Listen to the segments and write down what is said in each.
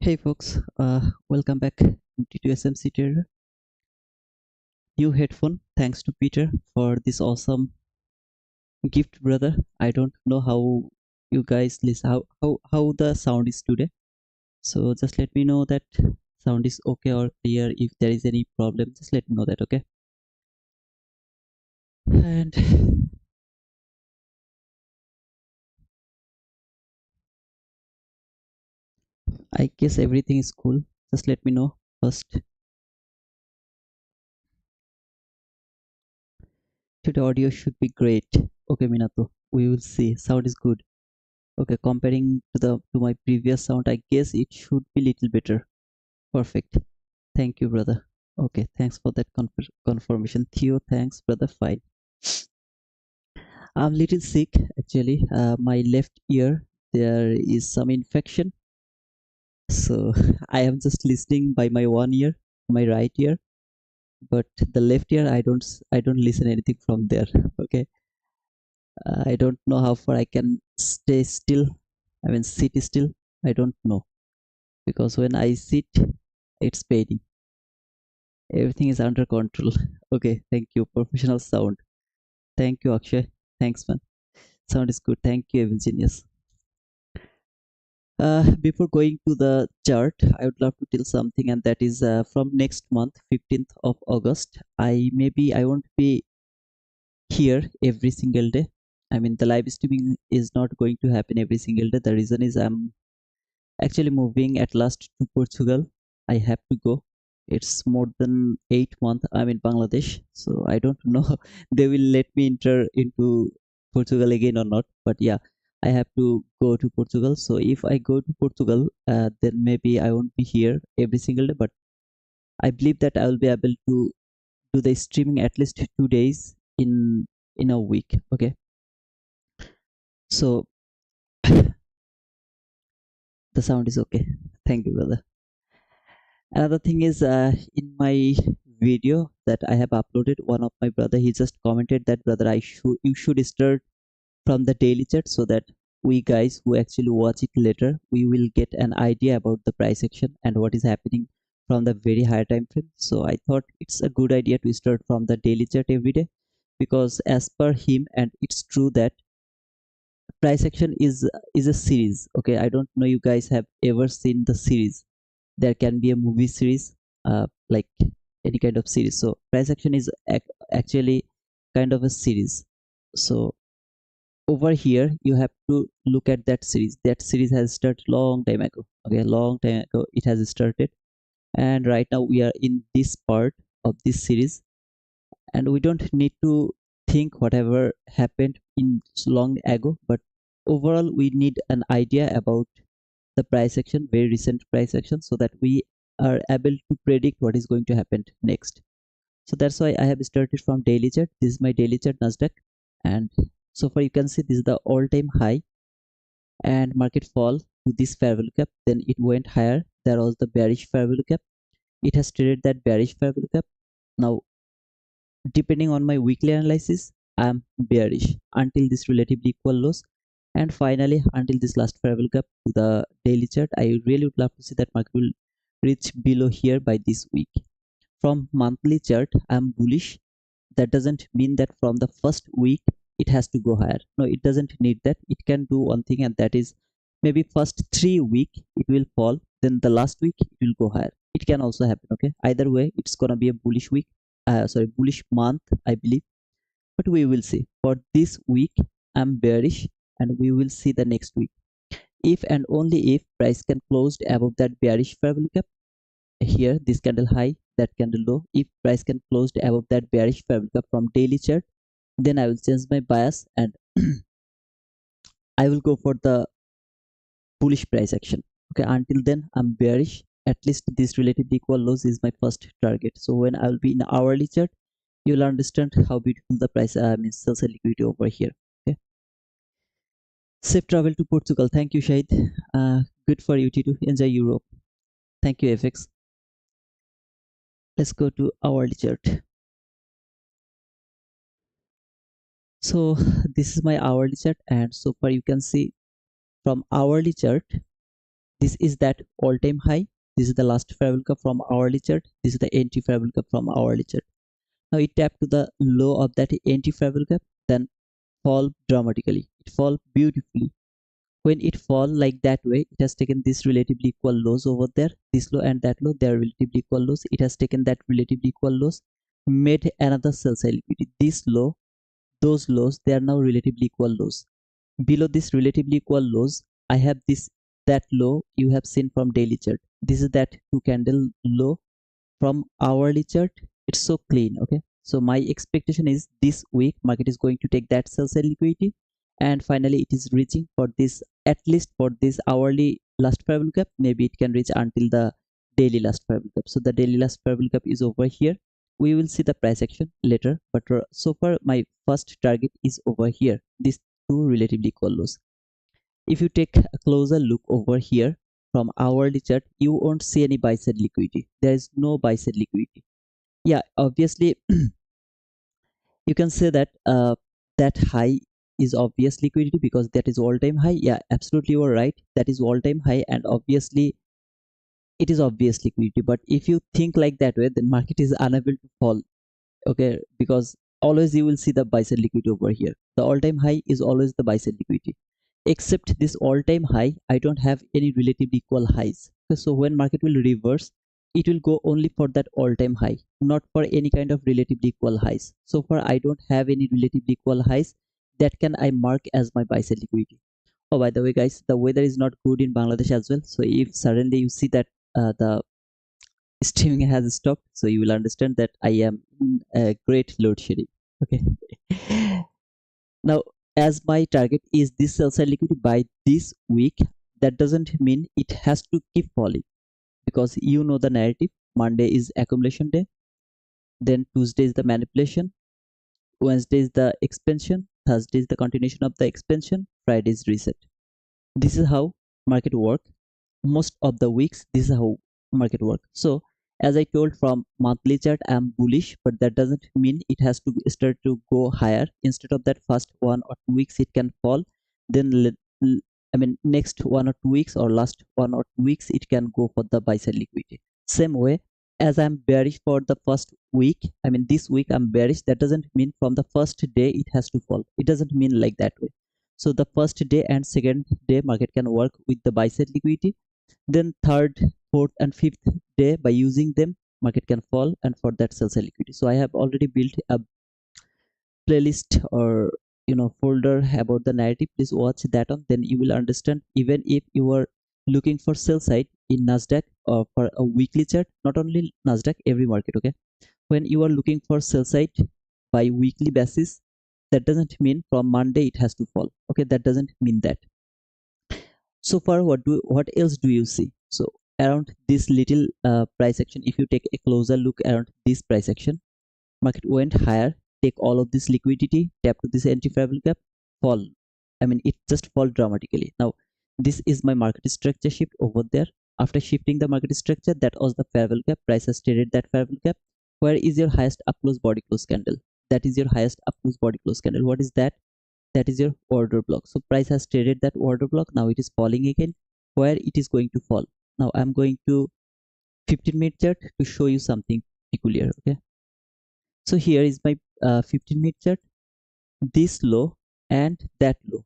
Hey folks, welcome back to SMC Trader. New headphone, thanks to Peter for this awesome gift, brother. I don't know how you guys listen, how the sound is today. So just let me know that sound is okay or clear. If there is any problem, just let me know that, okay? And I guess everything is cool. Just let me know first. Today audio should be great. Okay, Minato, we will see. Sound is good. Okay, comparing to my previous sound, I guess it should be little better. Perfect. Thank you, brother. Okay, thanks for that confirmation. Theo, thanks, brother. Fine. I'm little sick actually. My left ear there is some infection, so I am just listening by my one ear, my right ear, but the left ear I don't listen anything from there. Okay, I don't know how far I can stay still. I mean, sit still. I don't know because when I sit, it's paining. Everything is under control. Okay, thank you. Professional sound. Thank you, Akshay. Thanks, man. Sound is good. Thank you, Evil Genius. Before going to the chart, I would love to tell something, and that is from next month, 15th of August. I won't be here every single day. I mean, the live streaming is not going to happen every single day. The reason is I'm actually moving at last to Portugal. I have to go. It's more than 8 months I'm in Bangladesh, so I don't know they will let me enter into Portugal again or not. But yeah, I have to go to Portugal. So if I go to Portugal, then maybe I won't be here every single day. But I believe that I will be able to do the streaming at least 2 days in a week. Okay, so the sound is okay. Thank you, brother. Another thing is in my video that I have uploaded, one of my brother he just commented that, brother, you should start from the daily chart so that we guys who actually watch it later we will get an idea about the price action and what is happening from the very high time frame. So I thought it's a good idea to start from the daily chart every day, because as per him, and it's true, that price action is a series. Okay, I don't know you guys have ever seen the series. There can be a movie series, like any kind of series. So price action is actually kind of a series. So over here you have to look at that series. That series has started long time ago. Okay, long time ago it has started, and right now we are in this part of this series, and we don't need to think whatever happened in so long ago, but overall we need an idea about the price action, very recent price action, so that we are able to predict what is going to happen next. So that's why I have started from daily chart. This is my daily chart Nasdaq, and so far you can see this is the all-time high, and market fall to this fair value cap. Then it went higher. There was the bearish fair value cap. It has traded that bearish fair value cap. Now, depending on my weekly analysis, I'm bearish until this relatively equal lows, and finally until this last fair value gap to the daily chart. I really would love to see that market will reach below here by this week. From monthly chart, I'm bullish. That doesn't mean that from the first week it has to go higher. No, it doesn't need that. It can do one thing, and that is maybe first 3 week it will fall, then the last week it will go higher. It can also happen. Okay, either way it's gonna be a bullish week. Sorry, bullish month, I believe. But we will see. For this week I'm bearish, and we will see the next week. If and only if price can close above that bearish fair value cap, here this candle high, that candle low, if price can close above that bearish fair value cap from daily chart, then I will change my bias, and I will go for the bullish price action. Okay, until then I'm bearish. At least this relatively equal lows is my first target. So when I will be in hourly chart, you'll understand how beautiful the price means sales and liquidity over here. Okay, safe travel to Portugal. Thank you, Shahid. Good for you to enjoy Europe. Thank you, FX. Let's go to hourly chart. So this is my hourly chart, and so far you can see from hourly chart This is that all-time high. This is the last fair gap from hourly chart. This is the entry fair gap from hourly chart. Now it tapped to the low of that entry fair gap, then fall dramatically. It fall beautifully. When it fall like that way, it has taken this relatively equal lows over there, this low and that low, they are relatively equal lows. It has taken that relatively equal lows, made another sell side liquidity. This low, those lows, they are now relatively equal lows. Below this relatively equal lows, I have this that low you have seen from daily chart. This is that two candle low from hourly chart. It's so clean. Okay, so my expectation is this week market is going to take that sell side liquidity, and finally it is reaching for this, at least for this hourly last favorable gap. Maybe it can reach until the daily last favorable gap. So the daily last favorable gap is over here. We will see the price action later, but so far my first target is over here, these two relatively equal lows. If you take a closer look over here from hourly chart, you won't see any buy side liquidity. There is no buy side liquidity. Yeah, obviously you can say that that high is obvious liquidity because that is all-time high. Yeah, absolutely, you are right, that is all-time high, and obviously it is obvious liquidity. But if you think like that way, then market is unable to fall. Okay, because always you will see the buy side liquidity over here. The all-time high is always the buy side liquidity. Except this all-time high, I don't have any relatively equal highs. Okay, so when market will reverse, it will go only for that all-time high, not for any kind of relatively equal highs. So far I don't have any relatively equal highs that can I mark as my buy side liquidity. Oh, by the way guys, the weather is not good in Bangladesh as well, so if suddenly you see that the streaming has stopped, so you will understand that I am in a great load shedding. Okay. Now, as my target is this sell side liquidity by this week, that doesn't mean it has to keep falling, because you know the narrative. Monday is accumulation day, then Tuesday is the manipulation, Wednesday is the expansion, Thursday is the continuation of the expansion, Friday is reset. This is how market work. Most of the weeks, this is how market work. So as I told, from monthly chart I'm bullish, but that doesn't mean it has to start to go higher. Instead of that first 1 or 2 weeks it can fall, then I mean next 1 or 2 weeks or last 1 or 2 weeks it can go for the buy side liquidity. Same way, as I'm bearish for the first week, I mean this week I'm bearish, that doesn't mean from the first day it has to fall. It doesn't mean like that way. So the first day and second day market can work with the buy side liquidity, then third, fourth and fifth day by using them market can fall, and for that sell side liquidity. So I have already built a playlist or folder about the narrative. Please watch that on, then you will understand. Even if you are looking for sell side in Nasdaq or for a weekly chart, not only Nasdaq, every market. Okay, when you are looking for sell side by weekly basis, that doesn't mean from Monday it has to fall. Okay, that doesn't mean that. So far, what else do you see? So around this little price action, if you take a closer look around this price action, market went higher, take all of this liquidity, tap to this entry favorable gap, fall. I mean it just fall dramatically. Now this is my market structure shift over there. After shifting the market structure, that was the favorable gap, price has traded that favorable gap. Where is your highest up close body close candle? That is your highest up close body close candle. What is that? That is your order block. So price has traded that order block, now it is falling again. Where it is going to fall? Now I'm going to 15-minute chart to show you something peculiar. Okay, so here is my 15-minute chart. This low and that low,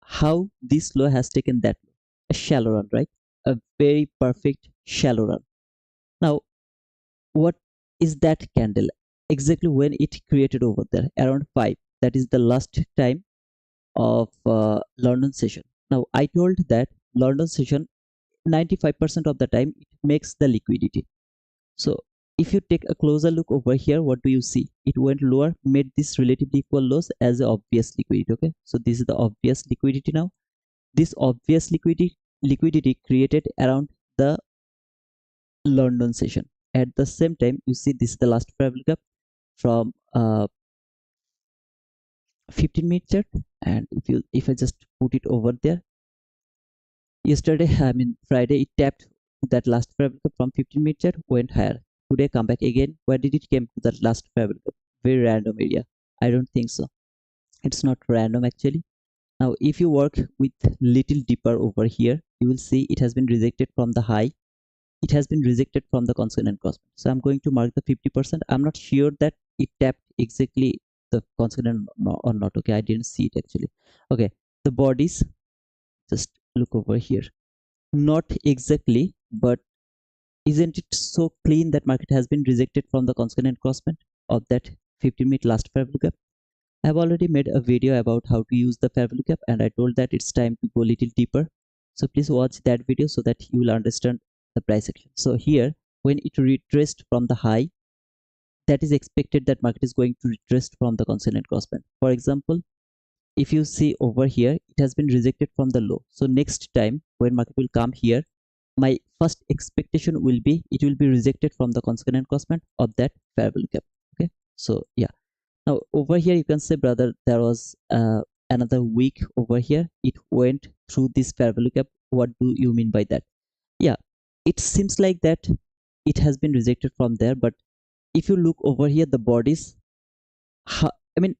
how this low has taken that low, a shallow run, right? A very perfect shallow run. Now what is that candle exactly? When it created over there around 5, that is the last time of London session. Now I told that London session 95% of the time it makes the liquidity. So if you take a closer look over here, what do you see? It went lower, made this relatively equal lows as a obvious liquidity. Okay, so this is the obvious liquidity. Now this obvious liquidity created around the London session. At the same time, you see this is the last favorable gap from 15-minute chart, and if I just put it over there, yesterday, I mean Friday, it tapped that last favorable gap from 15-minute chart, went higher. Today come back again. Where did it came to that last favorable gap? Very random area. I don't think so. It's not random actually. Now if you work with little deeper over here, you will see it has been rejected from the high, it has been rejected from the consonant crossman. So I'm going to mark the 50%. I'm not sure that it tapped exactly the consonant or not. Okay, I didn't see it actually. Okay, the bodies, just look over here. Not exactly, but isn't it so clean that market has been rejected from the consonant crossman of that 15-minute last fair value gap? I have already made a video about how to use the fair value gap, and I told that it's time to go a little deeper. So please watch that video so that you will understand the price action. So here, when it retraced from the high, that is expected that market is going to retrace from the consonant crossband. For example, if you see over here, it has been rejected from the low. So next time when market will come here, my first expectation will be it will be rejected from the consonant crossband of that fair value gap. Okay, so yeah. Now over here you can say, brother, there was another week over here. It went through this fair value gap. What do you mean by that? Yeah, it seems like that it has been rejected from there. But if you look over here, the bodies, I mean,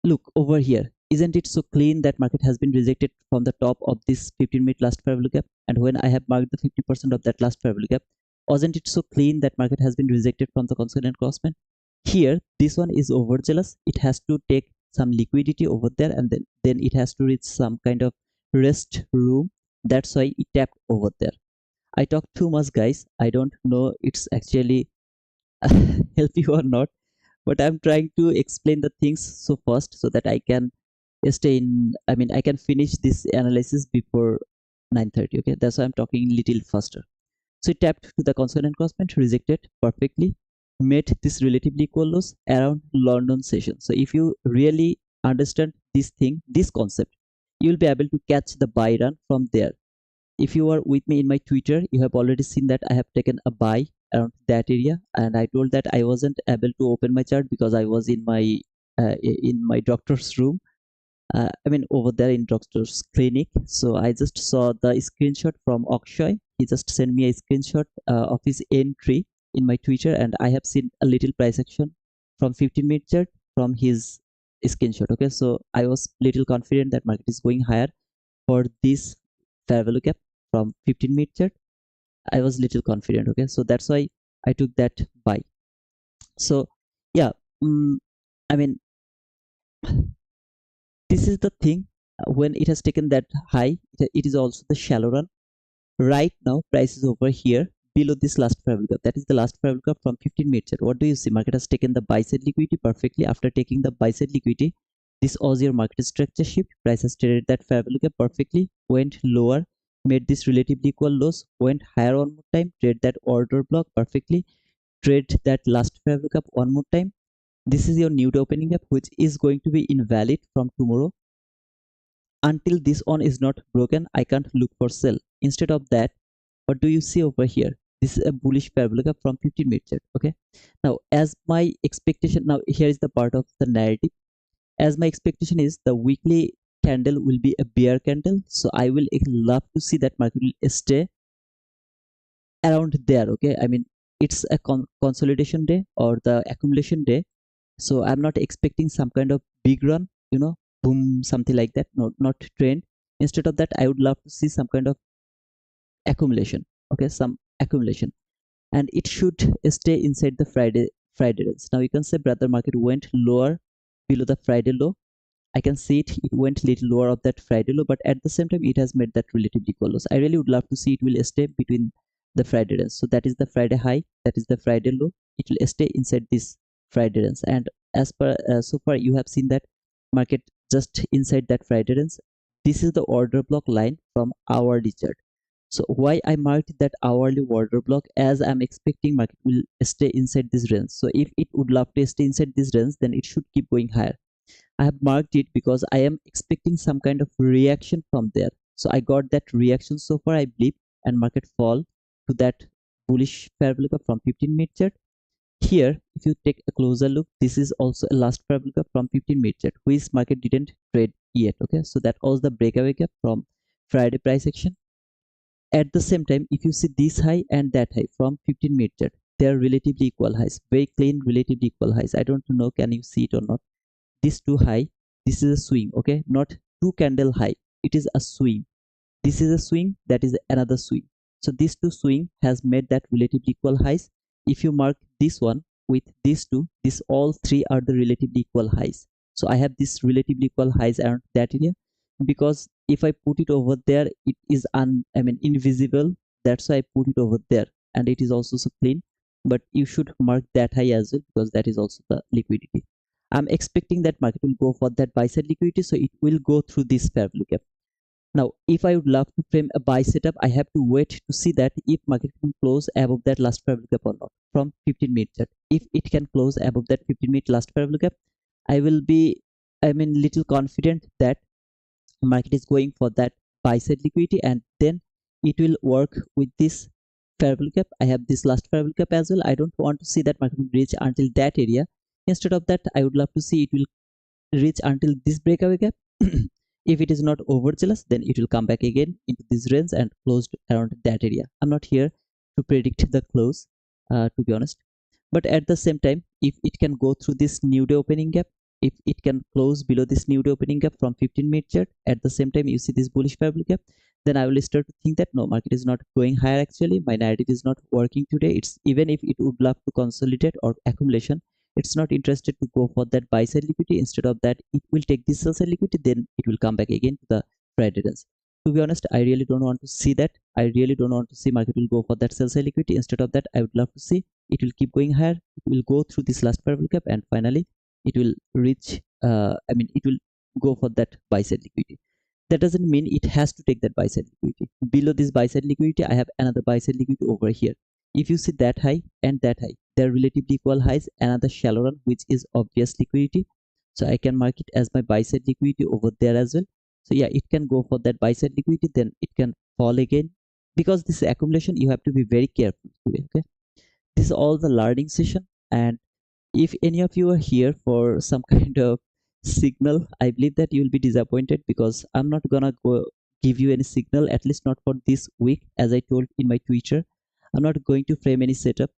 look over here. Isn't it so clean that market has been rejected from the top of this 15-minute last fair value gap? And when I have marked the 50% of that last fair value gap, wasn't it so clean that market has been rejected from the consonant crossman? Here, this one is overzealous. It has to take some liquidity over there, and then it has to reach some kind of rest room. That's why it tapped over there. I talk too much, guys. I don't know it's actually help you or not, but I'm trying to explain the things so fast so that I can stay in. I mean, I can finish this analysis before 9:30. Okay, that's why I'm talking a little faster. So it tapped to the consonant crossman, rejected perfectly, made this relatively equal lows around London session. So if you really understand this thing, this concept, you will be able to catch the buy run from there. If you are with me in my Twitter, you have already seen that I have taken a buy around that area, and I told that I wasn't able to open my chart because I was in my doctor's room. I mean, over there in doctor's clinic. So I just saw the screenshot from Akshay. He just sent me a screenshot of his entry in my Twitter, and I have seen a little price action from 15-minute chart from his screenshot. Okay, so I was little confident that market is going higher for this fair value gap from 15-minute chart. I was little confident. Okay, so that's why I took that buy. So yeah, I mean, this is the thing. When it has taken that high, it is also the shallow run. Right now price is over here below this last fair value gap. That is the last fair value gap from 15-minute chart. What do you see? Market has taken the buy side liquidity perfectly. After taking the buy side liquidity, this was your market structure shift. Price has traded that fair value gap perfectly, went lower, made this relatively equal lows, went higher one more time, trade that order block perfectly, trade that last fair value gap one more time. This is your new opening gap, which is going to be invalid from tomorrow. Until this one is not broken, I can't look for sell. Instead of that, what do you see over here? This is a bullish parabolic from 15-minute chart. Okay, now as my expectation, now here is the part of the narrative. As my expectation is the weekly candle will be a bear candle, so I will love to see that market will stay around there. Okay, I mean, it's a consolidation day or the accumulation day, so I'm not expecting some kind of big run, boom, something like that. No, not trend. Instead of that, I would love to see some kind of accumulation. Okay, some accumulation, and it should stay inside the Friday range. Now you can say, brother, market went lower below the Friday low. I can see it went little lower of that Friday low, but at the same time it has made that relatively equal lows. I really would love to see it will stay between the Friday range. So that is the Friday high, that is the Friday low. It will stay inside this Friday range, and as per so far you have seen that market just inside that Friday range. This is the order block line from hourly chart. So why I marked that hourly order block, as I'm expecting market will stay inside this range. So if it would love to stay inside this range, then it should keep going higher. I have marked it because I am expecting some kind of reaction from there. So I got that reaction so far, I believe, and market fall to that bullish parabolic from 15-minute chart. Here, if you take a closer look, this is also a last parabolic from 15-minute chart, which market didn't trade yet. Okay, so that was the breakaway gap from Friday price action. At the same time, if you see this high and that high from 15-minute chart, they are relatively equal highs, very clean, relatively equal highs. I don't know, can you see it or not? This two high, this is a swing. Okay, not two candle high, it is a swing. This is a swing, that is another swing. So these two swing has made that relatively equal highs. If you mark this one with these two, this all three are the relatively equal highs. So I have this relatively equal highs around that area, because if I put it over there, it is invisible. That's why I put it over there, and it is also so clean. But you should mark that high as well, because that is also the liquidity. I'm expecting that market will go for that buy side liquidity, so it will go through this fair value gap. Now, if I would love to frame a buy setup, I have to wait to see that if market can close above that last fair value gap or not from 15-minute chart. If it can close above that 15-minute last fair value gap, I will be, little confident that market is going for that buy side liquidity, and then it will work with this fair value gap. I have this last fair value gap as well. I don't want to see that market will reach until that area. Instead of that, I would love to see it will reach until this breakaway gap. If it is not overzealous, then it will come back again into this range and close around that area. I'm not here to predict the close, to be honest. But at the same time, if it can go through this new day opening gap, if it can close below this new day opening gap from 15-minute chart, at the same time you see this bullish fair value gap, then I will start to think that no, market is not going higher. Actually, my narrative is not working today. It's even if it would love to consolidate or accumulation, it's not interested to go for that buy side liquidity. Instead of that, it will take this sell side liquidity, then it will come back again to the Friday range. To be honest, I really don't want to see that. I really don't want to see market will go for that sell side liquidity. Instead of that, I would love to see it will keep going higher. It will go through this last parallel gap, and finally it will reach, it will go for that buy side liquidity. That doesn't mean it has to take that buy side liquidity. Below this buy side liquidity, I have another buy side liquidity over here. If you see that high and that high, they're relatively equal highs. Another shallow run, which is obvious liquidity, so I can mark it as my buy side liquidity over there as well. So yeah, it can go for that buy side liquidity, then it can fall again. Because this accumulation, you have to be very careful today. Okay, this is all the learning session, and if any of you are here for some kind of signal, I believe that you will be disappointed, because I'm not gonna go give you any signal, at least not for this week. As I told in my Twitter, I'm not going to frame any setup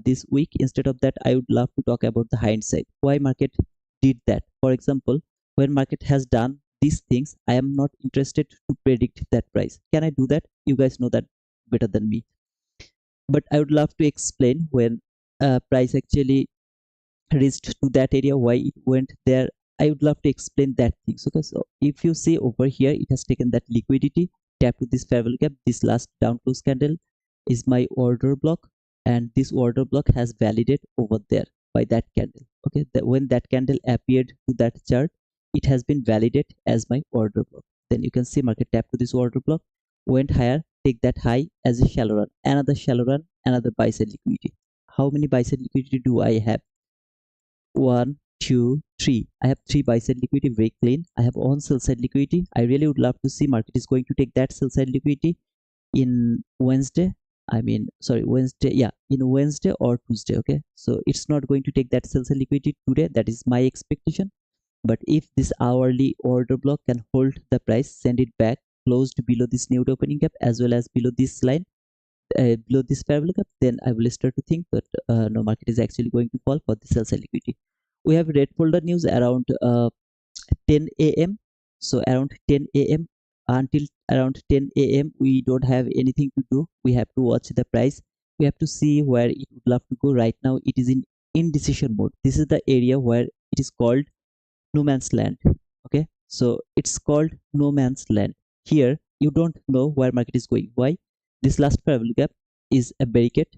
this week. Instead of that, I would love to talk about the hindsight, why market did that. For example, when market has done these things, I am not interested to predict that price. Can I do that? You guys know that better than me. But I would love to explain when price actually reached to that area, why it went there. I would love to explain that things. Okay, so if you see over here, it has taken that liquidity, tap to this fair value gap. This last down close candle is my order block, and this order block has validated over there by that candle. Okay, that when that candle appeared to that chart, it has been validated as my order block. Then you can see market tap to this order block, went higher, take that high as a shallow run, another shallow run, another buy side liquidity. How many buy side liquidity do I have? 1, 2, 3. I have 3 buy side liquidity, very clean. I have one sell side liquidity. I really would love to see market is going to take that sell side liquidity in Wednesday. Wednesday. Yeah, in Wednesday or Tuesday. Okay, so it's not going to take that sell side liquidity today. That is my expectation. But if this hourly order block can hold the price, send it back, closed below this new opening gap as well as below this line, below this parabolic gap, then I will start to think that no, market is actually going to fall for the sell side liquidity. We have red folder news around 10 a.m. So around 10 a.m. until around 10 a.m. we don't have anything to do. We have to watch the price. We have to see where it would love to go. Right now it is in indecision mode. This is the area where it is called no man's land. Okay, so it's called no man's land. Here you don't know where market is going. Why? This last parallel gap is a barricade.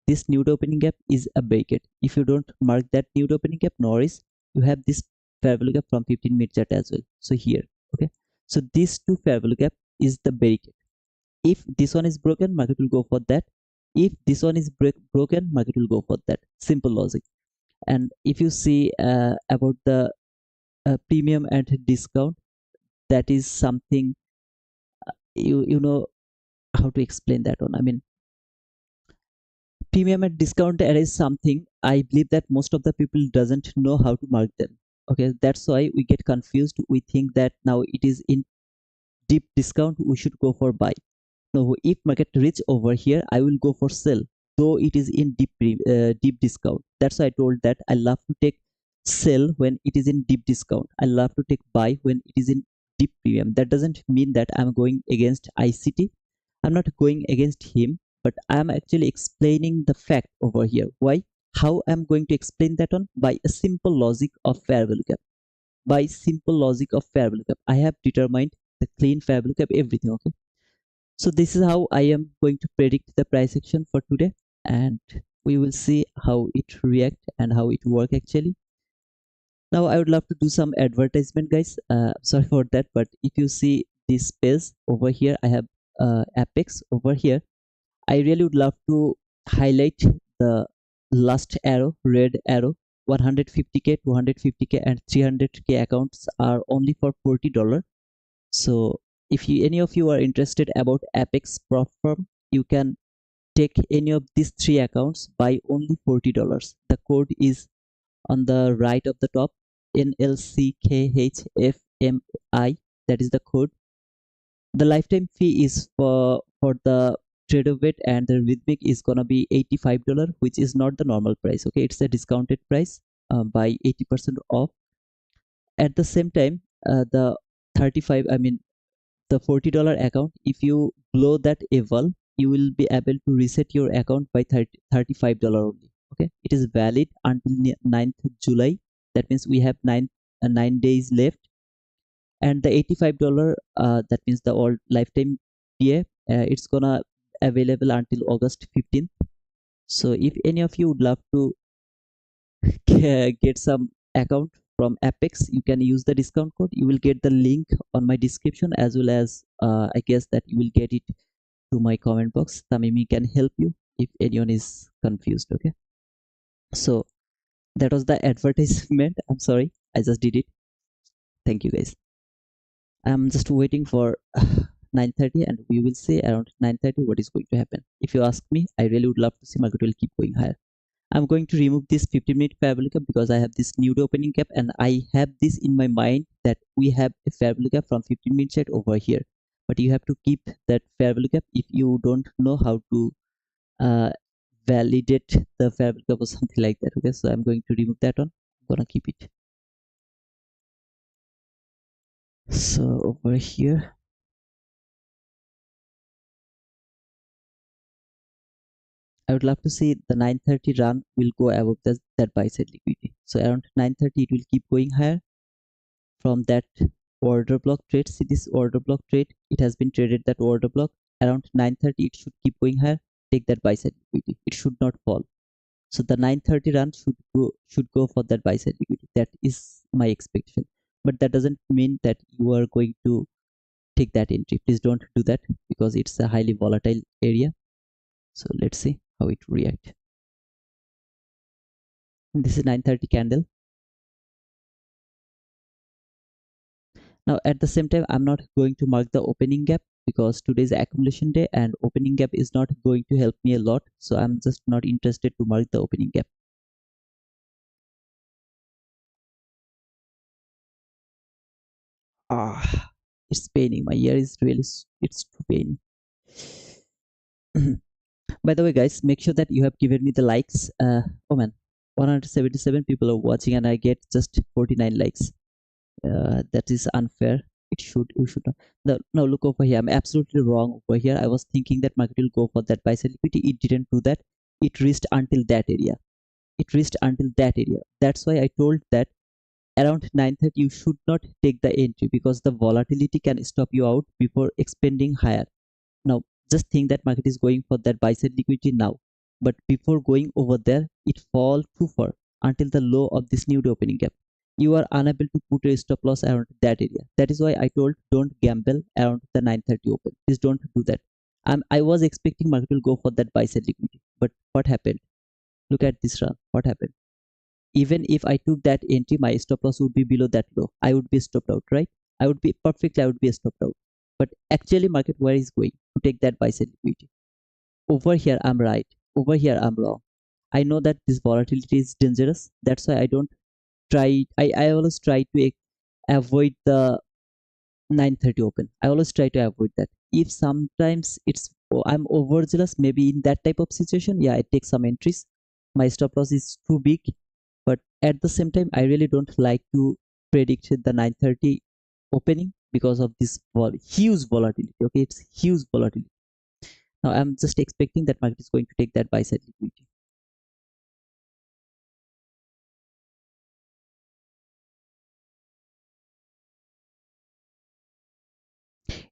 This new opening gap is a barricade. If you don't mark that new opening gap, no worries, you have this parallel gap from 15-minute chart as well. So here, okay, so these two parallel gap is the barricade. If this one is broken, market will go for that. If this one is broken, market will go for that. Simple logic. And if you see about the premium and discount, that is something, you know how to explain that one. Premium and discount area is something I believe that most of the people doesn't know how to mark them. Okay, that's why we get confused. We think that now it is in deep discount, we should go for buy. No, if market reach over here, I will go for sell, though it is in deep discount. That's why I told that I love to take sell when it is in deep discount. I love to take buy when it is in dip premium. That doesn't mean that I'm going against ICT. I'm not going against him, but I'm actually explaining the fact over here. Why? How I'm going to explain that on? By a simple logic of fair value gap. By simple logic of fair value gap, I have determined the clean fair value gap, everything. Okay. So this is how I am going to predict the price action for today, and we will see how it react and how it work actually. Now I would love to do some advertisement, guys. Sorry for that, but if you see this page over here, I have Apex over here. I really would love to highlight the last arrow, red arrow. 150k, 250k, and 300k accounts are only for $40. So if any of you are interested about Apex platform, you can take any of these three accounts by only $40. The code is on the right of the top, NLCKHFMI. That is the code. The lifetime fee is for the trader weight, and the rhythmic is gonna be $85, which is not the normal price. Okay, it's a discounted price by 80% off. At the same time, the 35, I mean the $40 account, if you blow that eval, you will be able to reset your account by $35 only. Okay, it is valid until 9th July. That means we have 9 days left. And the $85, that means the old lifetime DA, it's gonna available until August 15th. So if any of you would love to get some account from Apex, you can use the discount code. You will get the link on my description, as well as I guess that you will get it to my comment box. Tamimi can help you if anyone is confused. Okay, so that was the advertisement. I'm sorry, I just did it. Thank you, guys. I'm just waiting for 9:30, and we will see around 9:30 what is going to happen. If you ask me, I really would love to see market will keep going higher. I'm going to remove this 15-minute fair value gap because I have this new opening gap, and I have this in my mind that we have a fair value gap from 15-minute chart over here. But you have to keep that fair value gap if you don't know how to validate the fair value gap or something like that. Okay, so I'm going to remove that one. I'm gonna keep it. So over here, I would love to see the 9:30 run will go above that buy side liquidity. So around 9:30 it will keep going higher from that order block trade. See this order block trade, it has been traded that order block. Around 9:30 it should keep going higher. Take that buy side liquidity. It should not fall. So the 9:30 run should go for that buy side liquidity. That is my expectation. But that doesn't mean that you are going to take that entry. Please don't do that because it's a highly volatile area. So let's see how it react. This is 9:30 candle. Now at the same time, I'm not going to mark the opening gap because today is accumulation day and opening gap is not going to help me a lot. So I'm just not interested to mark the opening gap. It's paining. My ear is really, it's too paining. By the way, guys, make sure that you have given me the likes. Oh man, 177 people are watching and I get just 49 likes. That is unfair. You should not. No, look over here. I'm absolutely wrong over here. I was thinking that market will go for that buy side liquidity. It didn't do that. It reached until that area. That's why I told that around 9:30 you should not take the entry because the volatility can stop you out before expanding higher. Now just think that market is going for that buy side liquidity now, but before going over there it fall too far until the low of this new opening gap. You are unable to put a stop loss around that area. That is why I told don't gamble around the 9:30 open. Please don't do that. I was expecting market will go for that buy side liquidity, but what happened? Look at this run. What happened? Even if I took that entry, my stop loss would be below that low. I would be stopped out, right? I would be stopped out. But actually market where is going to take that buy side liquidity. Over here I'm right. Over here I'm wrong. I know that this volatility is dangerous. That's why I don't try. I always try to avoid the 9:30 open. I always try to avoid that. If sometimes I'm overzealous, maybe in that type of situation, yeah, I take some entries. My stop loss is too big, but at the same time, I really don't like to predict the 9:30 opening because of this huge volatility. Okay, it's huge volatility. Now I'm just expecting that market is going to take that buy side liquidity.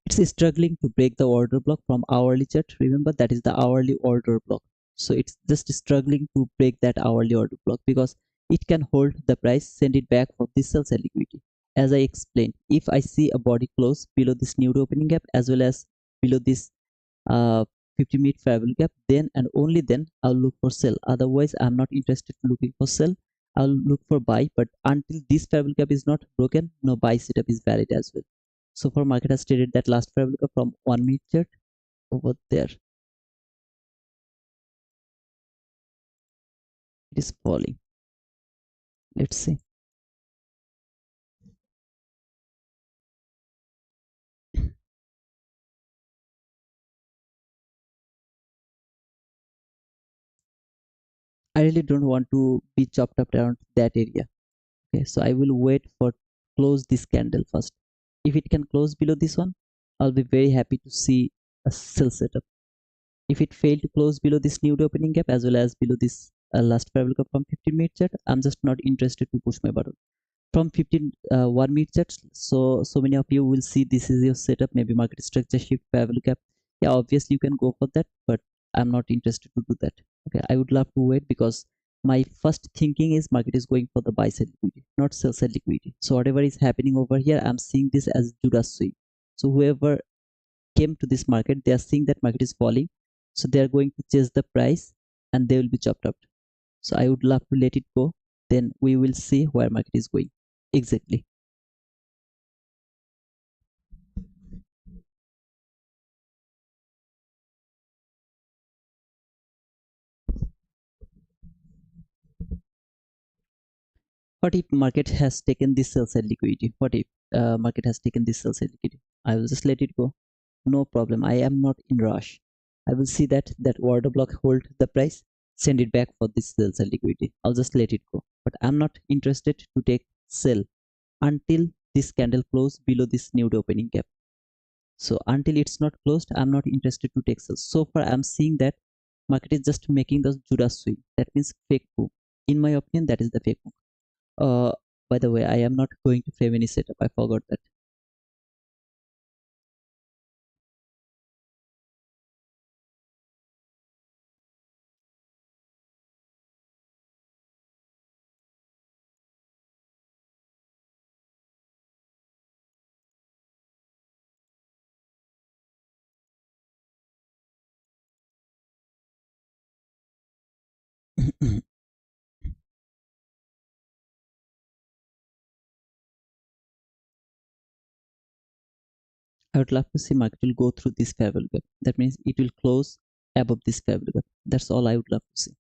It's struggling to break the order block from hourly chart. Remember, that is the hourly order block. So it's just struggling to break that hourly order block because it can hold the price, send it back for this sell side liquidity. As I explained, if I see a body close below this new opening gap as well as below this 50-minute fair value gap, then and only then I'll look for sell. Otherwise, I'm not interested in looking for sell. I'll look for buy, but until this fair value gap is not broken, no buy setup is valid as well. So for market has traded that last fair value gap from 1 minute chart over there. It is falling. Let's see. I really don't want to be chopped up around that area. Okay, so I will wait for close this candle first. If it can close below this one, I'll be very happy to see a sell setup. If it failed to close below this new opening gap as well as below this last fair value gap from 15-minute chart, I'm just not interested to push my button from 1 minute chart. So many of you will see this is your setup, maybe market structure shift fair value gap. Yeah, obviously you can go for that, but I'm not interested to do that. Okay, I would love to wait because my first thinking is market is going for the buy side liquidity, not sell side liquidity. So whatever is happening over here, I'm seeing this as Judas swing. So whoever came to this market, they are seeing that market is falling, so they are going to chase the price and they will be chopped up. So I would love to let it go, then we will see where market is going exactly. What if market has taken this sell side liquidity? What if market has taken this sell side liquidity? I will just let it go, no problem. I am not in rush. I will see that order block hold the price, send it back for this sell side liquidity. I'll just let it go, but I'm not interested to take sell until this candle close below this new opening gap. So until it's not closed, I'm not interested to take sell. So far I'm seeing that market is just making the Judas swing. That means fake move. In my opinion, that is the fake move. By the way, I am not going to frame any setup. I forgot that. I would love to see market will go through this fair value gap. That means it will close above this fair value gap. That's all I would love to see.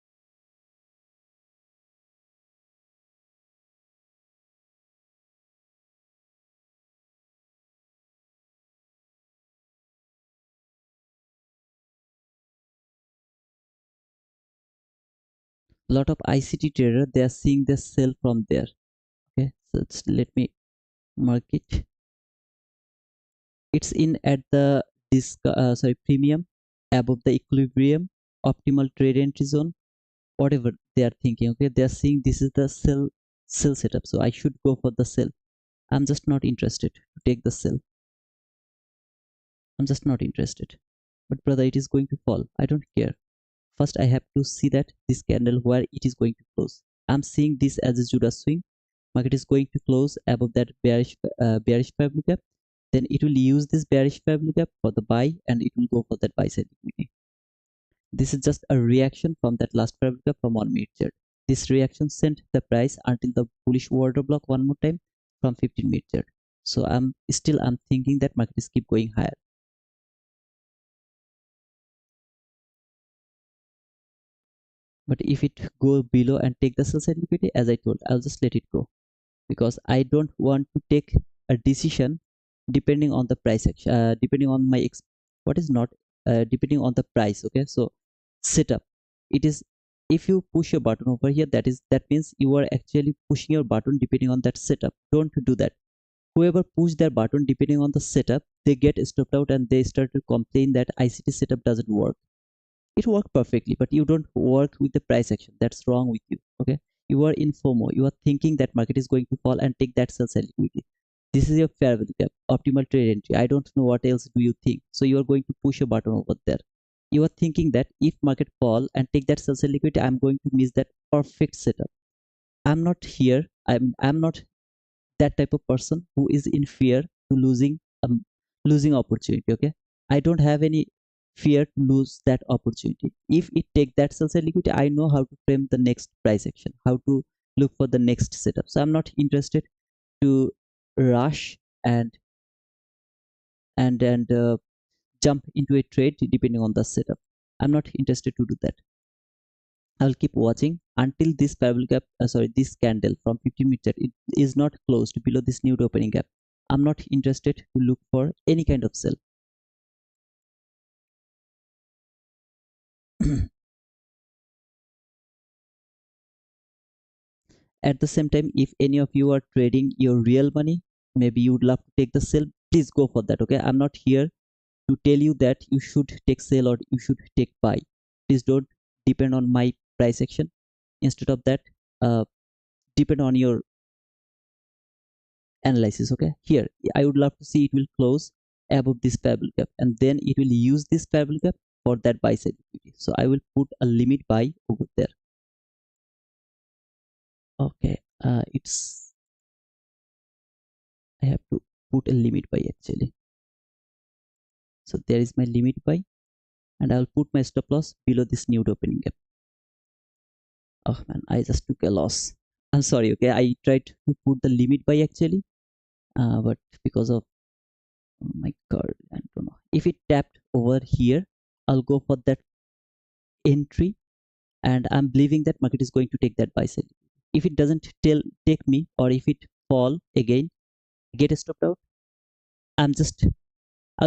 A lot of ICT trader, they are seeing the sell from there. Okay, so let me mark it. It's in at the premium, above the equilibrium, optimal trade entry zone, whatever they are thinking. Okay, they are seeing this is the sell setup, so I should go for the sell. I'm just not interested to take the sell. I'm just not interested. But brother, it is going to fall. I don't care. First, I have to see that this candle where it is going to close. I'm seeing this as a Judas swing. Market is going to close above that bearish fair value gap. Then it will use this bearish fair value gap for the buy, and it will go for that buy side liquidity. This is just a reaction from that last fair value gap from 1 minute chart. This reaction sent the price until the bullish order block one more time from 15-minute chart. So I'm thinking that market is keep going higher. But if it go below and take the sell side liquidity, as I told, I'll just let it go because I don't want to take a decision depending on the price action, depending on my what is not depending on the price. Okay, so setup. It is, if you push your button over here, that means you are actually pushing your button depending on that setup. Don't do that. whoever push their button depending on the setup, they get stopped out and they start to complain that ICT setup doesn't work. It worked perfectly, but you don't work with the price action. That's wrong with you. Okay, you are in FOMO. You are thinking that market is going to fall and take that sell side liquidity. This is your fair value gap, optimal trade entry. I don't know what else do you think. So you are going to push a button over there. You are thinking that if market fall and take that sell side liquidity, I'm going to miss that perfect setup. I'm not here. I'm not that type of person who is in fear to losing opportunity. Okay, I don't have any fear to lose that opportunity. If it take that sell side liquidity, I know how to frame the next price action, how to look for the next setup. So I'm not interested to rush and jump into a trade depending on the setup. I'm not interested to do that. I'll keep watching until this parabolic gap, this candle from 15 minutes it is not closed below this new opening gap. I'm not interested to look for any kind of sell. At the same time, if any of you are trading your real money, maybe you would love to take the sell, please go for that. Okay, I'm not here to tell you that you should take sell or you should take buy. Please don't depend on my price action. Instead of that, uh, depend on your analysis. Okay, here I would love to see it will close above this parabolic gap and then it will use this parabolic gap for that buy side liquidity. So I will put a limit buy over there. Okay, it's I have to put a limit buy actually. So there is my limit buy and I'll put my stop loss below this new opening gap. Oh man, I just took a loss. I'm sorry. Okay, I tried to put the limit buy actually, but because of my card, I don't know if it tapped over here, I'll go for that entry and I'm believing that market is going to take that buy sell. If it doesn't take me or if it fall again, get stopped out. I'll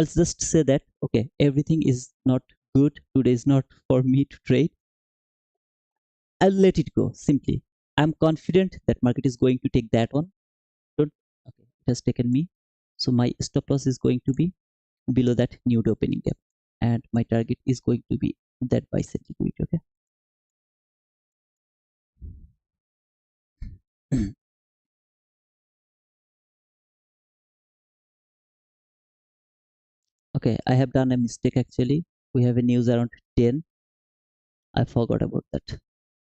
just say that okay, everything is not good. Today is not for me to trade. I'll let it go simply. I'm confident that market is going to take that one. Don't okay, it has taken me. So my stop loss is going to be below that new opening gap. And my target is going to be that buy sell liquidity. Okay. Okay, I have done a mistake actually. We have a news around 10. I forgot about that.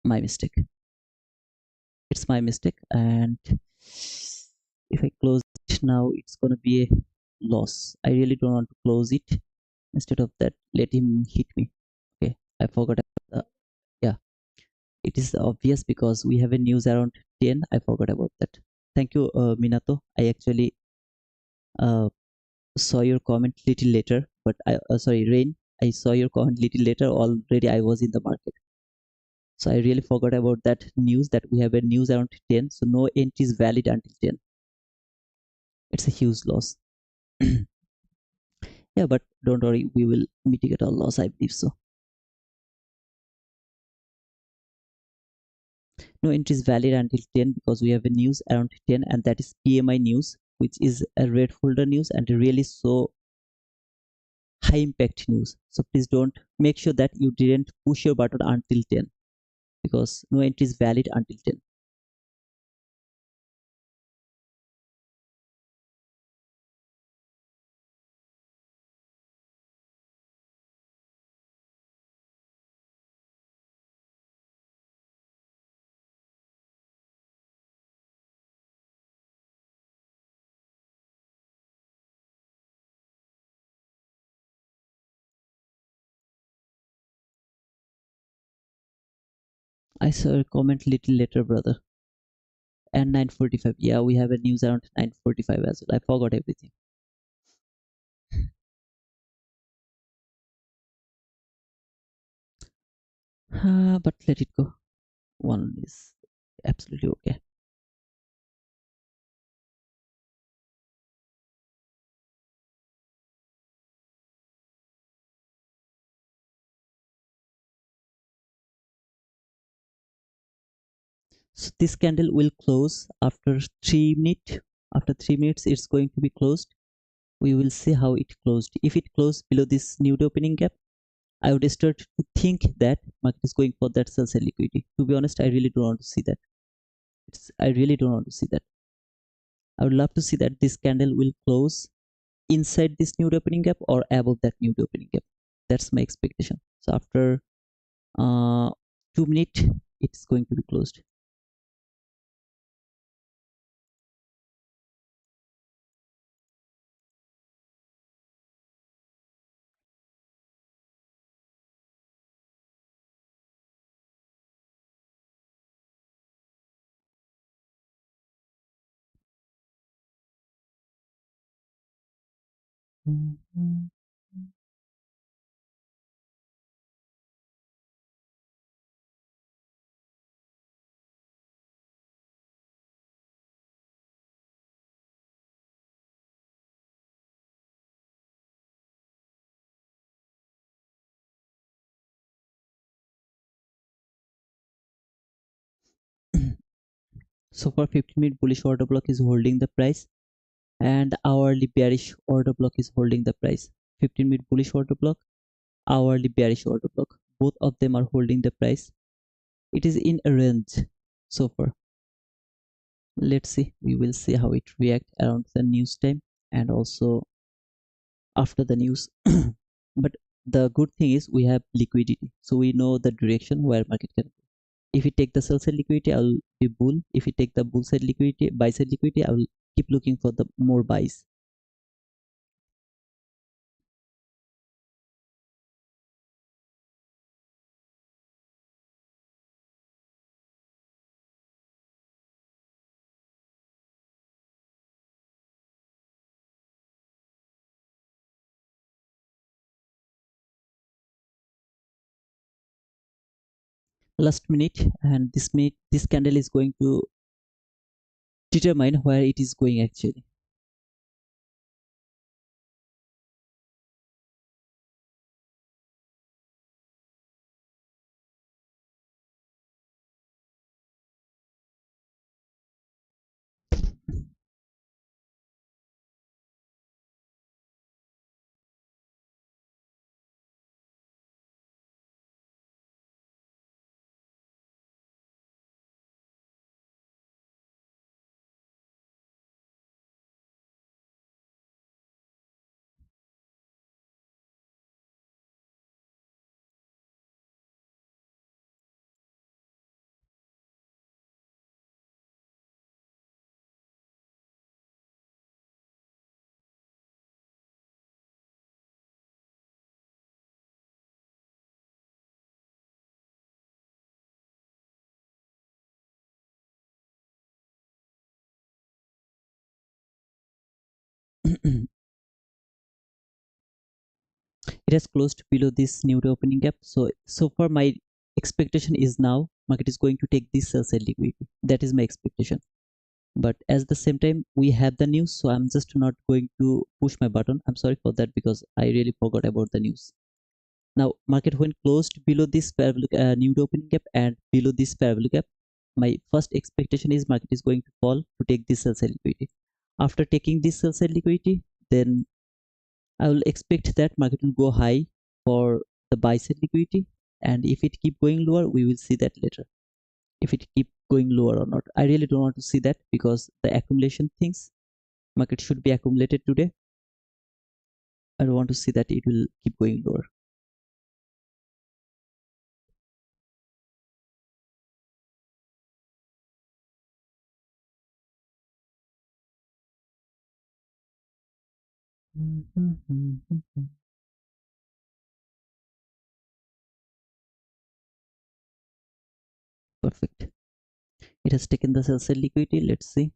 My mistake. It's my mistake. And if I close it now, it's gonna be a loss. I really don't want to close it. Instead of that, let him hit me. Okay, I forgot about the yeah. It is obvious because we have a news around 10. I forgot about that. Thank you, Minato. I actually uh, saw your comment little later, but I sorry, Rain. I saw your comment little later. Already, I was in the market. So I really forgot about that news that we have a news around 10. So no entry is valid until 10. It's a huge loss. Yeah, but don't worry, we will mitigate our loss, I believe so. No entry is valid until 10 because we have a news around 10 and that is PMI news, which is a red folder news and really so high impact news. So please don't make sure that you didn't push your button until 10 because no entry is valid until 10. I saw a comment little later, brother. And 9:45. Yeah, we have a news around 9:45 as well. I forgot everything. But let it go. One is absolutely okay. So this candle will close after 3 minutes. After 3 minutes it's going to be closed. We will see how it closed. If it closed below this new opening gap, I would start to think that market is going for that sell side liquidity. To be honest, I really don't want to see that. I really don't want to see that. I would love to see that this candle will close inside this new opening gap or above that new opening gap. That's my expectation. So after uh, 2 minutes, it's going to be closed. Mhm. So for 15-minute bullish order block is holding the price, and hourly bearish order block is holding the price. 15-minute bullish order block, hourly bearish order block, both of them are holding the price. It is in a range so far. Let's see, we will see how it react around the news time and also after the news. But the good thing is we have liquidity, so we know the direction where market can go. If we take the sell side liquidity, I will be bull. If we take the bull side liquidity, buy side liquidity, I will keep looking for the more buys. Last minute, and this candle is going to determine where it is going actually. It has closed below this new opening gap. So far my expectation is now market is going to take this sell side liquidity. That is my expectation. But at the same time we have the news, so I'm just not going to push my button. I'm sorry for that because I really forgot about the news. Now market when closed below this parabolic new opening gap and below this parabolic gap, my first expectation is market is going to fall to take this sell side liquidity. After taking this sell side liquidity, then I will expect that market will go high for the buy side liquidity, and if it keep going lower, we will see that later. If it keep going lower or not, I really don't want to see that because the accumulation things, market should be accumulated today. I don't want to see that it will keep going lower. Perfect. It has taken the sell side liquidity. Let's see.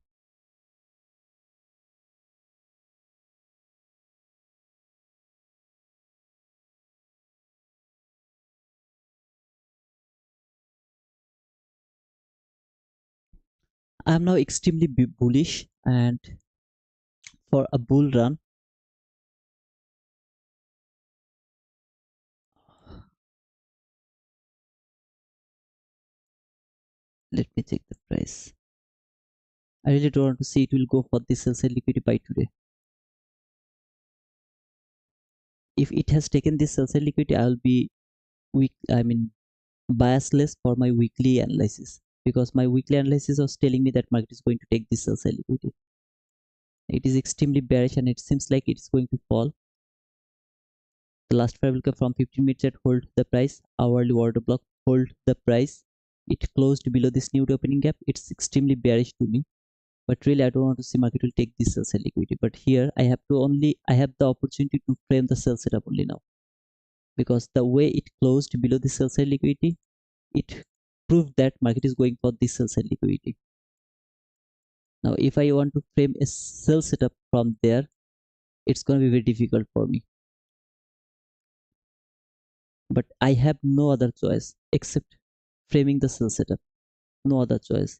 I am now extremely bullish, and for a bull run, let me check the price. I really don't want to see it will go for this sell side liquidity by today. If it has taken this sell side liquidity, I'll be weak. I mean biasless for my weekly analysis, because my weekly analysis was telling me that market is going to take this sell side liquidity. It is extremely bearish and it seems like it's going to fall. The last parabolic from 15 minutes at hold the price, hourly order block hold the price. It closed below this new opening gap. It's extremely bearish to me, but really I don't want to see market will take this sell side liquidity. But here I have the opportunity to frame the sell setup only now, because the way it closed below the sell side liquidity, it proved that market is going for this sell side liquidity. Now if I want to frame a sell setup from there, it's going to be very difficult for me, but I have no other choice except framing the sell setup. No other choice.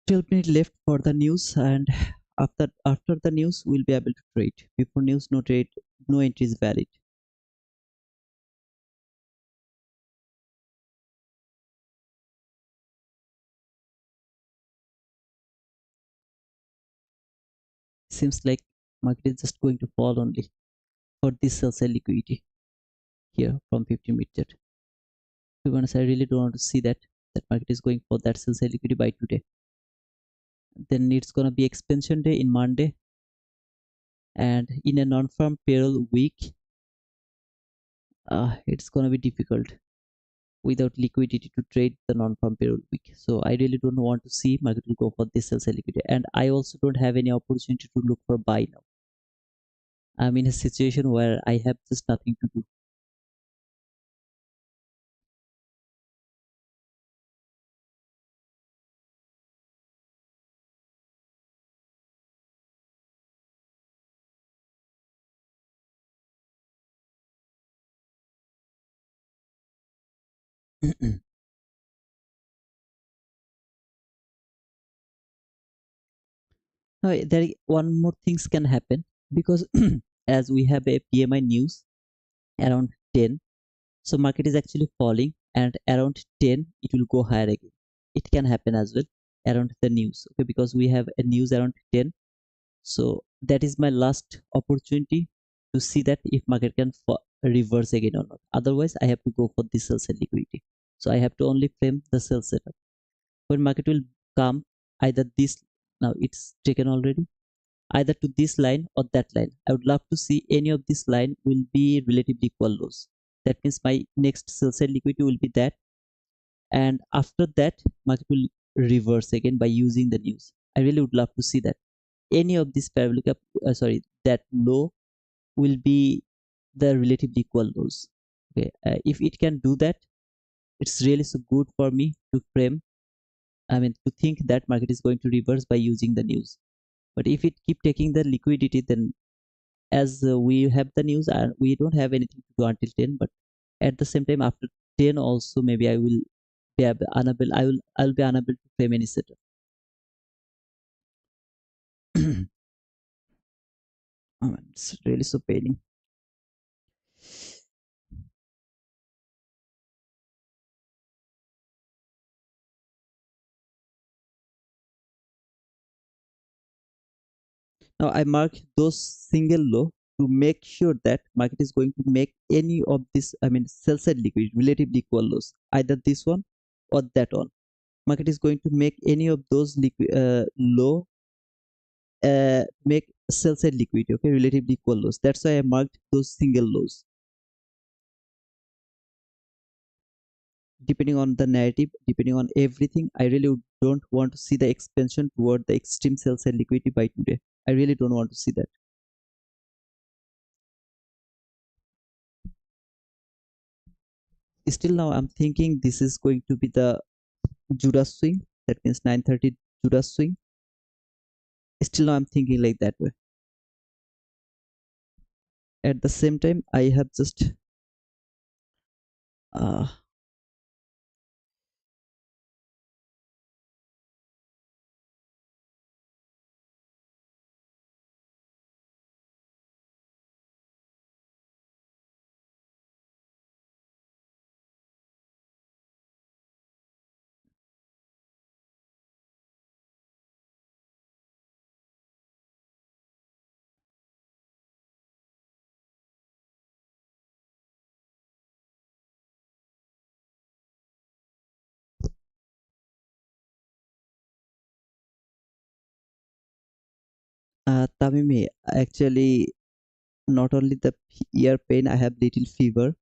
Twelve 12 minutes left for the news, and after the news we'll be able to trade. Before news, no trade, no entry is valid. Seems like market is just going to fall only for this sell side liquidity here from 50 minutes. To be honest, I really don't want to see that market is going for that sell side liquidity by today. Then it's gonna be expansion day in Monday, and in a non-farm payroll week, it's gonna be difficult without liquidity to trade the non-farm payroll week. So I really don't want to see market will go for this sell side liquidity, and I also don't have any opportunity to look for buy now. I'm in a situation where I have just nothing to do. Now one more things can happen, because as we have a PMI news around 10, so market is actually falling, and around 10 it will go higher again. It can happen as well around the news, okay, because we have a news around 10. So that is my last opportunity to see that if market can reverse again or not. Otherwise I have to go for the sell side liquidity. So I have to only frame the sell setup. When market will come, either this, now it's taken already, either to this line or that line. I would love to see any of this line will be relatively equal lows. That means my next sell side liquidity will be that, and after that market will reverse again by using the news. I really would love to see that any of this parabolic that low will be the relatively equal lows. Okay, if it can do that, it's really so good for me to frame. I mean, to think that market is going to reverse by using the news. But if it keep taking the liquidity, then as we have the news, we don't have anything to do until 10. But at the same time, after 10 also, maybe I will be unable. I'll be unable to frame any setup. Oh, it's really so paining. Now I mark those single low to make sure that market is going to make any of this, I mean, sell side liquid relatively equal lows, either this one or that one. Market is going to make any of those low, make sell side liquidity, okay, relatively equal lows. That's why I marked those single lows. depending on the narrative, depending on everything, I really don't want to see the expansion toward the extreme sell side liquidity by today. I really don't want to see that. Still now I'm thinking this is going to be the Judas swing. That means 9:30 Judas swing. Still now I'm thinking like that way. At the same time, I have just uh, Tamimi, actually, not only the ear pain, I have little fever.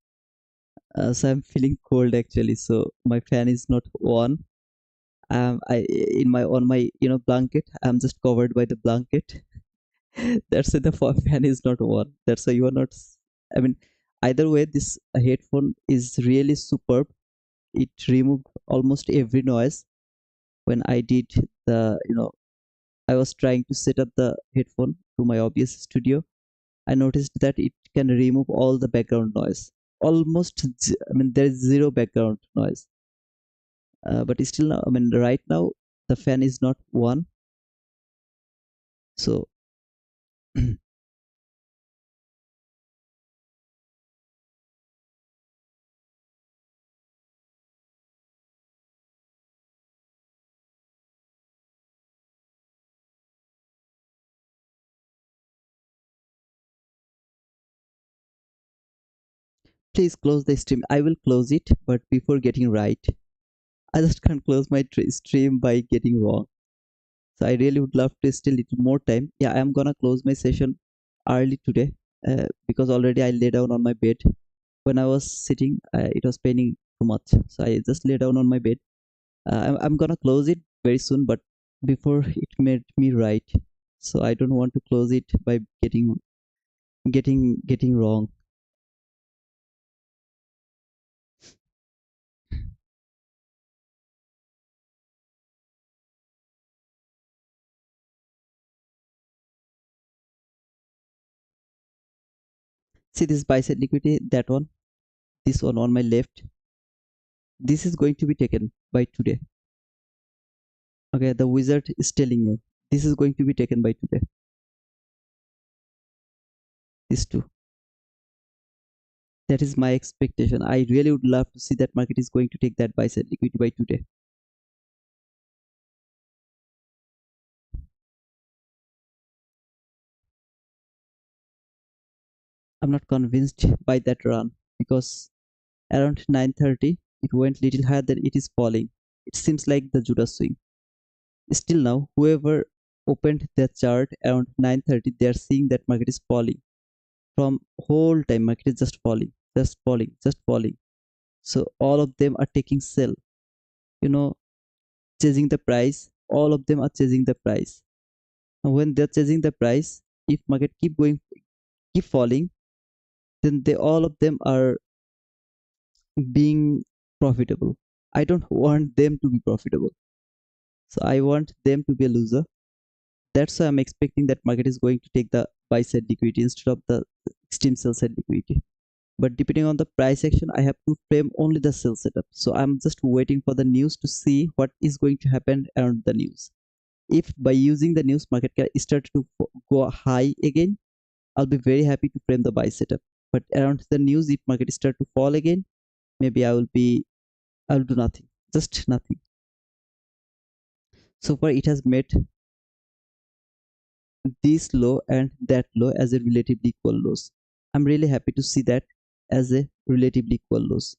So I'm feeling cold actually. So my fan is not on. I in my on my blanket. I'm just covered by the blanket. That's why the fan is not on. That's why you are not. I mean, either way, this headphone is really superb. It removed almost every noise when I did the I was trying to set up the headphone to my OBS studio. I noticed that it can remove all the background noise. I mean, there is zero background noise. But still, now, I mean, right now the fan is not on. So please close the stream. I will close it, but before getting right, I just can't close my stream by getting wrong. So I really would love to stay a little more time. Yeah, I'm gonna close my session early today because already I lay down on my bed. When I was sitting, it was paining too much, so I just lay down on my bed. I'm gonna close it very soon, but before it made me right, so I don't want to close it by getting wrong. See this bicep liquidity, that one, this one on my left. This is going to be taken by today. Okay, the wizard is telling you this is going to be taken by today. These two. That is my expectation. I really would love to see that market is going to take that bicep liquidity by today. I'm not convinced by that run because around 9:30 it went little higher than it is falling. It seems like the Judas swing. Still now, whoever opened their chart around 9:30, they are seeing that market is falling. From whole time, market is just falling, just falling, just falling. So all of them are taking sell. You know, chasing the price. All of them are chasing the price. And when they're chasing the price, if market keep falling, then they all of them are being profitable. I don't want them to be profitable. So I want them to be a loser. That's why I'm expecting that market is going to take the buy side liquidity instead of the extreme sell side liquidity. But depending on the price action, I have to frame only the sell setup. So I'm just waiting for the news to see what is going to happen around the news. If by using the news market can start to go high again, I'll be very happy to frame the buy setup. But around the news, if market start to fall again, maybe I'll do nothing, just nothing. So far, it has made this low and that low as a relatively equal lows. I'm really happy to see that as a relatively equal lows.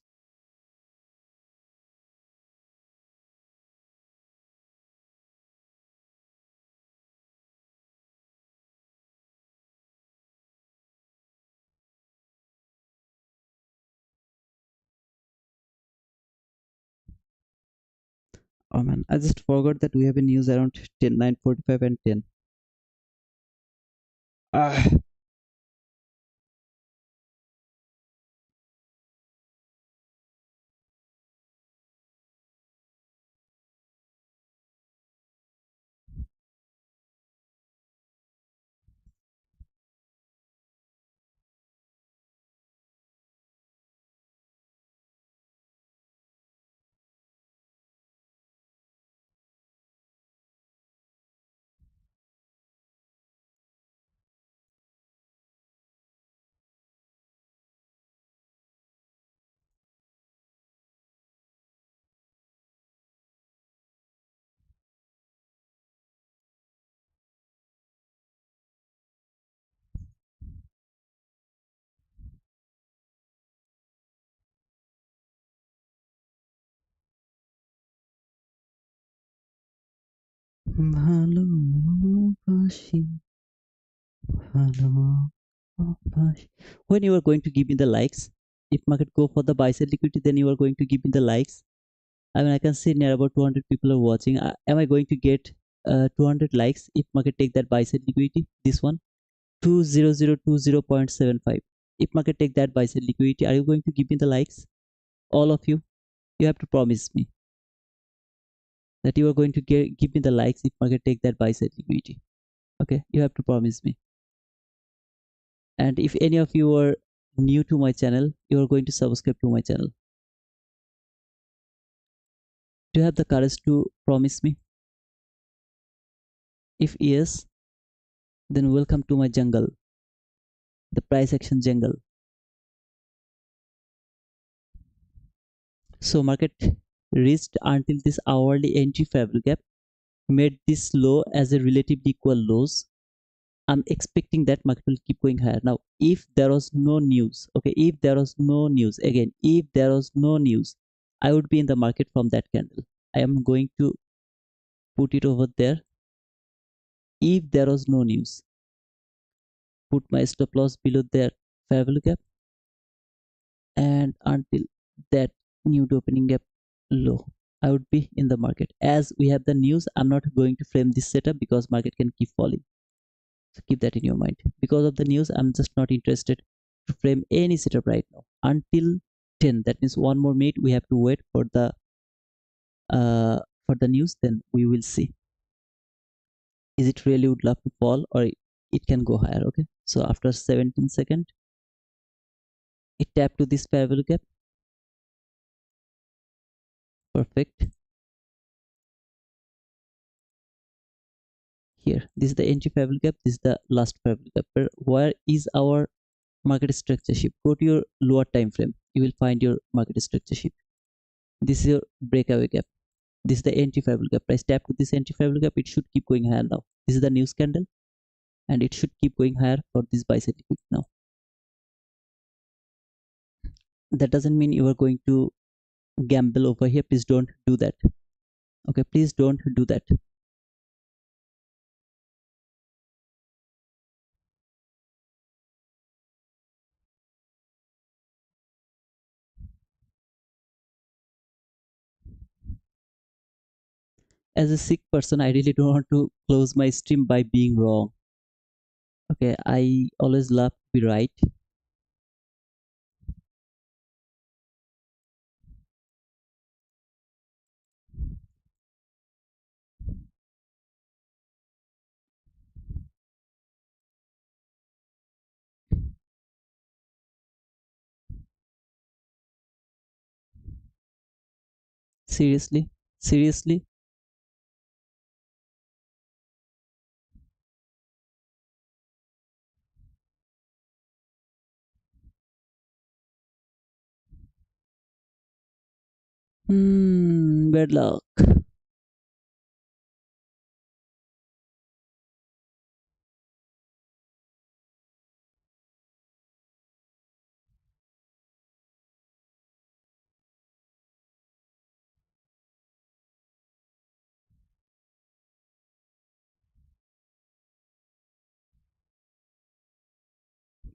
Oh man, I just forgot that we have a news around 10, 9:45 and 10. Ah, ভালোবাসি, ভালোবাসি. When you are going to give me the likes, if market go for the buy side liquidity, then you are going to give me the likes. I mean, I can see near about 200 people are watching. Am I going to get 200 likes if market take that buy side liquidity? This one, 20020.75. If market take that buy side liquidity, are you going to give me the likes? All of you, you have to promise me that you are going to give me the likes if market take that buy side liquidity. Okay, you have to promise me. And if any of you are new to my channel, you are going to subscribe to my channel. Do you have the courage to promise me? If yes, then welcome to my jungle, the price action jungle. So market reached until this hourly entry favorable gap, made this low as a relatively equal lows. I'm expecting that market will keep going higher. Now, if there was no news, okay, if there was no news, again, if there was no news, I would be in the market from that candle. I am going to put it over there. If there was no news, put my stop loss below their fair value gap, and until that new opening gap low, I would be in the market. As we have the news, I'm not going to frame this setup because market can keep falling. So keep that in your mind. Because of the news, I'm just not interested to frame any setup right now until 10. That means one more minute. We have to wait uh, for the news. Then we will see. Is it really would love to fall or it can go higher? Okay. So after 17 seconds, it tapped to this fair value gap. Perfect. Here, this is the entry fair value gap. This is the last fair value gap. Where is our market structure shift? Go to your lower time frame. You will find your market structure shift. This is your breakaway gap. This is the entry fair value gap. Price tap to this entry fair value gap. It should keep going higher now. This is the news candle, and it should keep going higher for this buy side liquid now. That doesn't mean you are going to gamble over here. Please don't do that. Okay, please don't do that. As a sick person, I really don't want to close my stream by being wrong. Okay, I always love to be right. Seriously, seriously. Bad luck.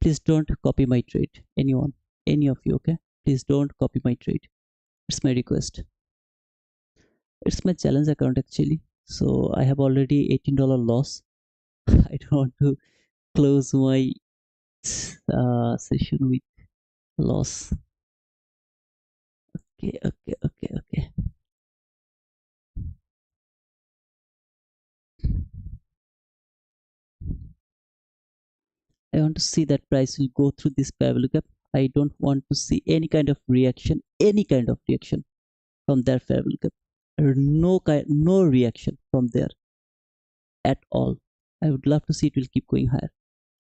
Please don't copy my trade. Anyone, any of you, okay? Please don't copy my trade. It's my request. It's my challenge account actually. So I have already $18 loss. I don't want to close my session with loss. Okay, okay, okay, okay. I want to see that price will go through this parallel gap. I don't want to see any kind of reaction, from that parallel gap. No reaction from there at all. I would love to see it will keep going higher.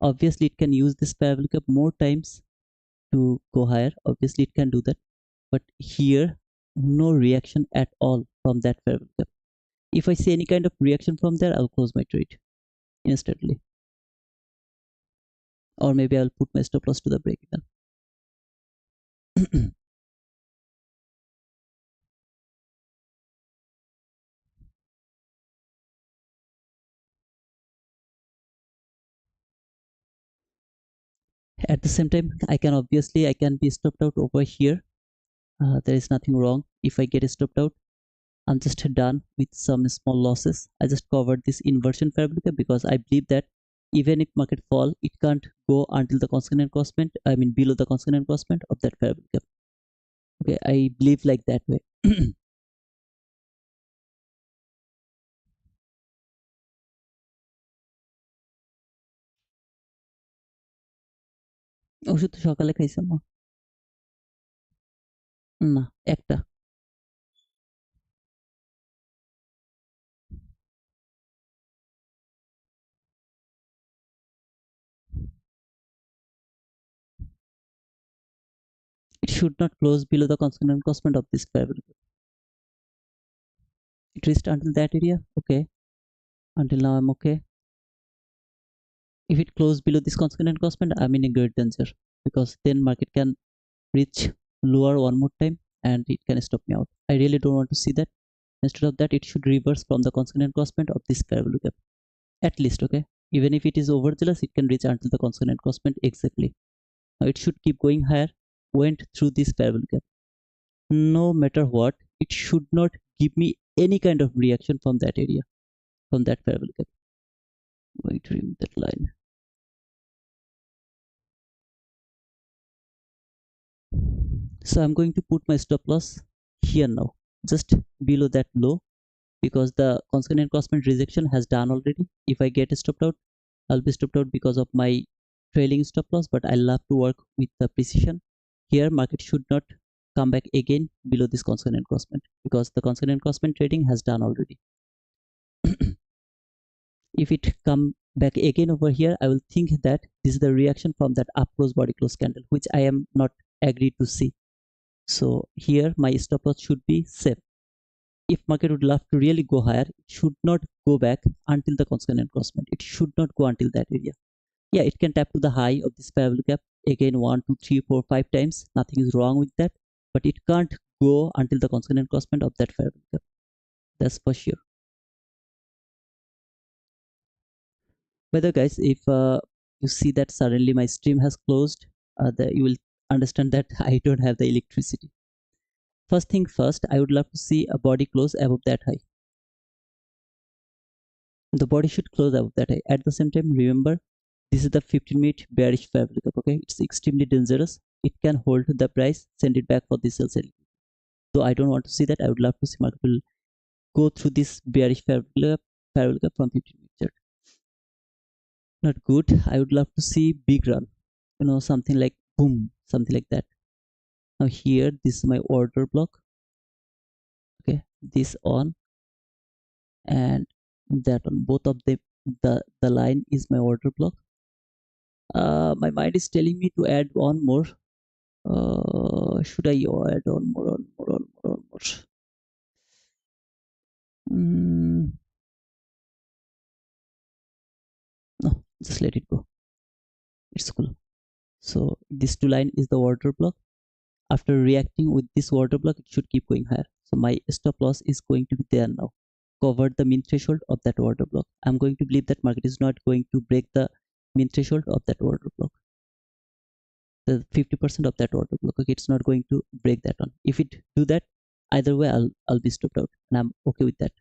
Obviously, it can use this parallel gap more times to go higher. Obviously, it can do that. But here, no reaction at all from that parallel gap. If I see any kind of reaction from there, I'll close my trade instantly. Or maybe I'll put my stop loss to the break even. At the same time, I can be stopped out over here. There is nothing wrong. If I get stopped out, I'm just done with some small losses. I just covered this inversion parabolic because I believe that even if market fall, it can't go until the constant encroachment, I mean below the constant encroachment of that parabolic. Okay, I believe like that way. ওষুধ তো সকালে খাইছে মা না একটা it should not close below the constant encroachment of this parabolic. It reached until that area. Okay, until now I'm okay. If it closed below this constant encroachment, I'm in a great danger because then market can reach lower one more time and it can stop me out. I really don't want to see that. Instead of that, it should reverse from the constant encroachment of this parabolic gap. At least, okay. Even if it is overzealous, it can reach until the constant encroachment exactly. Now it should keep going higher, went through this parabolic gap. No matter what, it should not give me any kind of reaction from that area, from that parabolic gap. I'm going to remove that line. So I'm going to put my stop loss here now, just below that low, because the constant encroachment rejection has done already. If I get stopped out, I'll be stopped out because of my trailing stop loss, but I love to work with the precision. Here, market should not come back again below this constant encroachment because the constant encroachment trading has done already. If it come back again over here, I will think that this is the reaction from that up close body close candle, which I am not agreed to see. So here my stop loss should be safe. If market would love to really go higher, it should not go back until the constant encroachment. It should not go until that area. Yeah, it can tap to the high of this parabolic gap again 1, 2, 3, 4, 5 times. Nothing is wrong with that, but it can't go until the constant encroachment of that parabolic gap. That's for sure. By the way, guys, if you see that suddenly my stream has closed, you will understand that I don't have the electricity. First thing first, I would love to see a body close above that high. The body should close above that high. At the same time, remember, this is the 15-minute bearish parabolic gap. Okay, it's extremely dangerous. It can hold the price, send it back for this sell side. So I don't want to see that. I would love to see market will go through this bearish parabolic gap from 15-minute chart. Not good. I would love to see big run, something like boom, something like that. Now here, this is my order block. Okay, this on and that on, both of them, the line is my order block. My mind is telling me to add on more. Should I add on more? No, just let it go. It's cool. So this two line is the order block. After reacting with this order block, it should keep going higher. So my stop loss is going to be there now. Covered the mean threshold of that order block. I'm going to believe that market is not going to break the mean threshold of that order block. The 50% of that order block. Okay, it's not going to break that one. If it do that, Either way, I'll be stopped out, and I'm okay with that.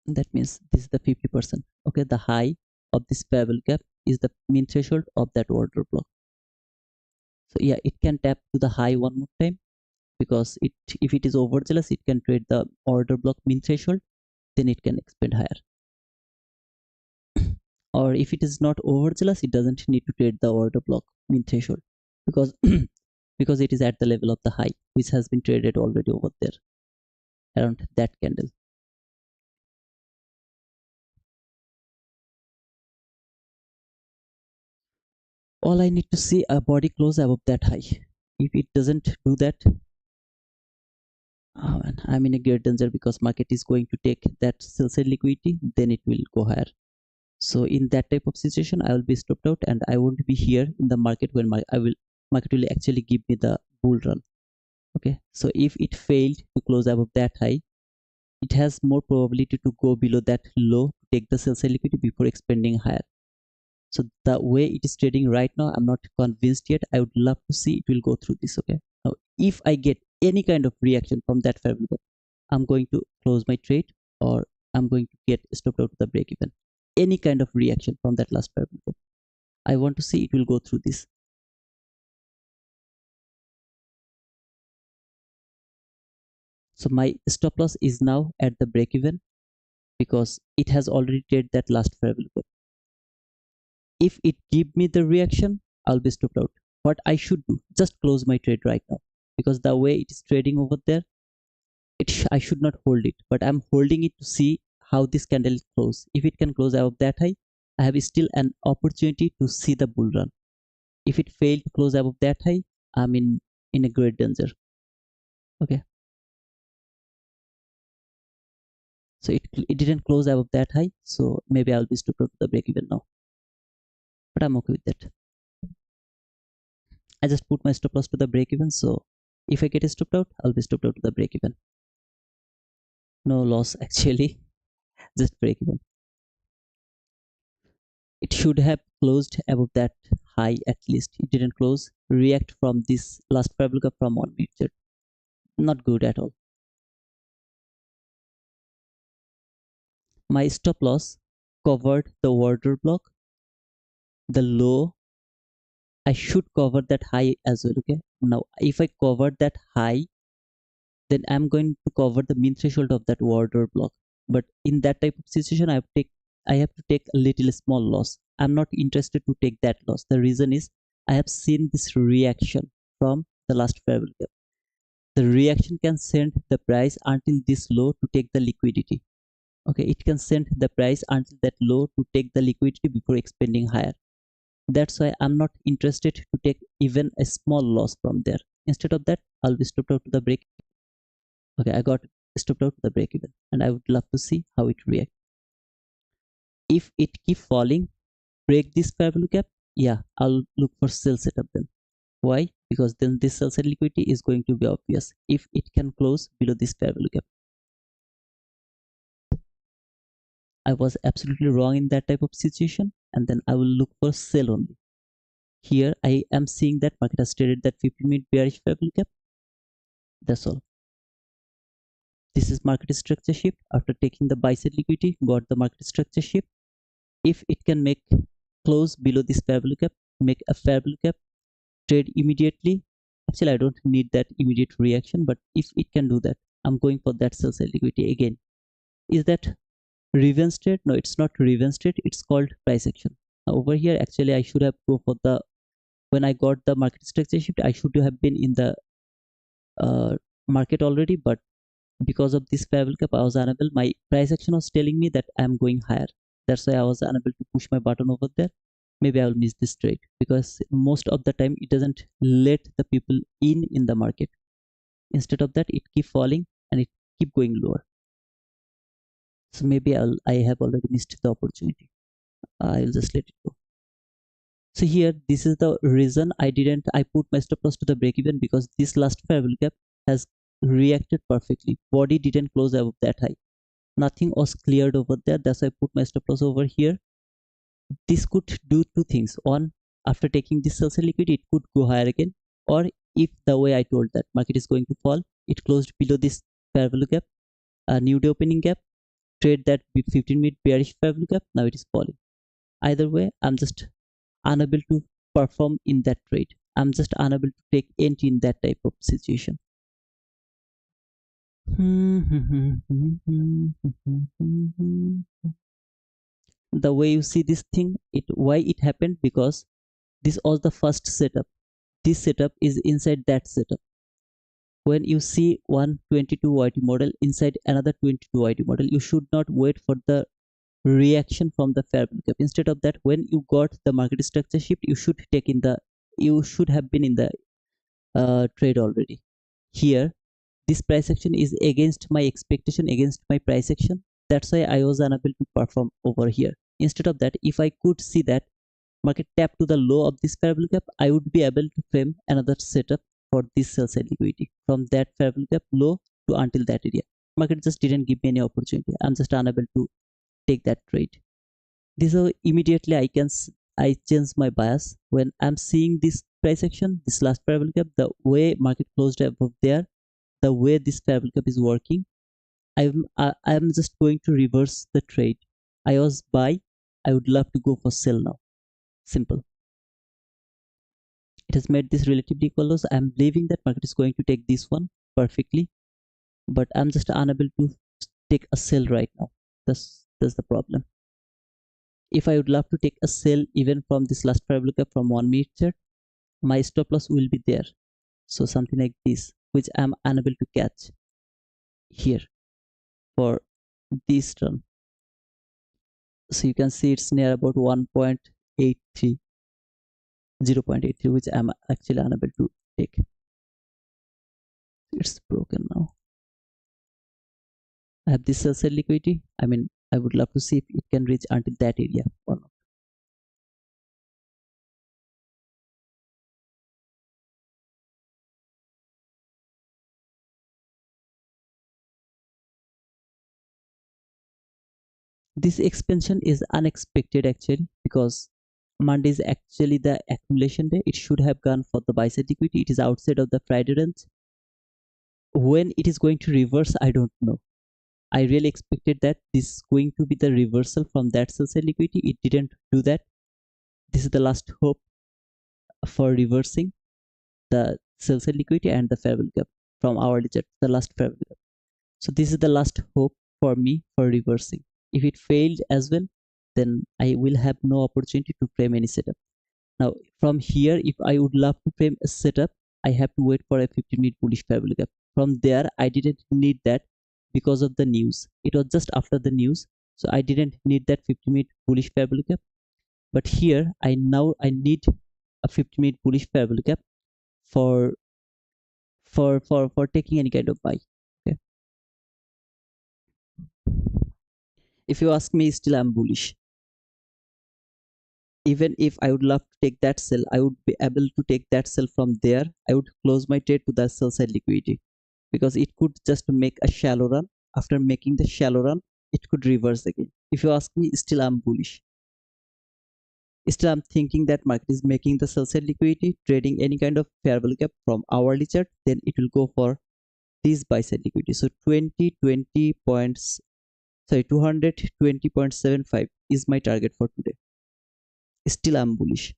That means this is the 50%. Okay, the high of this parallel gap is the mean threshold of that order block. So yeah, it can tap to the high one more time, because if it is overzealous, it can trade the order block mean threshold, then it can expand higher. Or if it is not overzealous, it doesn't need to trade the order block mean threshold, because because it is at the level of the high, which has been traded already over there around that candle. All I need to see a body close above that high. If it doesn't do that, man, I'm in a great danger, because market is going to take that sell side liquidity, then it will go higher. So in that type of situation, I will be stopped out, and I won't be here in the market when market will actually give me the bull run. Okay, so if it failed to close above that high, it has more probability to go below that low to take the sell side liquidity before expanding higher. So the way it is trading right now, I'm not convinced yet. I would love to see it will go through this. Okay, now if I get any kind of reaction from that fair value, I'm going to close my trade, or I'm going to get stopped out to the break even. Any kind of reaction from that last fair value, I want to see it will go through this. So my stop loss is now at the break even, because it has already traded that last fair value. If it give me the reaction, I'll be stopped out. What I should do, just close my trade right now, because the way it is trading over there, I should not hold it, but I'm holding it to see how this candle close. If it can close above that high, I have still an opportunity to see the bull run. If it failed to close above that high, I'm in a great danger. Okay, so it didn't close above that high, so maybe I'll be stopped out to the break even now, but I'm okay with that. I just put my stop loss to the break even, so if I get stopped out, I'll be stopped out to the break even. No loss actually, just break even. It should have closed above that high at least. It didn't close. React from this last parabolic from 1 minute. Not good at all. My stop loss covered the order block, the low. I should cover that high as well. Okay, now if I cover that high, then I'm going to cover the mean threshold of that order block. But in that type of situation, I have to take a little small loss. I'm not interested to take that loss. The reason is I have seen this reaction from the last parabolic. The reaction can send the price until this low to take the liquidity. Okay, it can send the price until that low to take the liquidity before expanding higher. That's why I'm not interested to take even a small loss from there. Instead of that, I'll be stopped out to the break. Okay, I got stopped out to the break even, and I would love to see how it reacts. If it keep falling, break this parabolic gap, yeah, I'll look for sell setup then. Why? Because then this sell side liquidity is going to be obvious if it can close below this parabolic gap. I was absolutely wrong in that type of situation, and then I will look for sell only. Here I am seeing that market has traded that 15-minute bearish parabolic gap. That's all. This is market structure shift. After taking the buy side liquidity, got the market structure shift. If it can make close below this parabolic gap, make a parabolic gap, trade immediately. Actually, I don't need that immediate reaction, but if it can do that, I'm going for that sell side liquidity again. Is that revenge trade? No, it's not revenge trade. It's called price action. Now over here, actually, I should have go for the, when I got the market structure shift, I should have been in the market already, but because of this parabolic gap, I was unable. My price action was telling me that I'm going higher. That's why I was unable to push my button over there. Maybe I will miss this trade, because most of the time it doesn't let the people in the market. Instead of that, it keep falling and it keep going lower. So maybe I have already missed the opportunity. I'll just let it go. So here, this is the reason I put my stop loss to the break even, because this last parabolic gap has reacted perfectly. Body didn't close above that high. Nothing was cleared over there. That's why I put my stop loss over here. this could do two things. One, after taking this sell side liquidity, it could go higher again, or if the way I told that market is going to fall, it closed below this fair value gap, a new day opening gap, trade that with 15-minute bearish fair value gap, now it is falling. Either way, I'm just unable to perform in that trade. I'm just unable to take entry in that type of situation. The way you see this thing, why it happened, because this was the first setup. This setup is inside that setup. When you see one 22 YT model inside another 22 YT model, you should not wait for the reaction from the fair value gap. Instead of that, when you got the market structure shift, you should have been in the trade already. Here, this price action is against my expectation, against my price action. That's why I was unable to perform over here. Instead of that, if I could see that market tap to the low of this fair value gap, I would be able to frame another setup for this sell side liquidity from that fair value gap low to until that area. Market just didn't give me any opportunity. I'm just unable to take that trade. This is immediately I change my bias when I'm seeing this price action, this last fair value gap, the way market closed above there, the way this fair value gap is working. I'm just going to reverse the trade. I was buy. I would love to go for sell now. Simple. It has made this relatively equal lows. I'm believing that market is going to take this one perfectly, but I'm just unable to take a sell right now. That's the problem. If I would love to take a sell even from this last fair value gap from 1 minute chart, my stop loss will be there. So something like this, which I'm unable to catch here for this run. So you can see it's near about 1.83, 0.83, which I'm actually unable to take. It's broken now. I have this sell side liquidity. I mean, I would love to see if it can reach until that area or not. This expansion is unexpected actually, because Monday is actually the accumulation day. It should have gone for the buy side liquidity. It is outside of the Friday range. When it is going to reverse, I don't know. I really expected that this is going to be the reversal from that sell side liquidity. It didn't do that. This is the last hope for reversing the sell side liquidity and the fair value gap from hourly chart, the last fair value gap. So this is the last hope for me for reversing. If it failed as well, then I will have no opportunity to frame any setup. Now from here, if I would love to frame a setup, I have to wait for a 15-minute bullish fair value gap. From there, I didn't need that because of the news. It was just after the news, so I didn't need that 15-minute bullish fair value gap. But here, I need a 15-minute bullish fair value gap for taking any kind of buy. Okay. If you ask me, still I'm bullish. Even if I would love to take that sell, I would be able to take that sell from there. I would close my trade to the sell side liquidity, because it could just make a shallow run. After making the shallow run, it could reverse again. If you ask me, still I'm bullish. Still I'm thinking that market is making the sell side liquidity, trading any kind of fair value gap from hourly chart, then it will go for this buy side liquidity. So 20 points, sorry, 220.75 is my target for today. Still I'm bullish.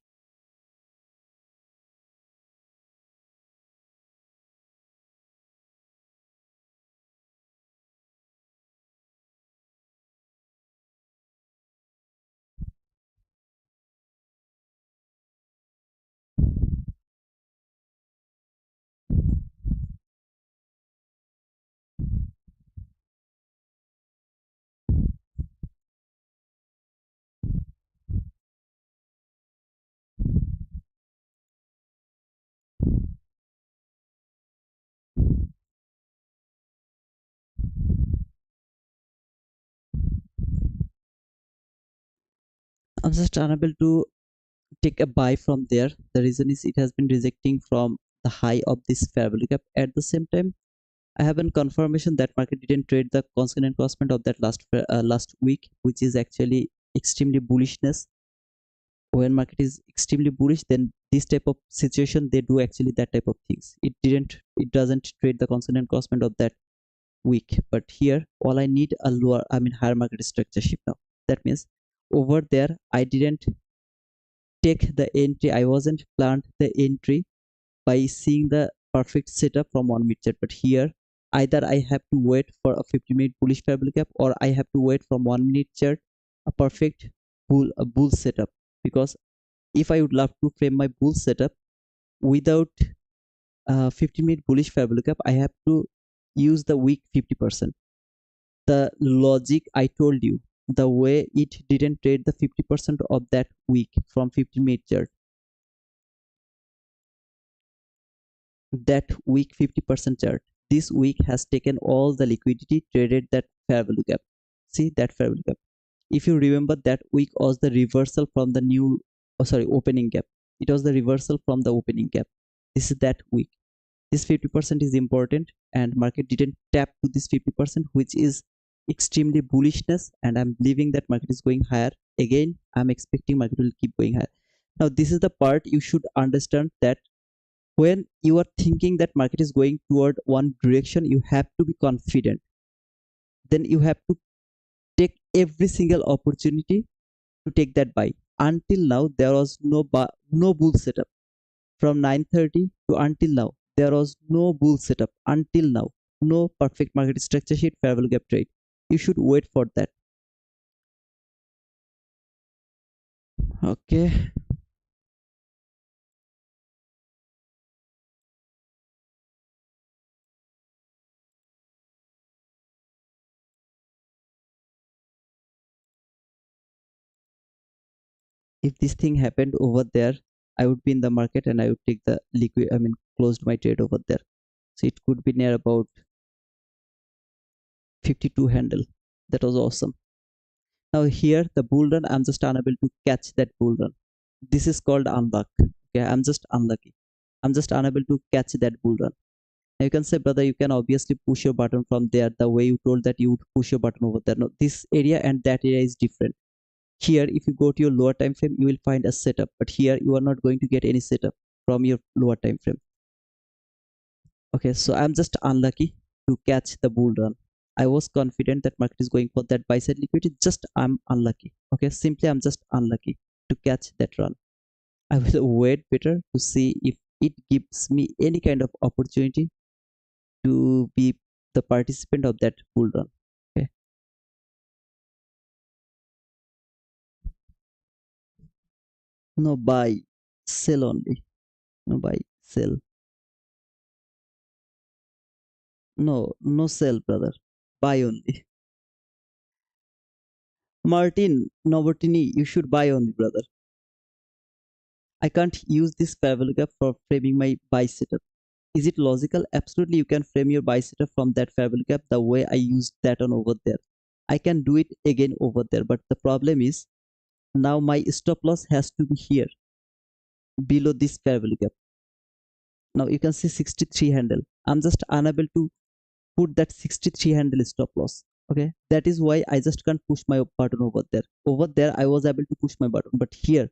I'm just unable to take a buy from there. The reason is it has been rejecting from the high of this fair value gap. At the same time, I have a confirmation that market didn't trade the constant crossment of that last week, which is actually extremely bullishness. when market is extremely bullish, then this type of situation they do actually that type of things. It doesn't trade the constant crossment of that week. But here all I need a lower, I mean higher market structure shift now. That means over there I didn't take the entry, I wasn't planned the entry by seeing the perfect setup from 1 minute chart. But here either I have to wait for a 50-minute bullish fair value gap, or I have to wait from 1 minute chart a perfect bull setup. Because if I would love to frame my bull setup without 50-minute bullish fair value gap, I have to use the weak 50%. The logic I told you, the way it didn't trade the 50% of that week from 50-minute chart, that week 50% chart, this week has taken all the liquidity, traded that fair value gap. See that fair value gap. If you remember, that week was the reversal from the new, oh sorry, opening gap. It was the reversal from the opening gap. This is that week. This 50% is important, and market didn't tap to this 50%, which is extremely bullishness, and I'm believing that market is going higher. Again, I'm expecting market will keep going higher. Now this is the part you should understand, that when you are thinking that market is going toward one direction, you have to be confident. Then you have to take every single opportunity to take that buy. Until now there was no bull setup. From 9:30 to until now there was no bull setup. Until now no perfect market structure sheet, fair value gap trade. You should wait for that. Okay, if this thing happened over there, I would be in the market and I would take the liquid, I mean closed my trade over there. So it could be near about 52 handle. That was awesome. Now here the bull run, I'm just unable to catch that bull run. This is called unluck. Okay, I'm just unlucky. I'm just unable to catch that bull run. Now you can say, brother, you can obviously push your button from there, the way you told that you would push your button over there. No, this area and that area is different. Here if you go to your lower time frame, you will find a setup, but here you are not going to get any setup from your lower time frame. Okay, so I'm just unlucky to catch the bull run. I was confident that market is going for that buy side liquidity, just I'm unlucky. Okay, simply I'm just unlucky to catch that run. I will wait better to see if it gives me any kind of opportunity to be the participant of that bull run. Okay, no buy, sell only. No buy, sell. No sell, brother. Buy only. Martin Nobertini, you should buy only, brother. I can't use this fair value gap for framing my buy setup. Is it logical? Absolutely, you can frame your buy setup from that fair value gap the way I used that on over there. I can do it again over there, but the problem is now my stop loss has to be here below this fair value gap. Now you can see 63 handle. I'm just unable to put that 63 handle stop loss. Okay, that is why I just can't push my button over there. Over there I was able to push my button, but here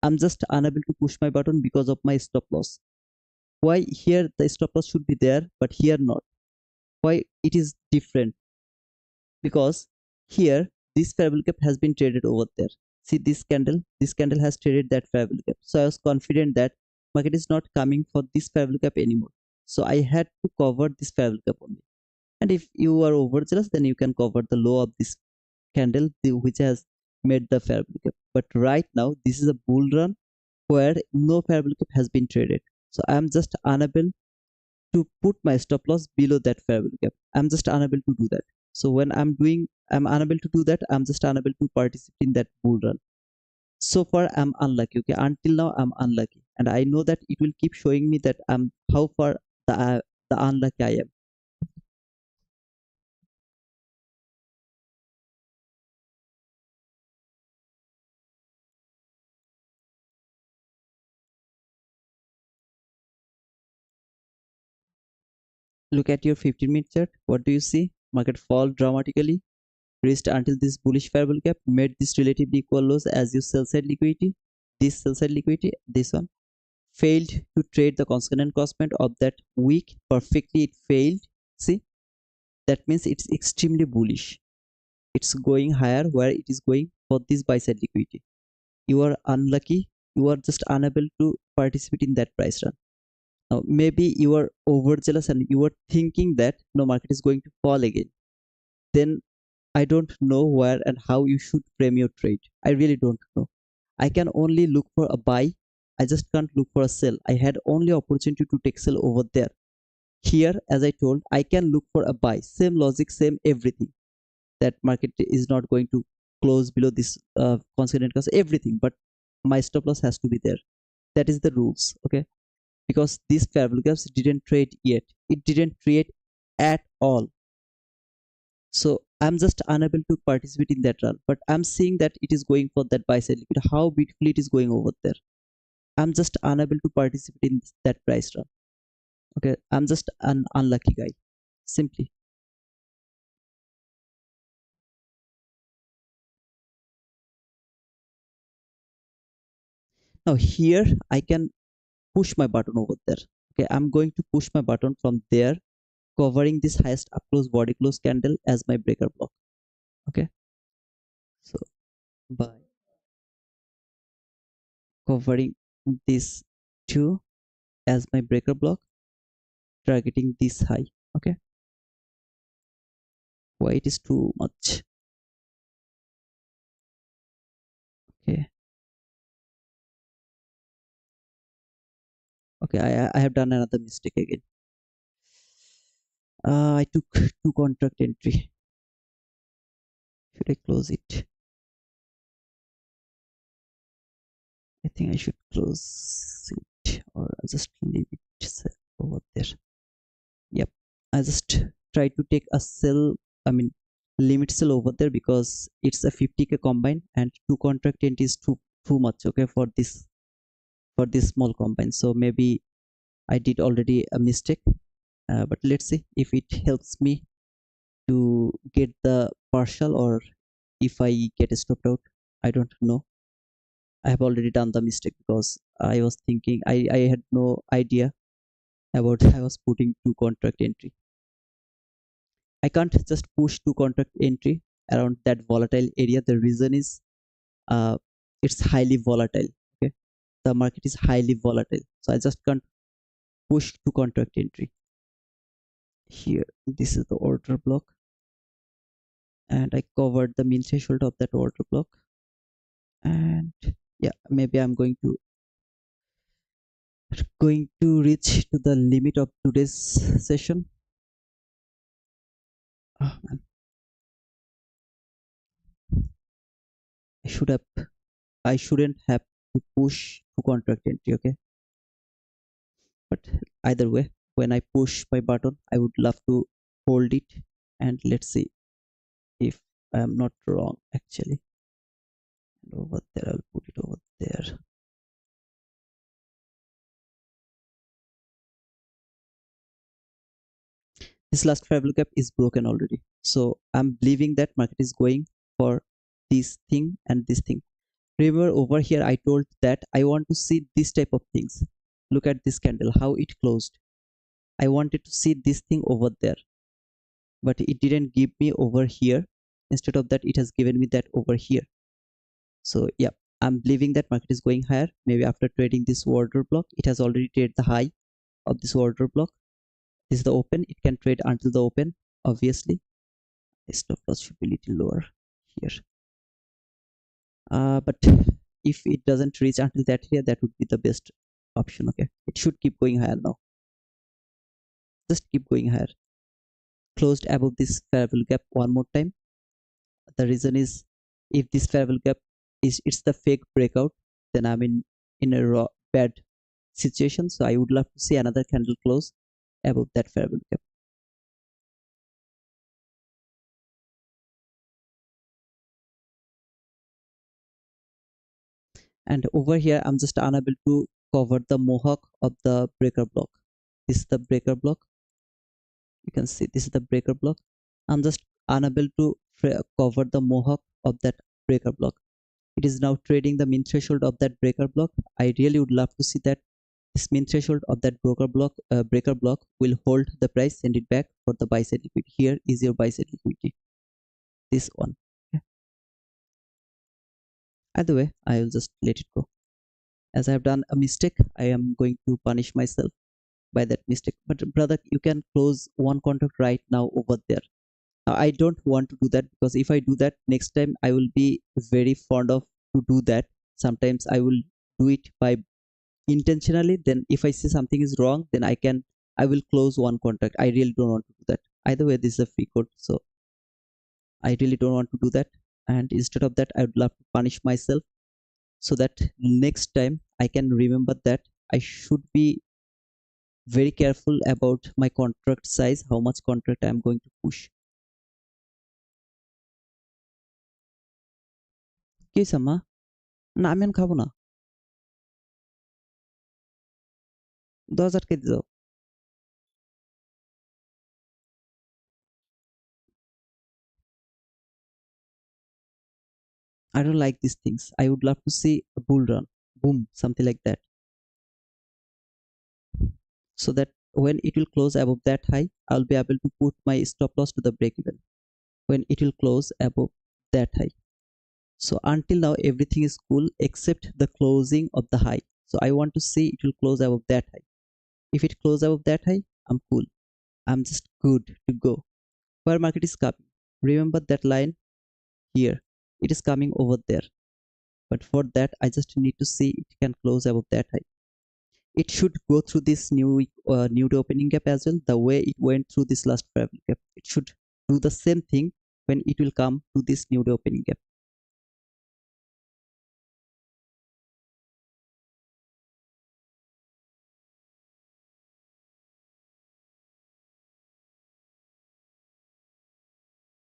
I'm just unable to push my button because of my stop loss. Why here the stop loss should be there but here not? Why it is different? Because here this fair value gap has been traded over there. See this candle has traded that fair value gap. So I was confident that market is not coming for this fair value gap anymore. So I had to cover this fair value gap only. And if you are overzealous, then you can cover the low of this candle which has made the fair value gap. But right now this is a bull run where no fair value gap has been traded. So I am just unable to put my stop loss below that fair value gap. I'm just unable to do that. So when I'm unable to do that, I'm just unable to participate in that bull run. So far I'm unlucky. Okay, until now I'm unlucky, and I know that it will keep showing me that I'm how far the unlucky I am. Look at your 15-minute chart. What do you see? Market fall dramatically, reached until this bullish fair value gap, made this relatively equal lows as your sell side liquidity. this sell side liquidity, this one failed to trade the consonant crossband of that week perfectly. It failed. See, that means it's extremely bullish. It's going higher where it is going for this buy side liquidity. You are unlucky. You are just unable to participate in that price run. Now, maybe you are overzealous and you are thinking that no, market is going to fall again. Then I don't know where and how you should frame your trade. I really don't know. I can only look for a buy. I just can't look for a sell. I had only opportunity to take sell over there. Here, as I told, I can look for a buy. Same logic, same everything. That market is not going to close below this constant cost, everything. But my stop loss has to be there. That is the rules. Okay, because these fair value gaps didn't trade yet. It didn't trade at all. So I'm just unable to participate in that run. But I'm seeing that it is going for that buy side liquid. How beautifully it is going over there. I'm just unable to participate in that price run. Okay, I'm just an unlucky guy. Simply. Now here I can push my button over there. Okay, I'm going to push my button from there, covering this highest up close body close candle as my breaker block. Okay, so by covering this two as my breaker block, targeting this high. Okay, why it is too much? Okay, okay, I have done another mistake again. I took two contract entry. Should I close it? I think I should close it, or I'll just leave it over there. Yep, I just try to take a sell, I mean limit sell over there because it's a 50k combine and two contract entry is too much. Okay, for this small combine. So maybe I did already a mistake, but let's see if it helps me to get the partial or if I get stopped out. I don't know. I have already done the mistake because I was thinking I had no idea about I was putting two contract entry. I can't just push two contract entry around that volatile area. The reason is uh, it's highly volatile. Okay, the market is highly volatile, so I just can't push two contract entry here. This is the order block, and I covered the mean threshold of that order block. And yeah, maybe I'm going to reach to the limit of today's session. Oh man, I shouldn't have to push to contract entry. Okay, but either way, when I push my button, I would love to hold it, and let's see if I am not wrong actually. And over there, I'll put it over there. This last fair value gap is broken already, so I'm believing that market is going for this thing and this thing. Remember over here I told that I want to see this type of things. Look at this candle, how it closed. I wanted to see this thing over there, but it didn't give me over here. Instead of that, it has given me that over here. So yeah, I'm believing that market is going higher. Maybe after trading this order block, it has already traded the high of this order block. This is the open. It can trade until the open, obviously. The stop loss should be a little lower here. But if it doesn't reach until that area, that would be the best option. Okay, it should keep going higher now. Just keep going higher. Closed above this fair value gap one more time. The reason is if this fair value gap is it's the fake breakout, then I'm in a bad situation. So I would love to see another candle close above that fair value gap. And over here, I'm just unable to cover the mohawk of the breaker block. This is the breaker block. You can see this is the breaker block. I'm just unable to cover the mohawk of that breaker block. It is now trading the mean threshold of that breaker block. I really would love to see that this mean threshold of that breaker block will hold the price, send it back for the buy side liquidity. Here is your buy side liquidity, this one. Okay. Either way, I will just let it go. As I have done a mistake, I am going to punish myself by that mistake. But brother, you can close one contract right now over there. I don't want to do that, because if I do that next time, I will be very fond of to do that. Sometimes I will do it by intentionally. Then if I see something is wrong, then I will close one contract. I really don't want to do that. Either way, this is a free code, so I really don't want to do that. And instead of that, I would love to punish myself, so that next time I can remember that I should be very careful about my contract size, how much contract I am going to push. কি হইছে আম্মা? না আমি এখন খাবো না, দরজা আটকে দিয়ে যাও। I don't like these things. I would love to see a bull run, boom, something like that, so that when it will close above that high, I'll be able to put my stop loss to the break even when it will close above that high. So until now, everything is cool except the closing of the high. So I want to see it will close above that high. If it closes above that high, I'm cool. I'm just good to go. Where market is coming? Remember that line here. It is coming over there. But for that, I just need to see it can close above that high. It should go through this new day opening gap as well, the way it went through this last parallel gap. It should do the same thing when it will come to this new day opening gap.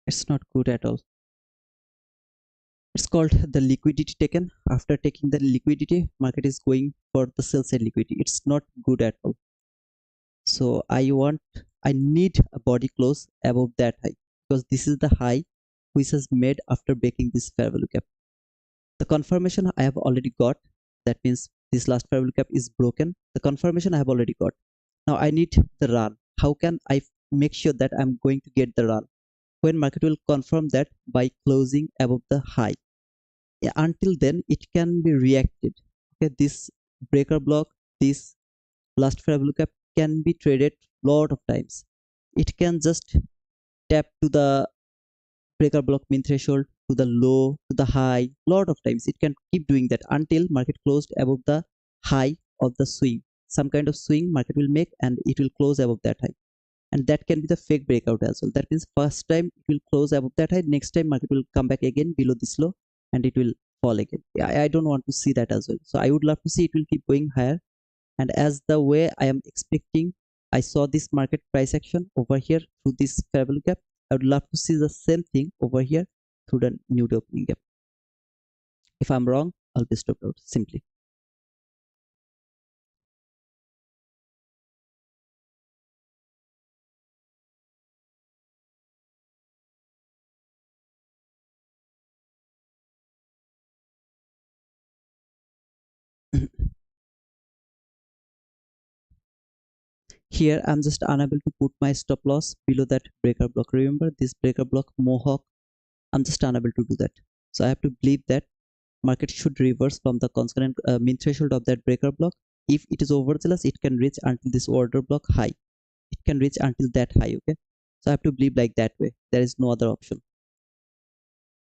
It's not good at all. It's called the liquidity taken. After taking the liquidity, market is going for the sell side liquidity. It's not good at all. So I need a body close above that high, because this is the high which is made after breaking this fair value gap. The confirmation I have already got. That means this last fair value gap is broken. The confirmation I have already got. Now I need the run. How can I make sure that I'm going to get the run? When market will confirm that by closing above the high. Yeah, until then it can be reacted. Okay, this breaker block, this last fair value gap can be traded lot of times. It can just tap to the breaker block mean threshold, to the low, to the high, lot of times it can keep doing that until market closed above the high of the swing. Some kind of swing market will make and it will close above that high, and that can be the fake breakout as well. That means first time it will close above that high, next time market will come back again below this low and it will fall again. Yeah, I don't want to see that as well. So I would love to see it will keep going higher, and as the way I am expecting, I saw this market price action over here through this fair value gap. I would love to see the same thing over here through the new day opening gap. If I'm wrong, I'll be stopped out simply. Here I'm just unable to put my stop loss below that breaker block. Remember this breaker block mohawk, I'm just unable to do that. So I have to believe that market should reverse from the constant mean threshold of that breaker block. If it is overzealous, it can reach until this order block high. It can reach until that high. Okay, so I have to believe like that way. There is no other option.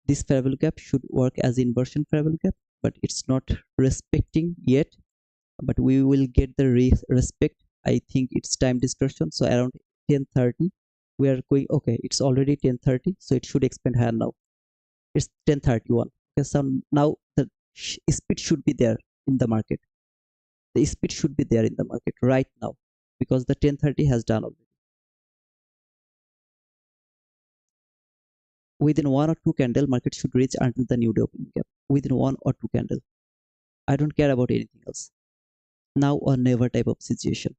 This fair value gap should work as inversion fair value gap, but it's not respecting yet. But we will get the respect. I think it's time distortion. So around 10:30, we are going. Okay, it's already 10:30, so it should expand higher now. It's 10:31. Okay, so now the speed should be there in the market. The speed should be there in the market right now, because the 10:30 has done already. Within one or two candle, market should reach until the new day opening gap. Within one or two candle. I don't care about anything else. Now or never type of situation.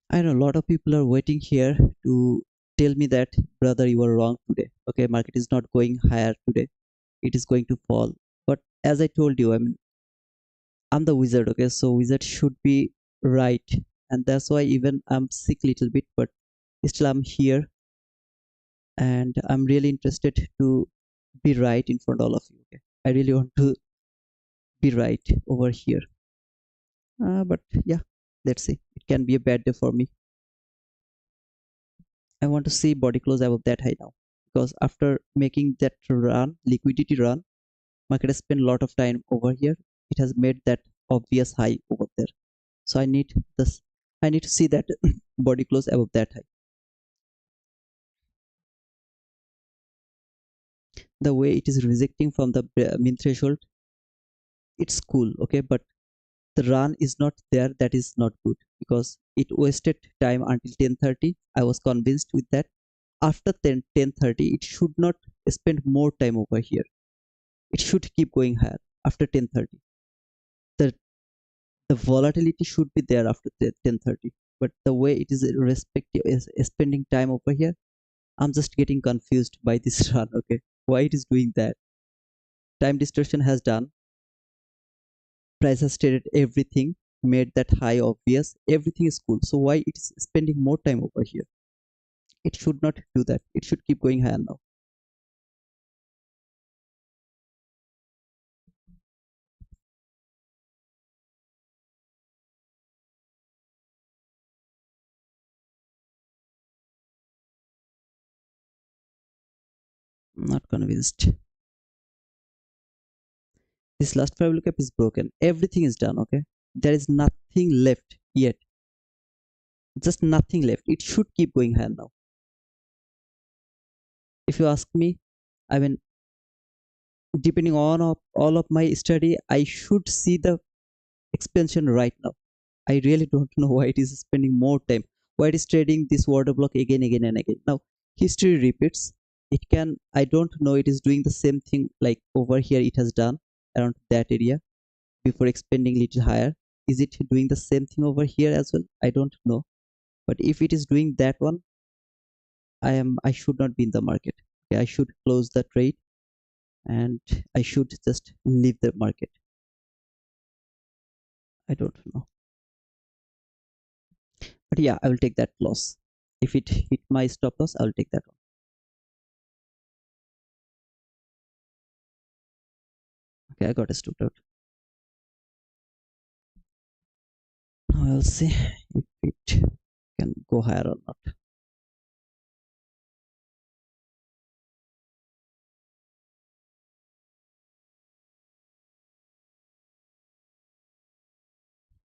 I know a lot of people are waiting here to tell me that, brother, you are wrong today. Okay, market is not going higher today. It is going to fall. But as I told you, I mean, I'm the wizard. Okay, so wizard should be right, and that's why even I'm sick little bit, but still I'm here, and I'm really interested to be right in front of all of you. Okay, I really want to be right over here. But yeah, let's see. It can be a bad day for me. I want to see body close above that high now, because after making that run, liquidity run, market has spent a lot of time over here. It has made that obvious high over there. So I need this. I need to see that body close above that high. The way it is rejecting from the mean threshold, it's cool, okay, but the run is not there. That is not good, because it wasted time until 10:30. I was convinced with that. After 10:30, it should not spend more time over here. It should keep going higher after 10:30. The the volatility should be there after 10:30. But the way it is respective is spending time over here, I'm just getting confused by this run. Okay, why it is doing that? Time distortion has done. Price has traded everything, made that high obvious. Everything is cool. So why it is spending more time over here? It should not do that. It should keep going higher now. I'm not convinced. This last five cap is broken. Everything is done. Okay, there is nothing left yet. Just nothing left. It should keep going higher now. If you ask me, I mean, depending on all of my study, I should see the expansion right now. I really don't know why it is spending more time. Why it is trading this water block again and again. Now history repeats. It can, I don't know, it is doing the same thing like over here it has done around that area before expanding little higher. Is it doing the same thing over here as well? I don't know. But if it is doing that one, I should not be in the market. Okay, I should close the trade, and I should just leave the market. I don't know. But yeah, I will take that loss. If it hit my stop loss, I will take that one. Okay, I got a stood out. Now I'll see if it can go higher or not.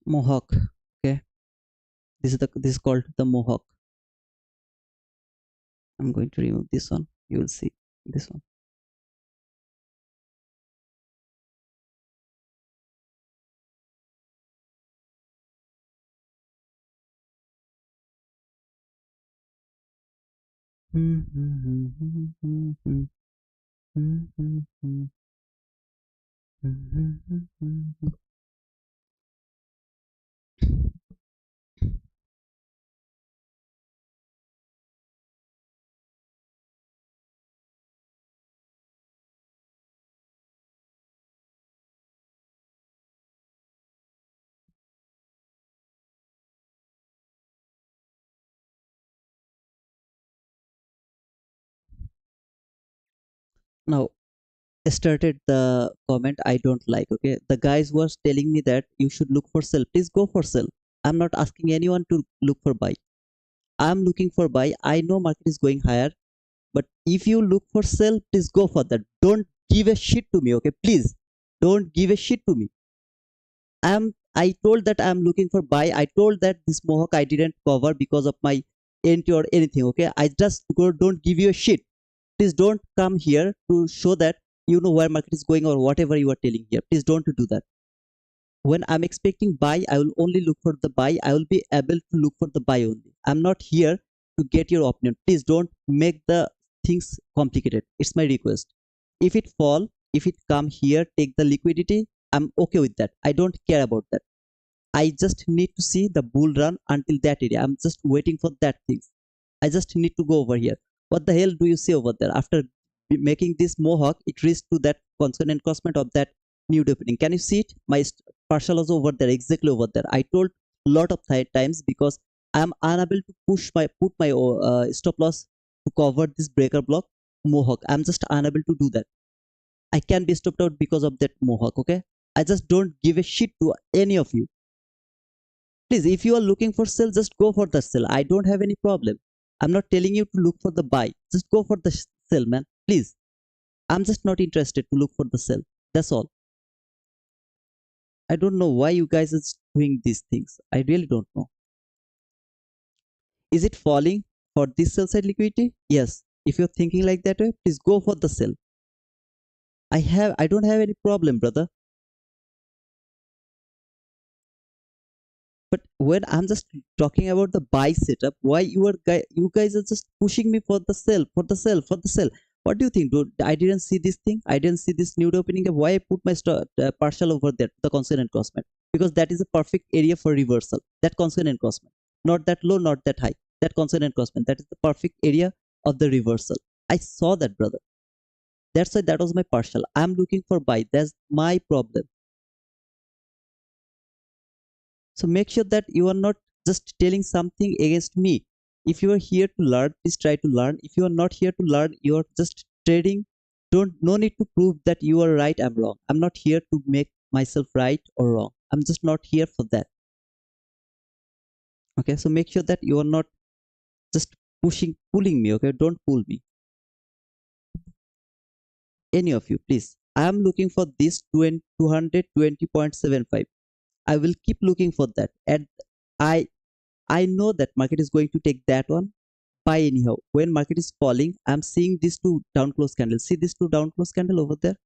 Mohawk. Okay, this is called the Mohawk. I'm going to remove this one. You will see this one. Now started the comment I don't like. Okay, the guys was telling me that you should look for sell. Please go for sell. I'm not asking anyone to look for buy. I'm looking for buy. I know market is going higher, but if you look for sell, please go for that. Don't give a shit to me. Okay, please don't give a shit to me. I told that I'm looking for buy. I told that this Mohawk I didn't cover because of my entry or anything. Okay, I just don't give you a shit. Please don't come here to show that you know where market is going or whatever you are telling here. Please don't do that. When I'm expecting buy, I will only look for the buy. I will be able to look for the buy only. I'm not here to get your opinion. Please don't make the things complicated. It's my request. If it fall, if it come here, take the liquidity, I'm okay with that. I don't care about that. I just need to see the bull run until that area. I'm just waiting for that thing. I just need to go over here. What the hell do you see over there? After making this mohawk, it reached to that consonant crossment of that new opening. Can you see it? My partial was over there, exactly over there. I told lot of times because I am unable to put my stop loss to cover this breaker block mohawk. I'm just unable to do that. I can be stopped out because of that mohawk. Okay, I just don't give a shit to any of you. Please, if you are looking for sell, just go for the sell. I don't have any problem. I'm not telling you to look for the buy. Just go for the sell, man. Please. I'm just not interested to look for the sell. That's all. I don't know why you guys are doing these things. I really don't know. Is it falling for this sell side liquidity? Yes. If you're thinking like that way, please go for the sell. I don't have any problem, brother. But when I'm just talking about the buy setup, why you guys are just pushing me for the sell, for the sell, for the sell? What do you think, dude? I didn't see this thing. I didn't see this nude opening. Why I put my partial over there, the consonant crossman? Because that is a perfect area for reversal. That consonant crossman, not that low, not that high. That consonant crossman, that is the perfect area of the reversal. I saw that, brother. That's why that was my partial. I'm looking for buy. That's my problem. So make sure that you are not just telling something against me. If you are here to learn, please try to learn. If you are not here to learn, you are just trading. Don't no need to prove that you are right, I'm wrong. I'm not here to make myself right or wrong. I'm just not here for that. Okay, so make sure that you are not just pulling me. Okay, don't pull me. Any of you, please. I am looking for this 220.75. I will keep looking for that. And I know that market is going to take that one. Buy anyhow. When market is falling, I'm seeing these two down close candles. See these two down close candle over there?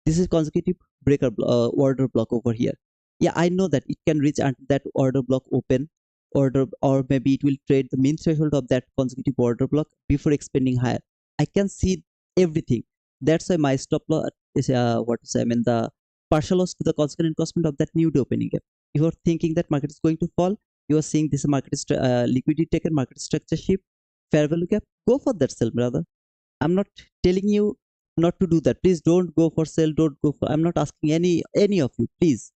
This is consecutive order block over here. Yeah, I know that it can reach until that order block open order, or maybe it will trade the mean threshold of that consecutive order block before expanding higher. I can see everything. That's why my stop loss is what to say. I mean the partial loss to the consequent crossment of that new opening gap. If you're thinking that market is going to fall, you are seeing this market is liquidity taken, market structure shift, fair value gap. Go for that sell, brother. I'm not telling you not to do that. Please don't go for sell. Don't go for. I'm not asking any of you. Please.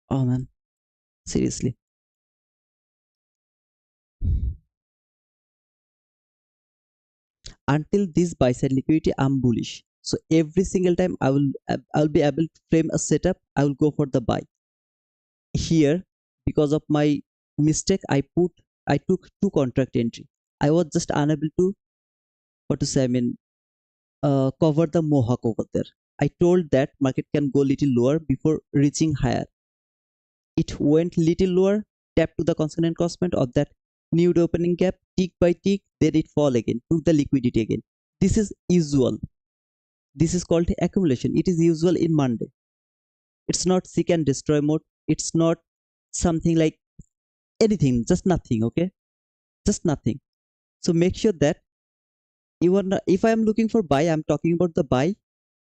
Oh man, seriously. Until this buy side liquidity, I'm bullish. So every single time I'll be able to frame a setup. I will go for the buy. Here, because of my mistake, I took two contract entry. I was just unable to what to say. I mean, cover the mohawk over there. I told that market can go little lower before reaching higher. It went little lower, tapped to the consonant crossment of that nude opening gap, tick by tick, then it fall again, took the liquidity again. This is usual. This is called accumulation. It is usual in Monday. It's not seek and destroy mode. It's not something like anything, just nothing, okay? Just nothing. So make sure that you are not, if I am looking for buy, I'm talking about the buy.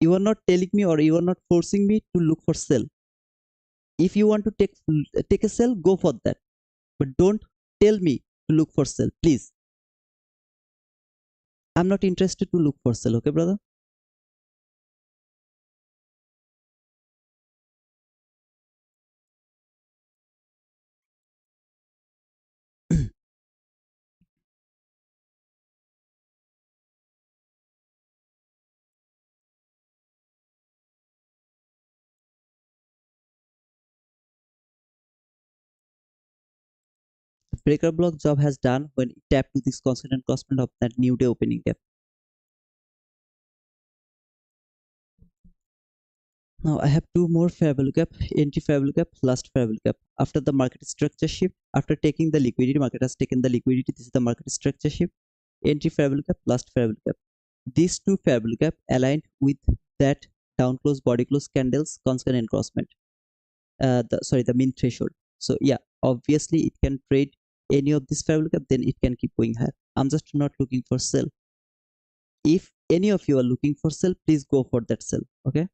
You are not telling me or you are not forcing me to look for sell. If you want to take a sell, go for that. But don't tell me to look for sell, please. I'm not interested to look for sell, okay, brother? Breaker block job has done when it tapped to this constant crossment of that new day opening gap. Now I have two more fair value gap, entry fair value gap, last fair value gap. After the market structure shift, after taking the liquidity, market has taken the liquidity. This is the market structure shift, entry fair value gap, last fair value gap. These two fair value gap aligned with that down close, body close candles, constant encroachment. The mean threshold. So yeah, obviously it can trade any of this fair value gap, then it can keep going higher. I'm just not looking for sell. If any of you are looking for sell, please go for that sell. Okay.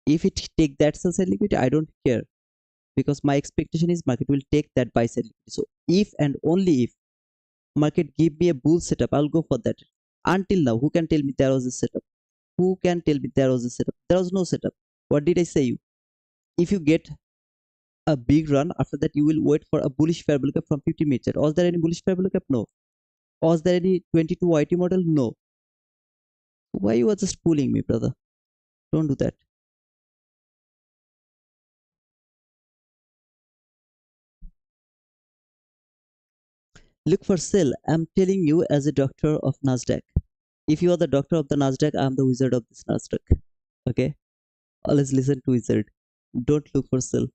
If it take that sell side liquidity, I don't care, because my expectation is market will take that buy side liquidity. So if and only if market give me a bull setup, I'll go for that. Until now, who can tell me there was a setup? Who can tell me there was a setup? There was no setup. What did I say you? If you get a big run, after that you will wait for a bullish fair value gap from 50 minutes. Was there any bullish fair value gap? No. Was there any 22 YT model? No. Why you are just pulling me, brother? Don't do that. Look for sell. I'm telling you as a doctor of Nasdaq. If you are the doctor of the Nasdaq, I'm the wizard of this Nasdaq. Okay? Always listen to wizard. Don't look for sell.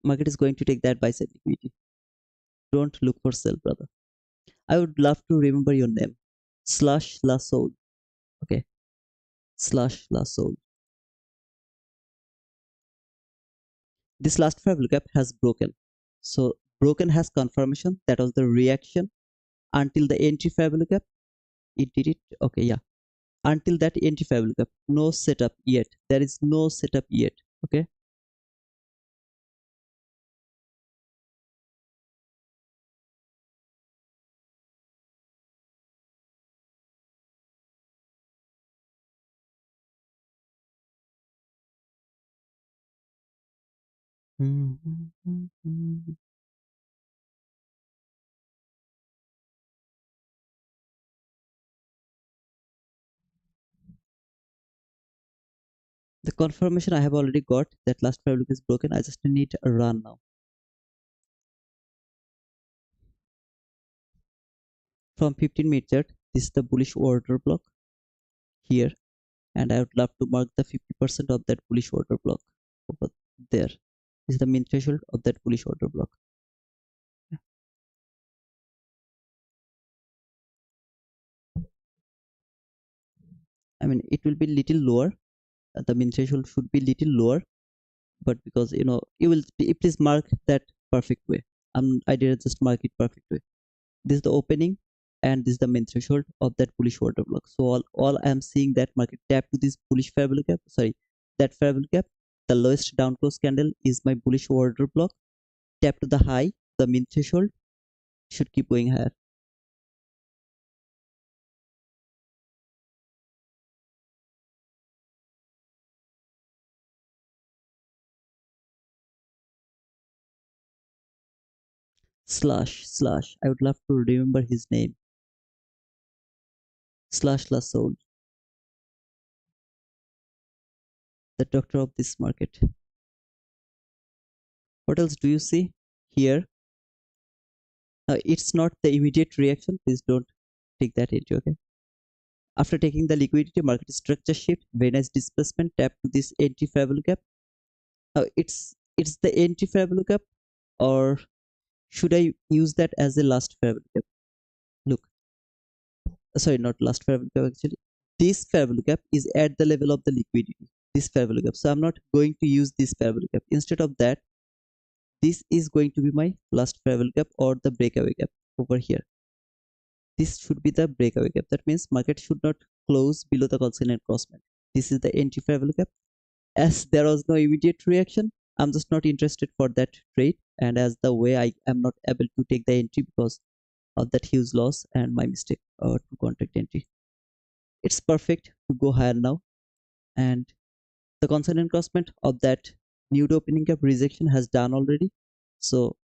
Market is going to take that buy side liquidity. Don't look for sell, brother. I would love to remember your name. Slash La Soul. Okay. Slash La Soul. This last fair value gap has broken. So broken has confirmation. That was the reaction until the entry fair value gap. It did it. Okay, yeah. Until that entry fair value gap. No setup yet. There is no setup yet. Okay. The confirmation I have already got that last fair value is broken. I just need a run now. From 15-minute chart, this is the bullish order block here, and I would love to mark the 50% of that bullish order block over there. This is the mean threshold of that bullish order block. I mean, it will be little lower. The mean threshold should be little lower, but because you will please mark that perfect way. I didn't just mark it perfect way. This is the opening, and this is the main threshold of that bullish order block. So all I am seeing that market tap to this bullish fair value gap. Sorry, that fair value gap. The lowest down close candle is my bullish order block. Tap to the high, the mean threshold should keep going higher. Slash. I would love to remember his name. Slash La Soul, the doctor of this market. What else do you see here? It's not the immediate reaction. Please don't take that into okay. After taking the liquidity, market structure shift, very nice displacement, tap to this entry fair value gap. It's the entry fair value gap, or should I use that as a last fair value gap? Look, sorry, not last fair value gap actually. This fair value gap is at the level of the liquidity. This fair value gap. So I'm not going to use this fair value gap. Instead of that, this is going to be my last fair value gap or the breakaway gap over here. This should be the breakaway gap. That means market should not close below the constant encroachment. This is the entry fair value gap. As there was no immediate reaction, I'm just not interested for that trade. And as the way I am not able to take the entry because of that huge loss and my mistake to contract entry. It's perfect to go higher now. And the constant encroachment of that nude opening gap rejection has done already. So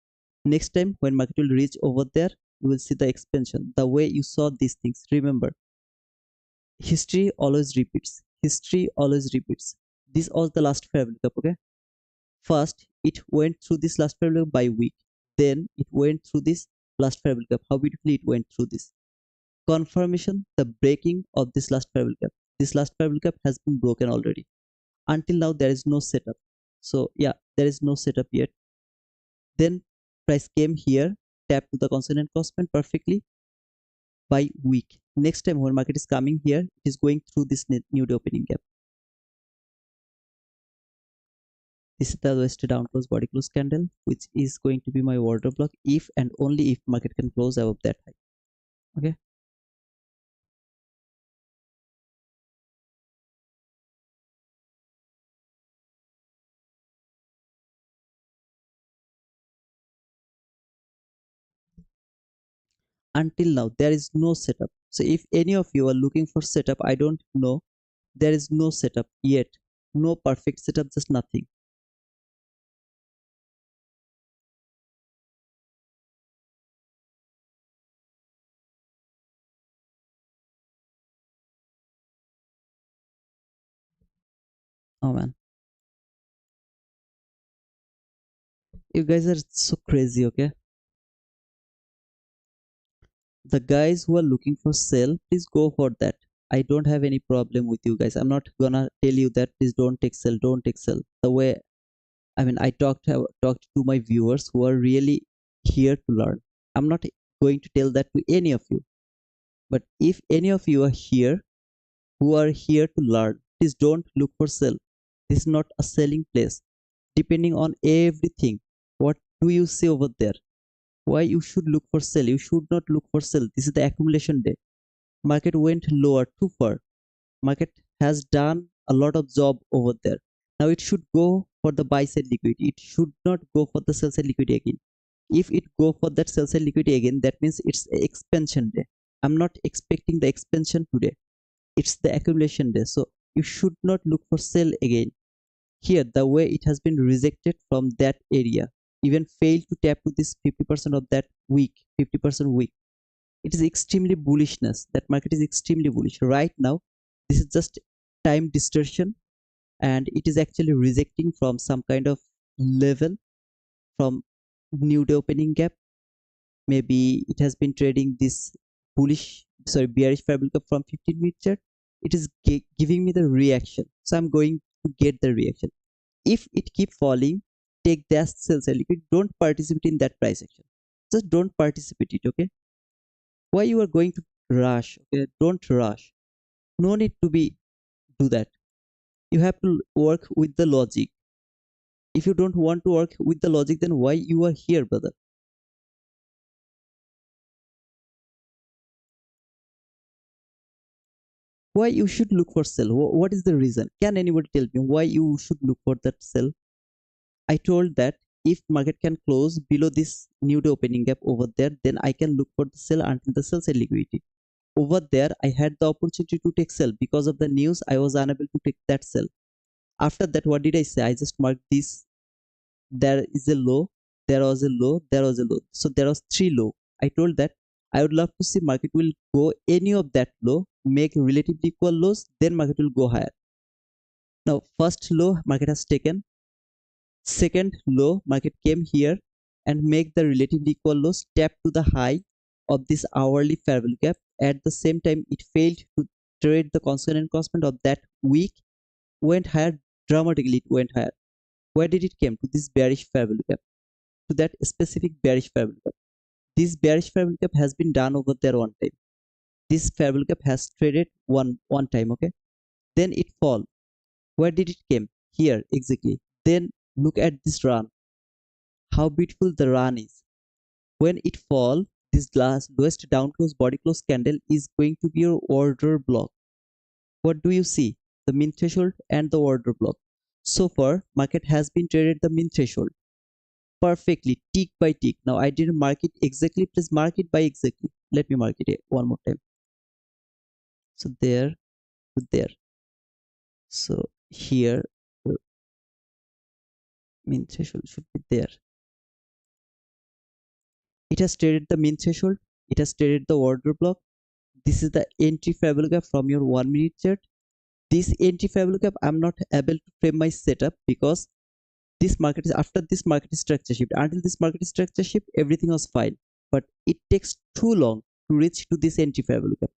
next time when market will reach over there, you will see the expansion. The way you saw these things, remember, history always repeats. History always repeats. This was the last fair value gap, okay? First, it went through this last fair value gap by week. Then it went through this last fair value gap. How beautifully it went through this. Confirmation, the breaking of this last fair value gap. This last fair value gap has been broken already. Until now, there is no setup. So yeah, there is no setup yet. Then price came here, tapped to the constant encroachment perfectly. by week. Next time when market is coming here, it is going through this new day opening gap. This is the lowest down close body close candle, which is going to be my order block if and only if market can close above that high. Okay. Until now, there is no setup. So if any of you are looking for setup, I don't know. There is no setup yet. No perfect setup, just nothing. Oh man. You guys are so crazy, okay? The guys who are looking for sell, please go for that. I don't have any problem with you guys. I'm not gonna tell you that please don't take sell, don't take sell. The way I mean, I talked to my viewers who are really here to learn. I'm not going to tell that to any of you. But if any of you are here who are here to learn, please don't look for sell. This is not a selling place. Depending on everything, what do you see over there? Why you should look for sell? You should not look for sell. This is the accumulation day. Market went lower too far. Market has done a lot of job over there. Now it should go for the buy side liquidity. It should not go for the sell side liquidity again. If it go for that sell side liquidity again, that means it's expansion day. I'm not expecting the expansion today. It's the accumulation day. So you should not look for sell again. Here, the way it has been rejected from that area, even failed to tap to this 50% of that week, 50% week. It is extremely bullishness. That market is extremely bullish right now. This is just time distortion, and it is actually rejecting from some kind of level from new day opening gap. Maybe it has been trading this bearish fair gap from 15-minute chart. It is giving me the reaction, so I'm going to get the reaction. If it keep falling, take that sell side liquid. Don't participate in that price action. Just don't participate it. Okay. Why you are going to rush? Okay, don't rush. No need to be do that. You have to work with the logic. If you don't want to work with the logic, then why you are here, brother? Why you should look for sell? What is the reason? Can anybody tell me why you should look for that sell? I told that if market can close below this new day opening gap over there, then I can look for the sell until the sell side liquidity. Over there, I had the opportunity to take sell. Because of the news, I was unable to take that sell. After that, what did I say? I just marked this. There is a low, there was a low, there was a low. So there was 3 low. I told that I would love to see market will go any of that low, make relatively equal lows, then market will go higher. Now, first low market has taken, second low market came here and make the relatively equal lows, tap to the high of this hourly fair value gap. At the same time, it failed to trade the constant of that week, went higher, dramatically it went higher. Where did it came? To this bearish fair value gap, to that specific bearish fair value gap. This bearish fair value gap has been done over there one time. This fair value gap has traded one time, okay? Then it fall. Where did it came? Here, exactly. Then look at this run. How beautiful the run is. When it fall, this lowest down close body close candle is going to be your order block. What do you see? The min threshold and the order block. So far, market has been traded the min threshold perfectly, tick by tick. Now I didn't mark it exactly. Please mark it by exactly. Let me mark it one more time. So there to there. So here, min threshold should be there. It has traded the min threshold. It has traded the order block. This is the entry fair value gap from your 1-minute chart. This entry fair value gap, I'm not able to frame my setup because this market is after this market structure shift. Until this market structure shift, everything was fine. But it takes too long to reach to this entry fair value gap.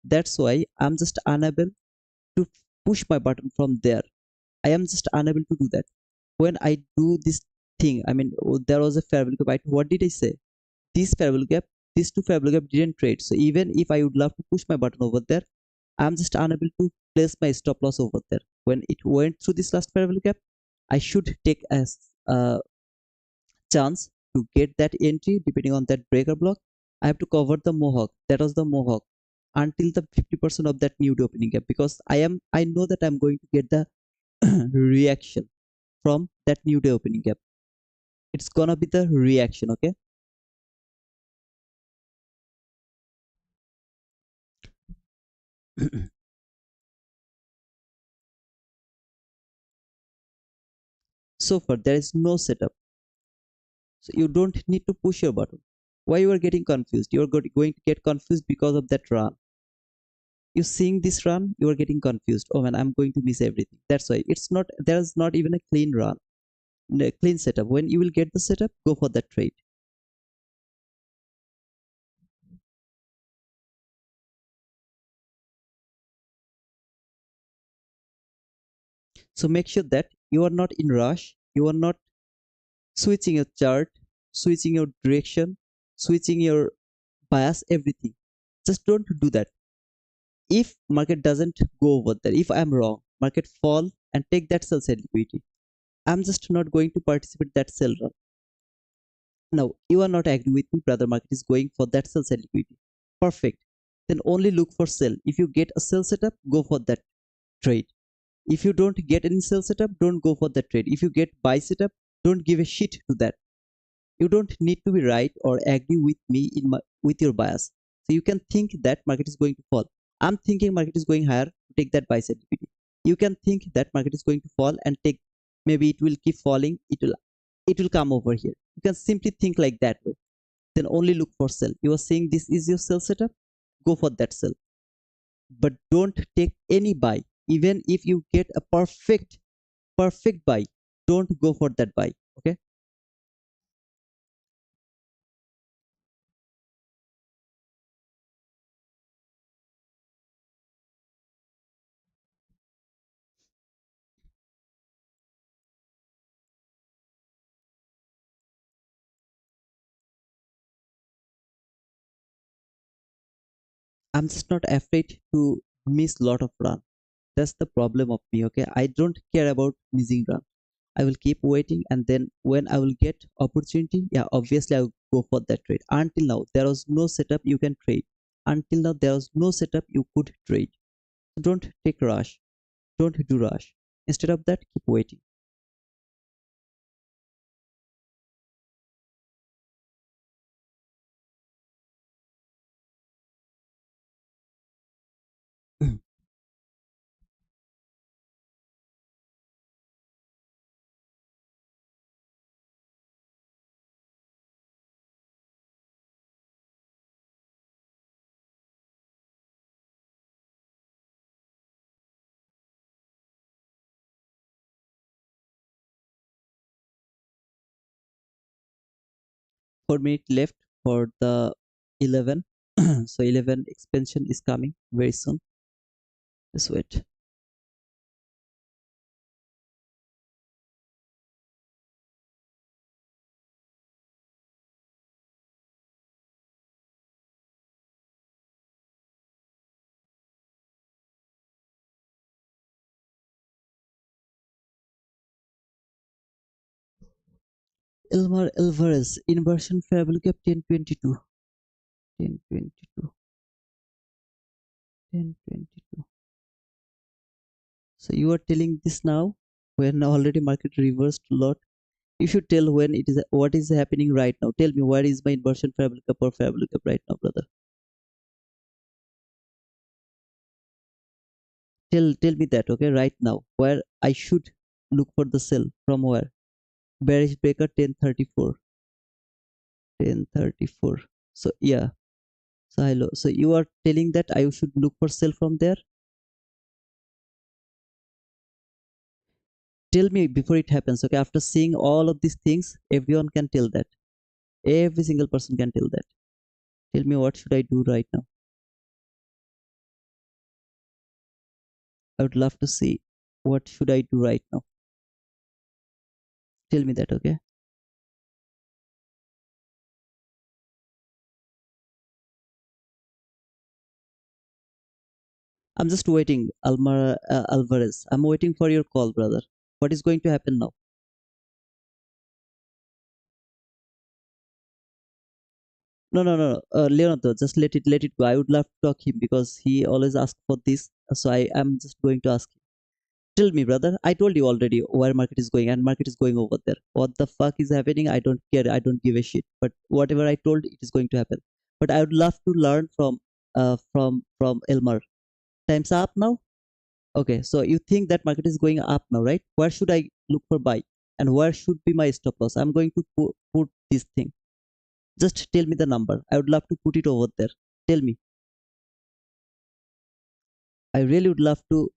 That's why I'm just unable to push my button from there. I am just unable to do that. When I do this thing, I mean, there was a fair value gap. What did I say? This fair value gap these two fair value gap didn't trade. So even if I would love to push my button over there, I'm just unable to place my stop loss over there. When it went through this last fair value gap, I should take a chance to get that entry depending on that breaker block. I have to cover the mohawk. That was the mohawk until the 50% of that new opening gap, because I know that I'm going to get the reaction from that new day opening gap. It's gonna be the reaction, okay? So far there is no setup, so you don't need to push your button. Why you are getting confused? You are going to get confused because of that run. You seeing this run, you are getting confused. Oh man, I'm going to miss everything. That's why it's not, there's not even a clean run, a clean setup. When you will get the setup, go for that trade. So make sure that you are not in rush, you are not switching your chart, switching your direction, switching your bias, everything. Just don't do that. If market doesn't go over there, if I'm wrong, market fall and take that sell side liquidity, I'm just not going to participate that sell run. Now you are not agree with me, brother, market is going for that sell side liquidity. Perfect. Then only look for sell. If you get a sell setup, go for that trade. If you don't get any sell setup, don't go for that trade. If you get buy setup, don't give a shit to that. You don't need to be right or agree with me with your bias. So you can think that market is going to fall. I'm thinking market is going higher to take that buy side liquidity. You can think that market is going to fall and take, maybe it will keep falling, it will come over here. You can simply think like that way. Then only look for sell. You are saying this is your sell setup, go for that sell. But don't take any buy. Even if you get a perfect buy, don't go for that buy. Okay. I'm just not afraid to miss lot of run. That's the problem of me. Okay, I don't care about missing run. I will keep waiting, and then when I will get opportunity, yeah, obviously I will go for that trade. Until now, there was no setup you can trade. Until now, there was no setup you could trade. So don't take rush. Don't do rush. Instead of that, keep waiting. Four-minute left for the 11. So 11 expansion is coming very soon. Just wait. Elmar Alvarez, inversion fair value gap 1022. 1022. 1022. So you are telling this now when already market reversed a lot. You should tell when it is, what is happening right now. Tell me where is my inversion fair value gap or fair value gap right now, brother. Tell me that, okay, right now. Where I should look for the sell from where? Bearish breaker 1034. 1034. So yeah. So hello. So you are telling that I should look for sell from there? Tell me before it happens, okay? After seeing all of these things, everyone can tell that. Every single person can tell that. Tell me what should I do right now? I would love to see what should I do right now. Tell me that, okay? I'm just waiting, Almar Alvarez. I'm waiting for your call, brother. What is going to happen now? No, no, no, no. Leonardo, just let it go. I would love to talk him because he always asks for this. So I am just going to ask him. Tell me, brother. I told you already where market is going, and market is going over there. What the fuck is happening? I don't care. I don't give a shit. But whatever I told, it is going to happen. But I would love to learn from Elmer. Time's up now. Okay, so you think that market is going up now, right? Where should I look for buy, and where should be my stop loss? I'm going to put this thing. Just tell me the number. I would love to put it over there. Tell me. I really would love to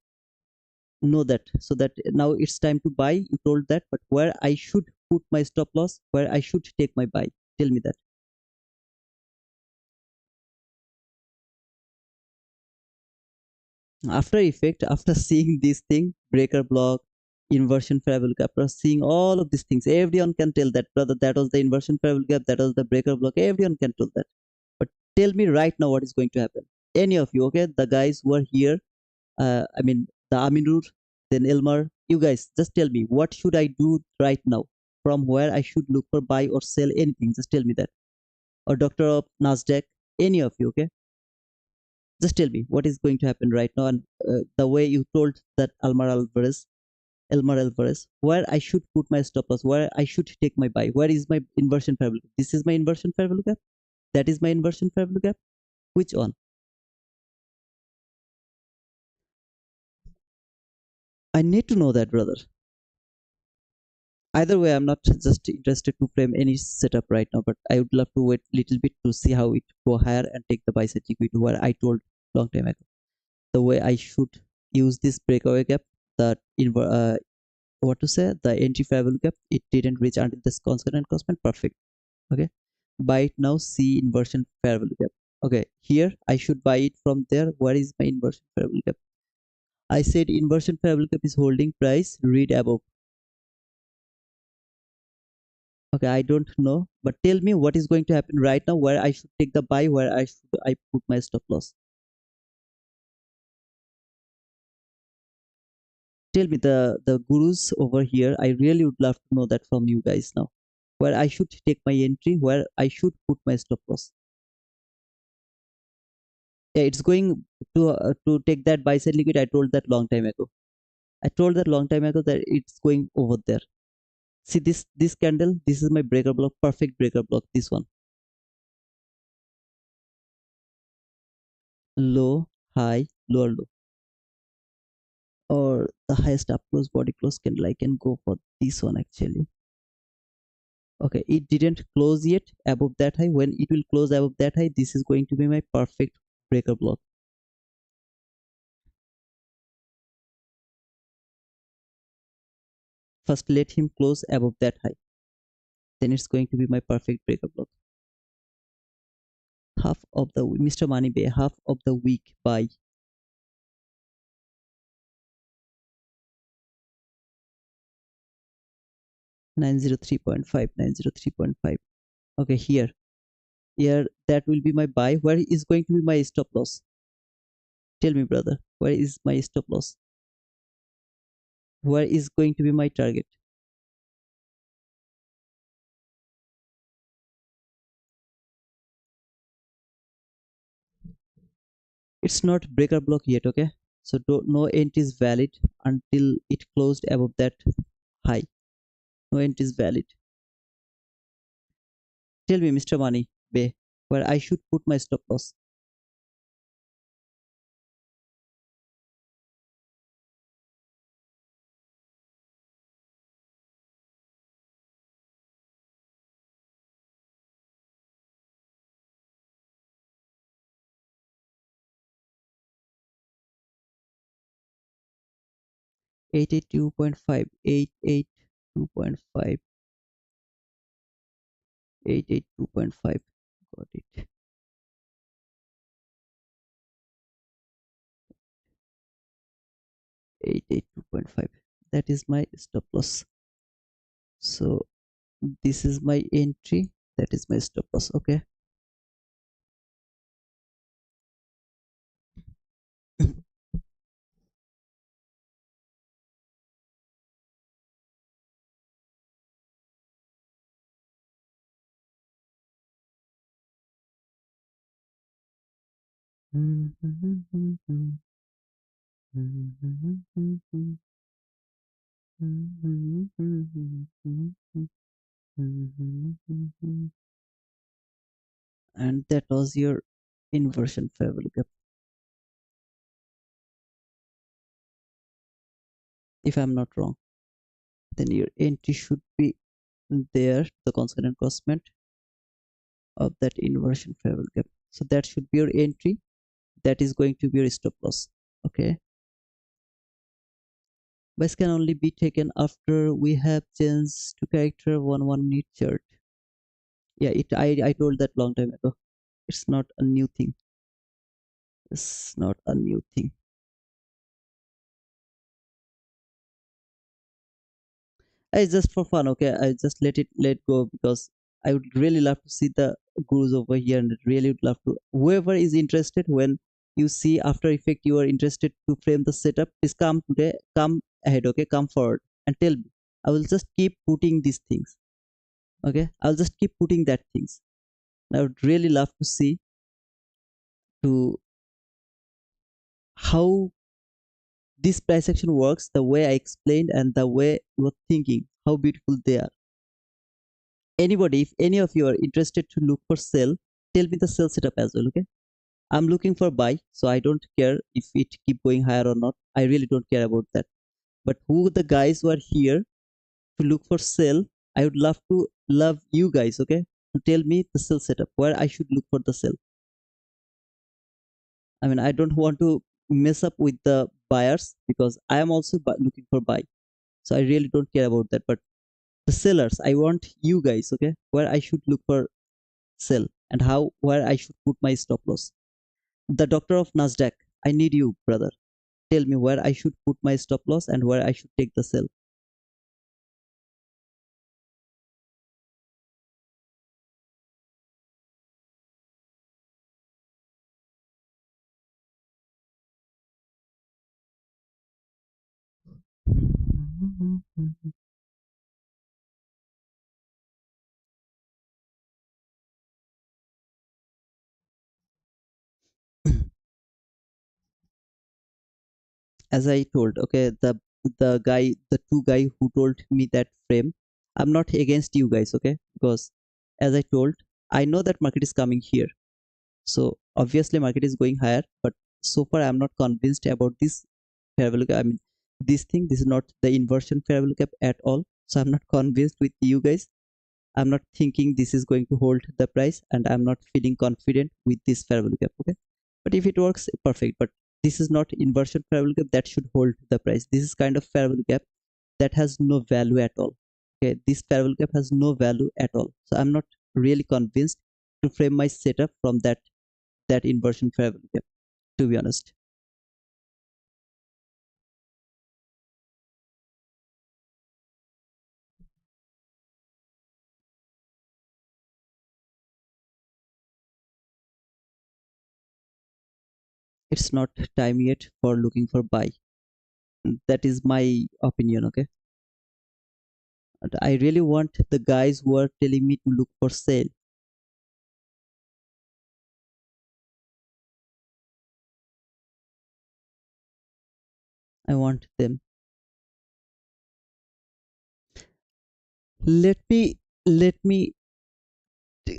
know that, so that now it's time to buy. You told that, but where I should put my stop loss, where I should take my buy. Tell me that. After effect, after seeing this thing, breaker block, inversion fair value gap, after seeing all of these things, everyone can tell that, brother, that was the inversion fair value gap, that was the breaker block. Everyone can tell that. But tell me right now what is going to happen. Any of you, okay? The guys who are here, I mean, the Aminur, then Elmar, you guys, just tell me what should I do right now? From where I should look for buy or sell anything? Just tell me that. Or Doctor of Nasdaq, any of you, okay? Just tell me what is going to happen right now. And the way you told that Elmar Alvarez, where I should put my stop loss, where I should take my buy, where is my inversion fair value? This is my inversion fair value gap. That is my inversion fair value gap. Which one? I need to know that, brother. Either way, I'm not just interested to frame any setup right now, but I would love to wait a little bit to see how it go higher and take the buy side liquidity where I told long time ago. The way I should use this breakaway gap, that what to say, the entry fair value gap, it didn't reach until this constant cosment. Perfect. Okay. Buy it now, see inversion fair value gap. Okay, here I should buy it from there. Where is my inversion fair value gap? I said inversion fair value gap is holding price, read above. Okay, I don't know, but tell me what is going to happen right now, where I should take the buy, where I put my stop loss. Tell me, the gurus over here, I really would love to know that from you guys now. Where I should take my entry, where I should put my stop loss. Yeah, it's going to take that buy side liquid. I told that long time ago. I told that long time ago that it's going over there. See this candle, this is my breaker block, perfect breaker block, this one. Low, high, lower low. Or the highest up close body close candle, I can go for this one actually. Okay, it didn't close yet above that high. When it will close above that high, this is going to be my perfect breaker block. First let him close above that high, then it's going to be my perfect breaker block. Half of the Mr. Money Bay, half of the week buy. 903.5, 903.5. Okay, here that will be my buy. Where is going to be my stop loss? Tell me, brother, where is my stop loss? Where is going to be my target? It's not breaker block yet, okay? So no entry is valid until it closed above that high. No entry is valid. Tell me, Mr. Money Bay, where I should put my stop loss. Eight 882.5, 882.5, 882.5. Got it. 882.5. That is my stop loss. So this is my entry. That is my stop loss. Okay. And that was your inversion fair value gap, if I'm not wrong. Then your entry should be there, the consequent crossment of that inversion fair value gap. So that should be your entry. That is going to be your stop loss. Okay. Buys can only be taken after we have changed to character 1 minute chart. Yeah, I told that long time ago. It's not a new thing. It's not a new thing. I just for fun, okay. I just let go because I would really love to see the gurus over here, and really would love to. Whoever is interested, when you see After Effect, you are interested to frame the setup. Please come today. Come ahead, okay. Come forward and tell me. I will just keep putting these things. Okay, I'll just keep putting that things. I would really love to see to how this price action works, the way I explained and the way you're thinking, how beautiful they are. Anybody, if any of you are interested to look for sell, tell me the sell setup as well. Okay, I'm looking for buy, so I don't care if it keep going higher or not. I really don't care about that. But who the guys who are here to look for sell, I would love you guys, okay, to tell me the sell setup where I should look for the sell. I mean, I don't want to mess up with the buyers because I am also looking for buy, so I really don't care about that. But the sellers, I want you guys, okay, where I should look for sell, and how where I should put my stop loss. The doctor of Nasdaq, I need you, brother. Tell me where I should put my stop loss and where I should take the sell. As I told, okay, the two guy who told me that frame, I'm not against you guys, okay, because as I told, I know that market is coming here, so obviously market is going higher, but so far I'm not convinced about this fair value gap. I mean, this is not the inversion fair value gap at all, so I'm not convinced with you guys. I'm not thinking this is going to hold the price, and I'm not feeling confident with this fair value gap. Okay, but if it works, perfect. But this is not inversion fair value gap that should hold the price. This is kind of fair value gap that has no value at all. Okay, this fair value gap has no value at all. So I'm not really convinced to frame my setup from that inversion fair value gap. To be honest, it's not time yet for looking for buy. That is my opinion. Okay, and I really want the guys who are telling me to look for sale. I want them. Let me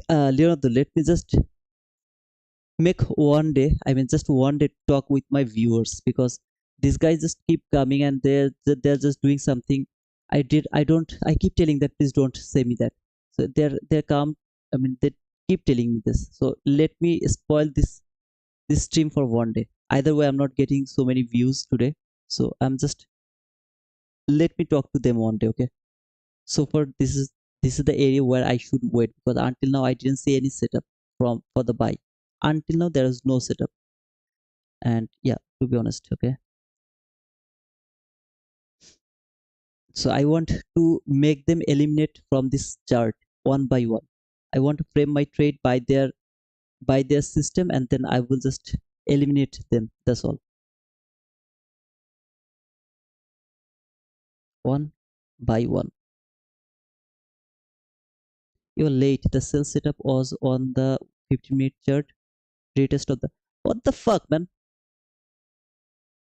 Leonardo, let me just make one day, I mean just one day, talk with my viewers, because these guys just keep coming and they're just doing something. I don't, I keep telling that please don't say me that. So they're come, I mean they keep telling me this, so let me spoil this stream for one day. Either way, I'm not getting so many views today, so I'm just, let me talk to them one day, okay. So for this is the area where I should wait, because until now I didn't see any setup from for the buy. Until now there is no setup, and yeah, to be honest, okay. So I want to make them eliminate from this chart one by one. I want to frame my trade by their system, and then I will just eliminate them. That's all. One by one. You're late. The sell setup was on the 15-minute chart. Retest of the, What the fuck, man?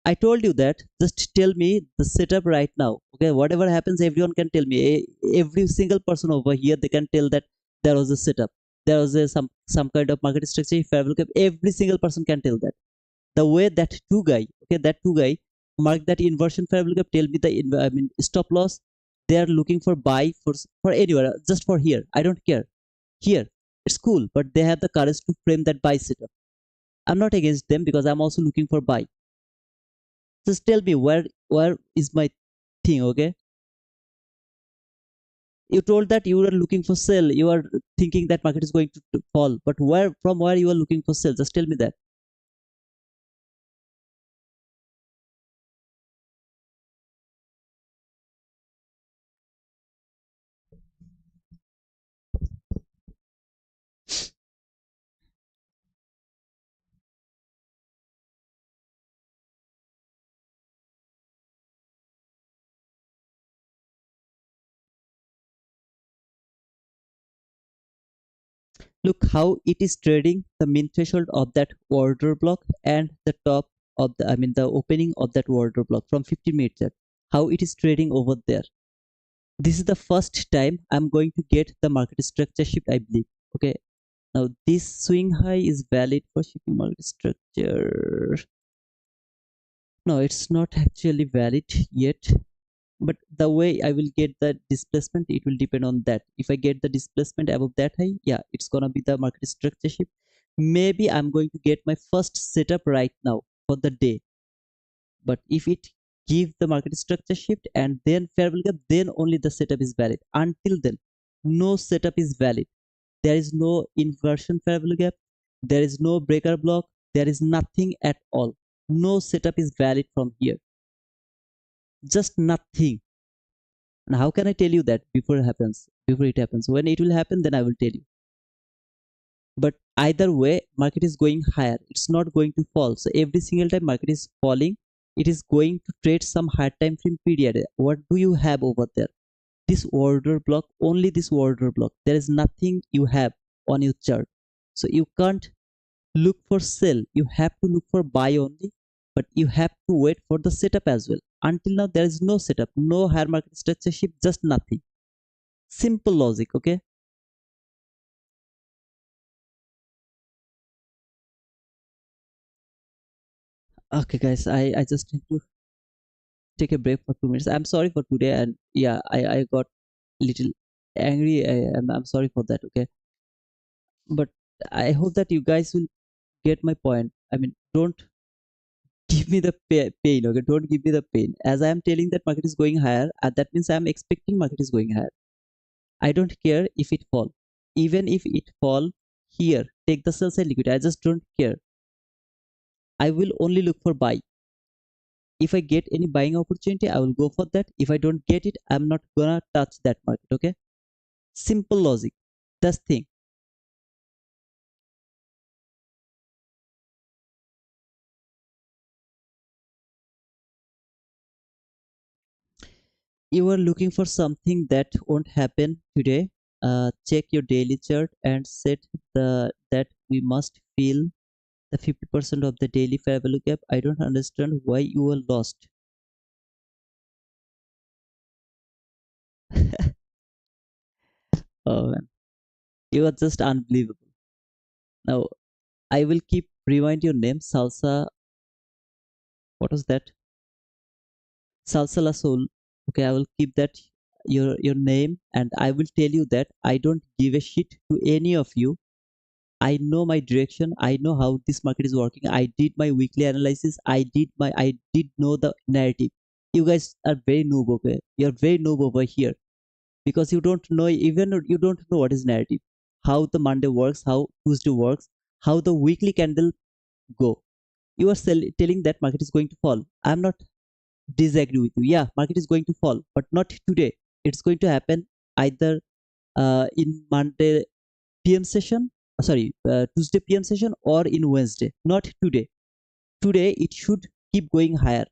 I told you that. Just tell me the setup right now. Okay, whatever happens, everyone can tell me. Every single person over here, they can tell that there was a setup. There was some kind of market structure. If I look at every single person can tell that. The way that two guy mark that inversion fair value gap, tell me the I mean stop loss. They are looking for buy for anywhere, just for here. I don't care. Here, it's cool, but they have the courage to frame that buy setup. I'm not against them because I'm also looking for buy. Just tell me where is my thing, okay? You told that you are looking for sell. You are thinking that market is going to fall, but where you are looking for sell? Just tell me that. Look how it is trading the mean threshold of that order block and the top of the I mean the opening of that order block from 15 minutes chart. How it is trading over there. This is the first time I'm going to get the market structure shift, I believe. Okay. Now this swing high is valid for shipping market structure. No, it's not actually valid yet. But the way I will get the displacement, it will depend on that. If I get the displacement above that high, yeah, it's gonna be the market structure shift. Maybe I'm going to get my first setup right now for the day. But if it give the market structure shift and then fair value gap, then only the setup is valid. Until then, no setup is valid. There is no inversion fair value gap. There is no breaker block. There is nothing at all. No setup is valid from here. Just nothing. And how can I tell you that before it happens? Before it happens. When it will happen, then I will tell you. But either way, market is going higher. It's not going to fall. So every single time market is falling, it is going to trade some high time frame period. What do you have over there? This order block, only this order block. There is nothing you have on your chart. So you can't look for sell. You have to look for buy only. But you have to wait for the setup as well. Until now, there is no setup, no higher market structure shift, just nothing. Simple logic, okay? Okay, guys, I just need to take a break for 2 minutes. I'm sorry for today, and yeah, I got little angry. I'm sorry for that, okay? But I hope that you guys will get my point. I mean, don't give me the pain, okay? Don't give me the pain. As I am telling that market is going higher, that means I am expecting market is going higher. I don't care if it fall. Even if it fall here, take the sell side liquidity. I just don't care. I will only look for buy. If I get any buying opportunity, I will go for that. If I don't get it, I'm not gonna touch that market. Okay, simple logic. That's thing. You are looking for something that won't happen today. Check your daily chart and set the that we must feel the 50% of the daily fair value gap. I don't understand why you are lost. Oh man, you are just unbelievable. Now I will keep remind your name, Salsa. What was that? Salsala Soul. Okay, I will keep that your name, and I will tell you that I don't give a shit to any of you. I know my direction. I know how this market is working. I did my weekly analysis. I did know the narrative. You guys are very noob, okay? You're very noob over here because you don't know, even you don't know what is narrative, how the Monday works, how Tuesday works, how the weekly candle go. You are telling that market is going to fall. I'm not disagree with you. Yeah, market is going to fall, but not today. It's going to happen either in Monday PM session, Tuesday PM session, or in Wednesday. Not today. Today it should keep going higher.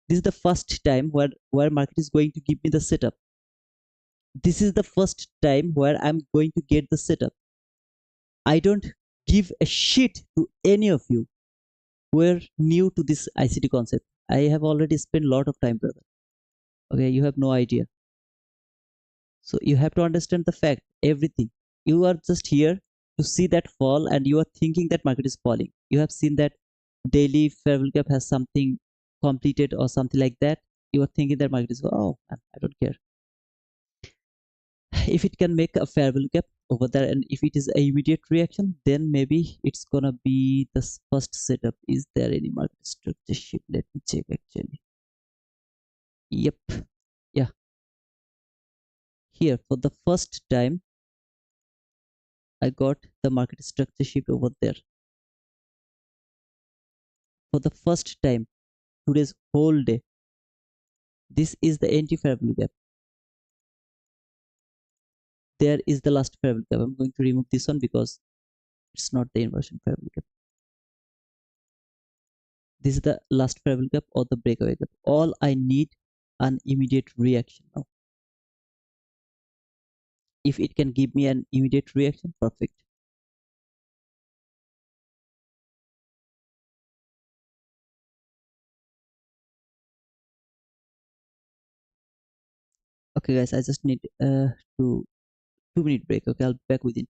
This is the first time where market is going to give me the setup. This is the first time where I'm going to get the setup. I don't give a shit to any of you. were new to this ICT concept, I have already spent a lot of time, brother. Okay, you have no idea. So you have to understand the fact, everything. You are just here to see that fall, and you are thinking that market is falling. You have seen that daily fair value gap has something completed or something like that. You are thinking that market is, oh man, I don't care. If it can make a fair value gap over there, and if it is a immediate reaction, then maybe it's gonna be the first setup. Is there any market structure shift? Let me check actually. Yep. Yeah, here for the first time I got the market structure shift over there. For the first time today's whole day, this is the anti fair value gap. There is the last fair value gap. I'm going to remove this one because it's not the inversion fair value gap. This is the last fair value gap or the breakaway gap. All I need an immediate reaction now. If it can give me an immediate reaction, perfect. Okay guys, I just need to 2 minute break. Okay, I'll be back within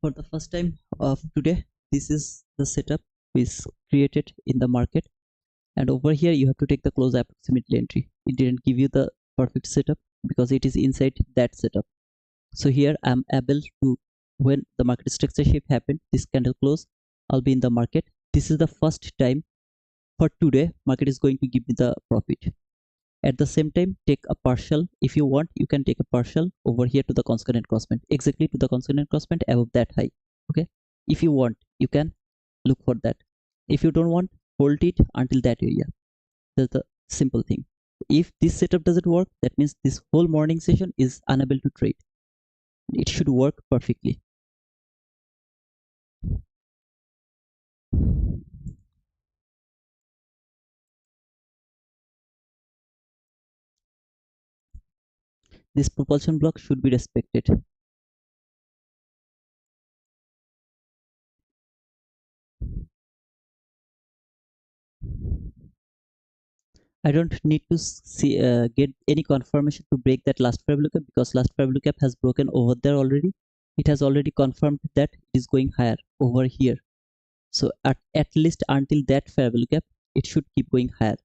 for the first time of today. This is the setup is created in the market, and over here you have to take the close approximately entry. It didn't give you the perfect setup because it is inside that setup. So here I'm able to, when the market structure shift happened, this candle close, I'll be in the market. This is the first time for today market is going to give me the profit. At the same time, take a partial. If you want, you can take a partial over here to the consonant crossband, exactly to the consonant crossband above that high. Okay, if you want, you can look for that. If you don't want, hold it until that area. That's the simple thing. If this setup doesn't work, that means this whole morning session is unable to trade. It should work perfectly. This propulsion block should be respected. I don't need to see get any confirmation to break that last fair value cap, because last fair value cap has broken over there already. It has already confirmed that it is going higher over here. So at least until that fair value cap, it should keep going higher.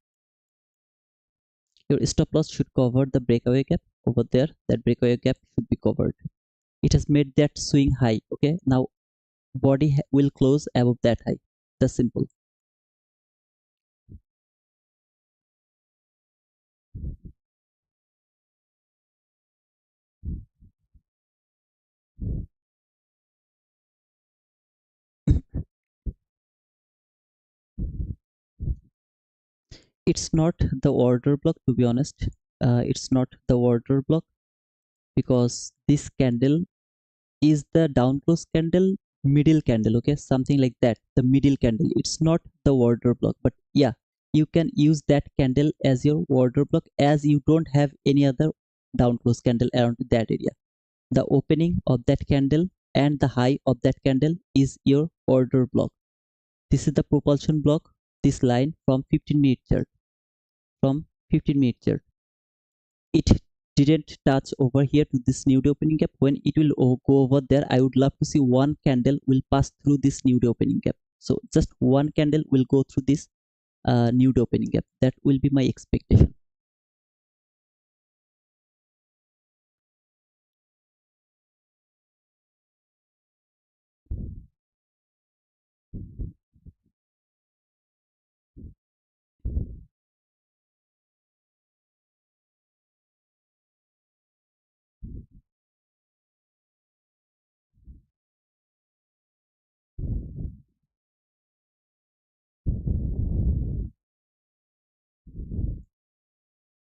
Your stop loss should cover the breakaway gap over there. That breakaway gap should be covered. It has made that swing high. Okay, now body will close above that high. That's simple. It's not the order block, to be honest. It's not the order block, because this candle is the down close candle, middle candle. Okay, something like that, the middle candle. It's not the order block, but yeah, you can use that candle as your order block, as you don't have any other down close candle around that area. The opening of that candle and the high of that candle is your order block. This is the propulsion block, this line from 15-minute chart. From 15-minute chart, it didn't touch over here to this new day opening gap. When it will go over there, I would love to see one candle will pass through this new day opening gap. So just one candle will go through this new day opening gap. That will be my expectation.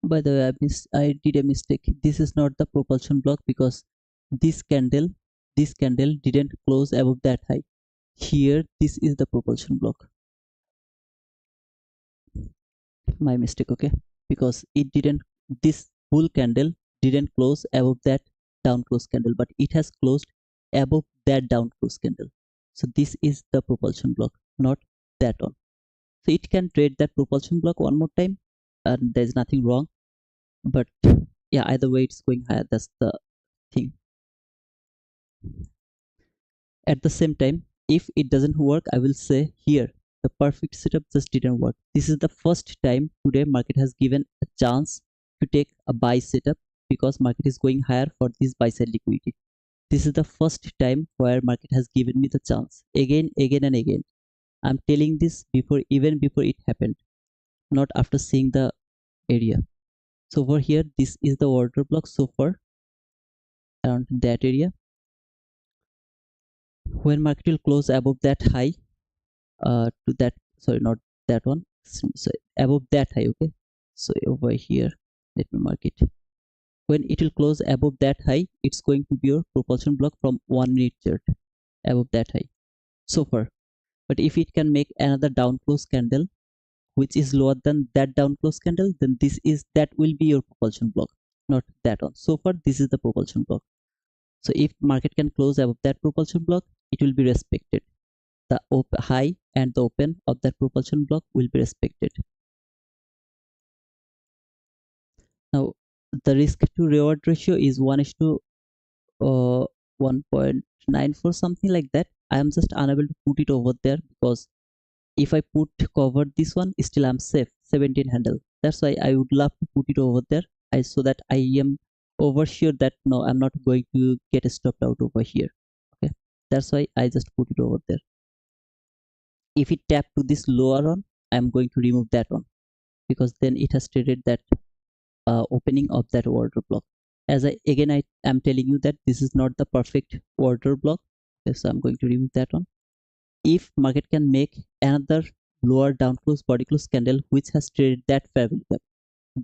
By the way, I did a mistake. This is not the propulsion block, because this candle didn't close above that high. Here, this is the propulsion block. My mistake. Okay, because it didn't, this bull candle didn't close above that down close candle, but it has closed above that down close candle. So this is the propulsion block, not that one. So it can trade that propulsion block one more time, and there's nothing wrong. But yeah, either way it's going higher. That's the thing. At the same time, if it doesn't work, I will say here the perfect setup just didn't work. This is the first time today market has given a chance to take a buy setup, because market is going higher for this buy side liquidity. This is the first time where market has given me the chance, again and again. I'm telling this before, even before it happened, not after seeing the area. So over here, this is the order block so far around that area. When market will close above that high, to that, sorry, not that one, so above that high. Okay, so over here, let me mark it. When it will close above that high, it's going to be your propulsion block from 1-minute chart above that high so far. But if it can make another down close candle which is lower than that down close candle, then that will be your propulsion block, not that one. So far, this is the propulsion block. So if market can close above that propulsion block, it will be respected. The high and the open of that propulsion block will be respected. Now the risk to reward ratio is 1:1.94, something like that. I am just unable to put it over there, because if I put cover this one, still I'm safe 17 handle. That's why I would love to put it over there, so that I am over here that no, I'm not going to get stopped out over here. Okay, that's why I just put it over there. If it tap to this lower one, I'm going to remove that one, because then it has traded that opening of that order block. As I am telling you that this is not the perfect order block. Okay, so I'm going to remove that one. If market can make another lower down close body close candle which has traded that fair value gap,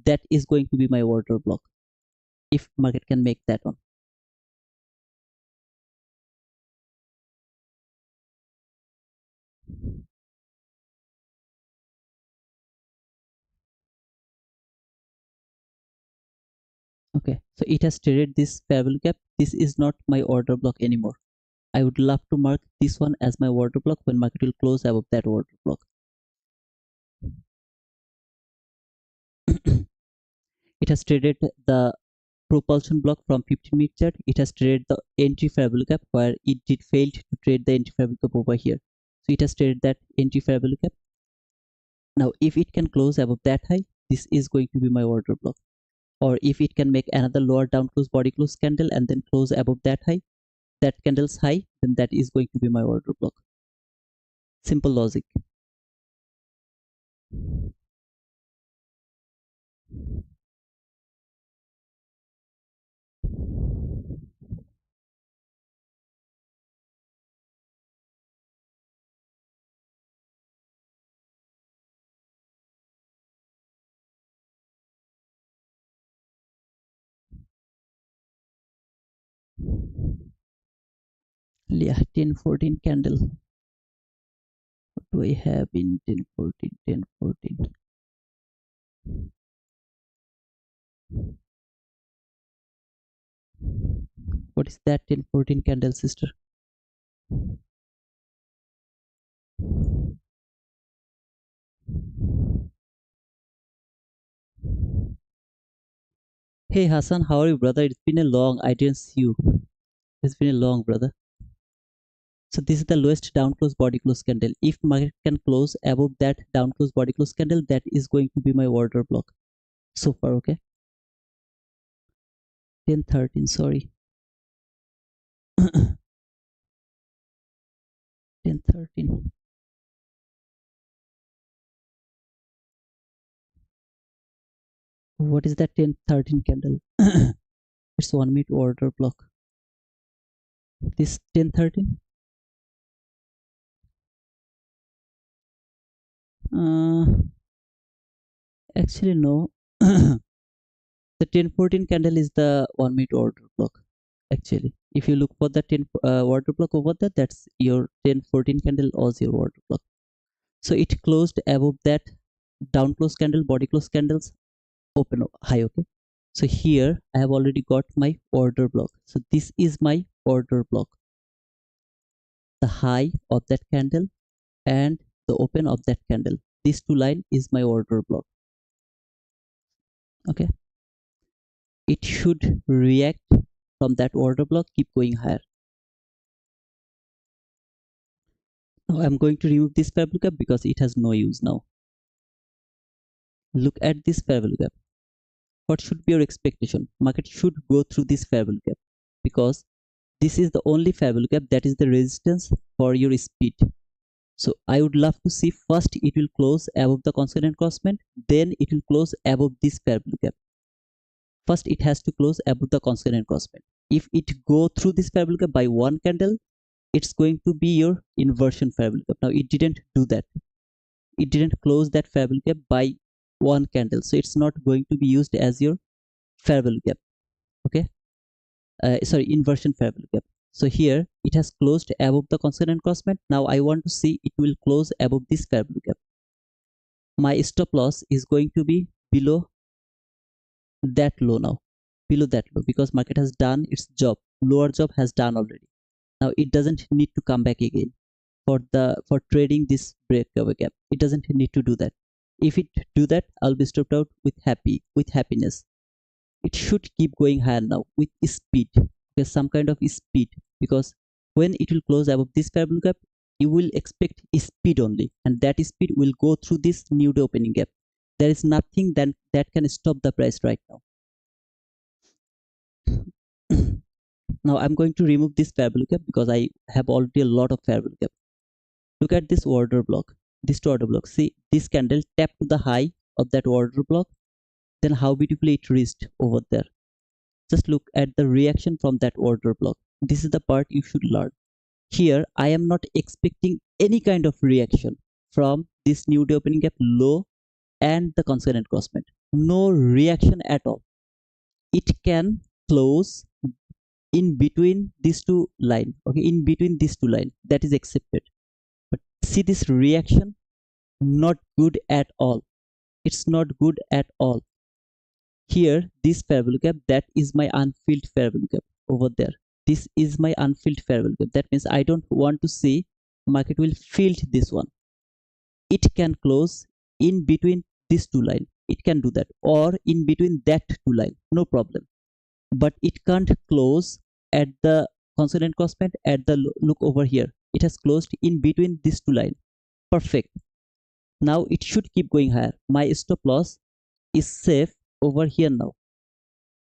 that is going to be my order block. If market can make that one. Okay, so it has traded this fair value gap. This is not my order block anymore. I would love to mark this one as my order block when market will close above that order block. It has traded the propulsion block from 15-minute chart. It has traded the entry fair value gap where it did failed to trade the entry fair value gap over here. So it has traded that entry fair value gap. Now, if it can close above that high, this is going to be my order block. Or if it can make another lower down close body close candle and then close above that high, that candle's high, then that is going to be my order block. Simple logic. Yeah, 10-14 candle. What do I have in 10-14? 10-14. What is that 10-14 candle, sister? Hey Hassan, how are you, brother? It's been a long. I didn't see you. It's been a long, brother. So this is the lowest down close body close candle. If market can close above that down close body close candle, that is going to be my order block. So far, okay. 10-13. Sorry. 10-13. What is that 10-13 candle? It's 1 minute order block. This 10-13. Actually no. The 10-14 candle is the 1 minute order block. Actually, if you look for the 10 order block over there, that's your 10-14 candle as your order block. So it closed above that down close candle, body close candles, open high. Okay, so here I have already got my order block. So this is my order block, the high of that candle and the open of that candle. These two line is my order block. Okay, it should react from that order block, keep going higher. Now I'm going to remove this fair value gap because it has no use now. Look at this fair value gap. What should be your expectation? Market should go through this fair value gap because this is the only fair value gap that is the resistance for your speed. So I would love to see first it will close above the constant encroachment, then it will close above this fair value gap. First it has to close above the constant encroachment. If it go through this fair value gap by one candle, it's going to be your inversion fair value gap. Now it didn't do that. It didn't close that fair value gap by one candle, so it's not going to be used as your fair value gap. Okay, sorry, inversion fair value gap. So here it has closed above the constant encroachment. Now I want to see it will close above this fair value gap. My stop loss is going to be below that low now, below that low, because market has done its job. Lower job has done already. Now it doesn't need to come back again for trading this breakover gap. It doesn't need to do that. If it do that, I'll be stopped out with happiness. It should keep going higher now with speed. Okay, some kind of speed, because when it will close above this fair value gap, you will expect speed only, and that speed will go through this new day opening gap. There is nothing that can stop the price right now. Now I'm going to remove this fair value gap because I have already a lot of fair value gap. Look at this order block, this order block. See, this candle tapped to the high of that order block, then how beautifully it reached over there. Just look at the reaction from that order block. This is the part you should learn. Here I am not expecting any kind of reaction from this new day opening gap low and the consonant crossment. No reaction at all. It can close in between these two line. Okay, in between these two line, that is accepted. But see this reaction, not good at all. It's not good at all. Here, this fair value gap, that is my unfilled fair value gap over there. This is my unfilled fair value gap. That means I don't want to see market will fill this one. It can close in between these two line. It can do that, or in between that two line, no problem. But it can't close at the consonant crossment at the look over here. It has closed in between these two line. Perfect. Now it should keep going higher. My stop loss is safe over here now.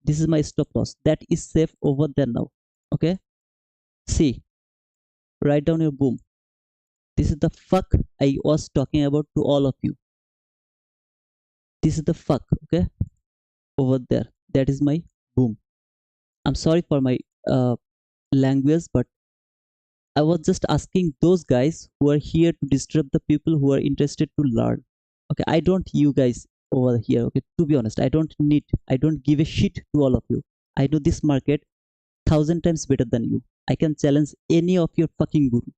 This is my stop loss. That is safe over there now. Okay. See, write down your boom. This is the fuck I was talking about to all of you. This is the fuck. Okay. Over there. That is my boom. I'm sorry for my language, but I was just asking those guys who are here to disturb the people who are interested to learn. Okay, I don't you guys over here. Okay, to be honest, I don't give a shit to all of you. I know this market 1,000 times better than you. I can challenge any of your fucking guru.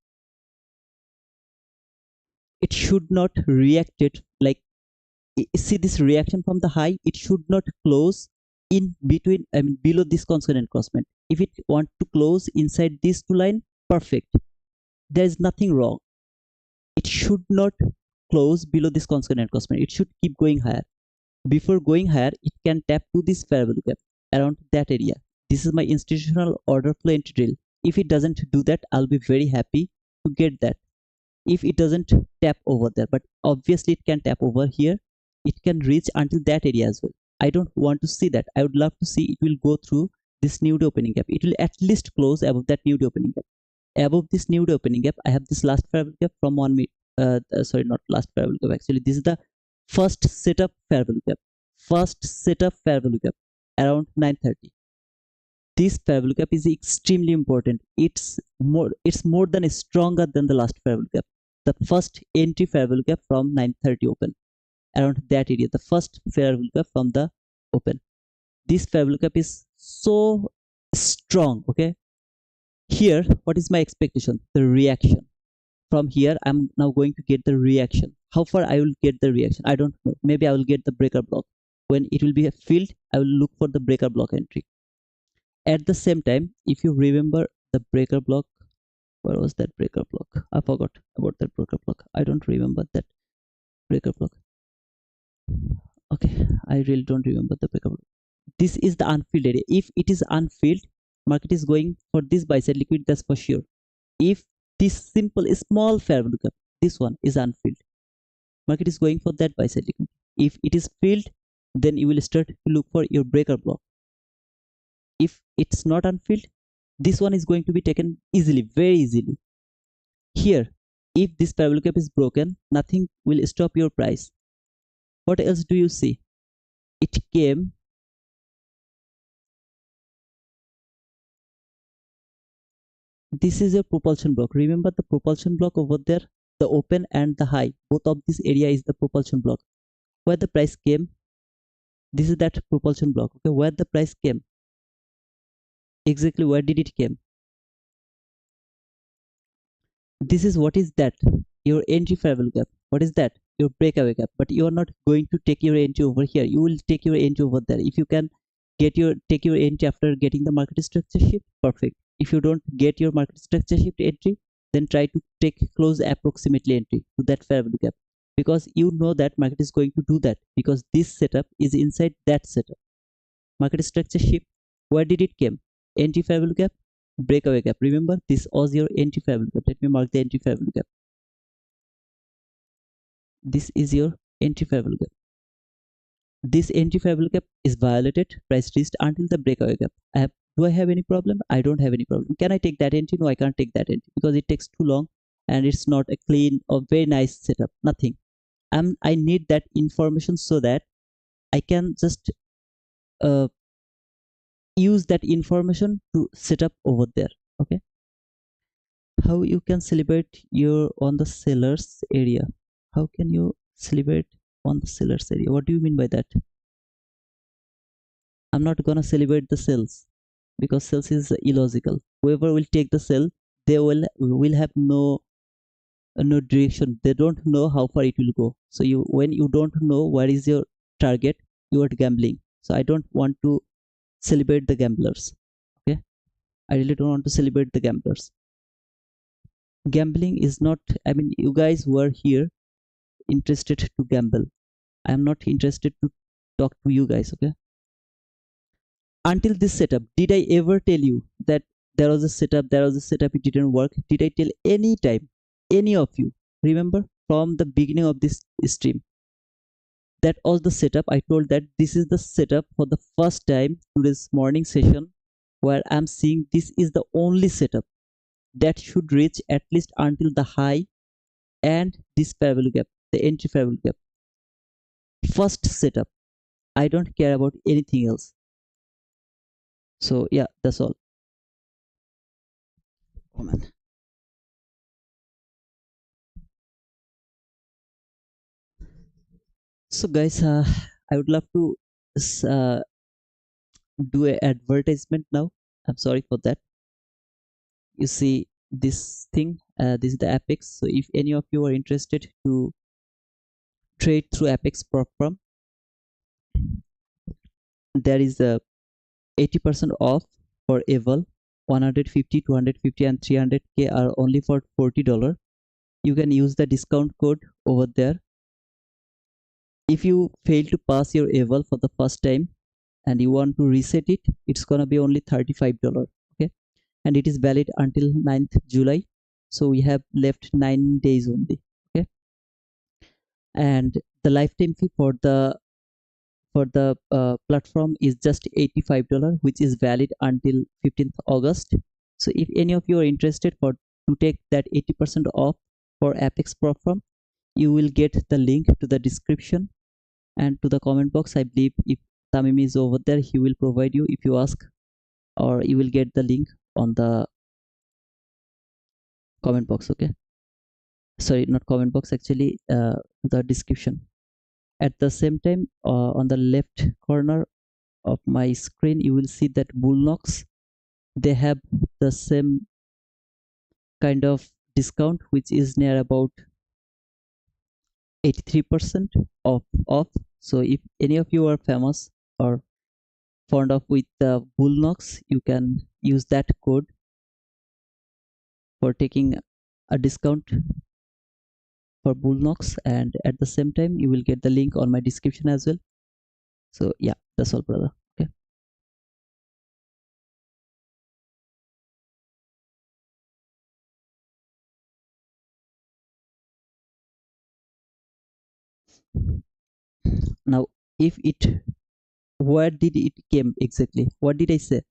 It should not react it like, see this reaction from the high. It should not close in between, I mean below this consonant crossment. If it want to close inside this two line, perfect. There is nothing wrong. It should not close below this consonant crossment. It should keep going higher. Before going higher, it can tap to this fair value gap around that area. This is my institutional order flow entry drill. If it doesn't do that, I'll be very happy to get that. If it doesn't tap over there, but obviously it can tap over here. It can reach until that area as well. I don't want to see that. I would love to see it will go through this new day opening gap. It will at least close above that new day opening gap. Above this new day opening gap, I have this last fair value gap from 1 minute. Sorry, not last fair value gap. Actually, this is the first setup fair value gap. First setup fair value gap around 9:30. This fair value gap is extremely important. It's more than stronger than the last fair value gap. The first entry fair value gap from 9:30 open, around that area. The first fair value gap from the open. This fair value gap is so strong. Okay. Here, what is my expectation? The reaction. From here, I'm now going to get the reaction. How far I will get the reaction? I don't know. Maybe I will get the breaker block. When it will be filled, I will look for the breaker block entry. At the same time, if you remember the breaker block, where was that breaker block? I forgot about that breaker block. I don't remember that breaker block. Okay, I really don't remember the breaker block. This is the unfilled area. If it is unfilled, market is going for this buy side liquid, that's for sure. If this simple small fair value gap, this one is unfilled, market is going for that buy side liquid. If it is filled, then you will start to look for your breaker block. If it's not unfilled, this one is going to be taken easily, very easily. Here, if this fair value gap is broken, nothing will stop your price. What else do you see? It came this is your propulsion block. Remember the propulsion block over there, the open and the high, both of this area is the propulsion block. Where the price came, this is that propulsion block. Okay, where the price came, exactly where did it came? This is what is that? Your entry fair value gap. What is that? Your breakaway gap. But you are not going to take your entry over here. You will take your entry over there. If you can take your entry after getting the market structure shift, perfect. If you don't get your market structure shift entry, then try to take close approximately entry to that fair value gap, because you know that market is going to do that, because this setup is inside that setup. Market structure shift, where did it came? Entry fair value gap, breakaway gap. Remember, this was your entry fair value gap. Let me mark the entry fair value gap. This is your entry fair value gap. This entry fair value gap is violated, price reached until the breakaway gap. I have Do I have any problem? I don't have any problem. Can I take that entry? No, I can't take that entry because it takes too long and it's not a clean or very nice setup. Nothing. I need that information so that I can just uh, use that information to set up over there. Okay. How you can celebrate your on the sellers area? How can you celebrate on the sellers area? What do you mean by that? I'm not gonna celebrate the sales because sales is illogical. Whoever will take the sell, they will have no direction. They don't know how far it will go. So you when you don't know where is your target, you are gambling. So I don't want to celebrate the gamblers. Okay, I really don't want to celebrate the gamblers. Gambling is not. I mean, you guys were here interested to gamble. I am not interested to talk to you guys. Okay. Until this setup, did I ever tell you that there was a setup, it didn't work? Did I tell any time, any of you? Remember from the beginning of this stream, that was the setup. I told that this is the setup for the first time today's morning session where I'm seeing this is the only setup that should reach at least until the high and this parallel gap, the entry parallel gap. First setup. I don't care about anything else. So yeah, that's all. Oh man. So guys, I would love to uh, do an advertisement now. I'm sorry for that. You see this thing, this is the Apex. So if any of you are interested to trade through Apex platform, there is a 80% off for Eval. 150, 250 and 300k are only for $40. You can use the discount code over there. If you fail to pass your Eval for the first time and you want to reset it, it's gonna be only $35. Okay, and it is valid until 9th July. So we have left 9 days only. Okay, and the lifetime fee for the platform is just $85, which is valid until 15th August. So if any of you are interested for to take that 80% off for Apex platform, you will get the link to the description and to the comment box. I believe if Tamim is over there, he will provide you if you ask, or you will get the link on the comment box. Okay, sorry, not comment box, actually the description. At the same time, on the left corner of my screen, you will see that Bulenox, they have the same kind of discount, which is near about 83% off. So if any of you are famous or fond of with the Bulenox, you can use that code for taking a discount for Bulenox, and at the same time you will get the link on my description as well. So yeah, that's all, brother. Okay, now if it, where did it came exactly? What did I say?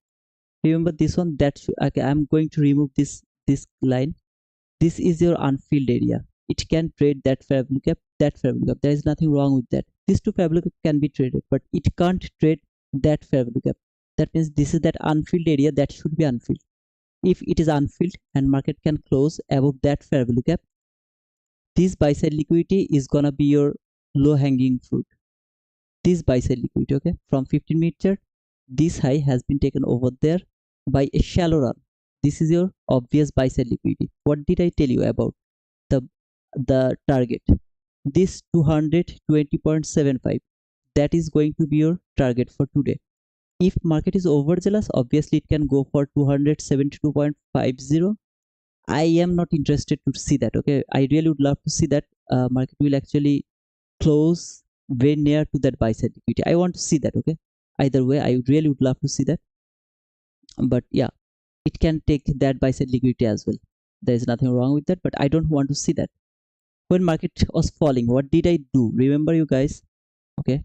Remember this one, that okay, I'm going to remove this line. This is your unfilled area. It can trade that fair value gap, that fair value gap. There is nothing wrong with that. These two fair value gap can be traded, but it can't trade that fair value gap. That means this is that unfilled area that should be unfilled. If it is unfilled and market can close above that fair value gap, this buy side liquidity is gonna be your low hanging fruit. This buy side liquidity, okay, from 15-minute chart, this high has been taken over there by a shallow run. This is your obvious buy side liquidity. What did I tell you about the target? This 220.75, that is going to be your target for today. If market is overzealous, obviously it can go for 272.50. I am not interested to see that. Okay, I really would love to see that market will actually close very near to that buy side liquidity. I want to see that. Okay, either way, I really would love to see that. But yeah, it can take that buy side liquidity as well. There is nothing wrong with that, but I don't want to see that. When market was falling, what did I do? Remember, you guys? Okay,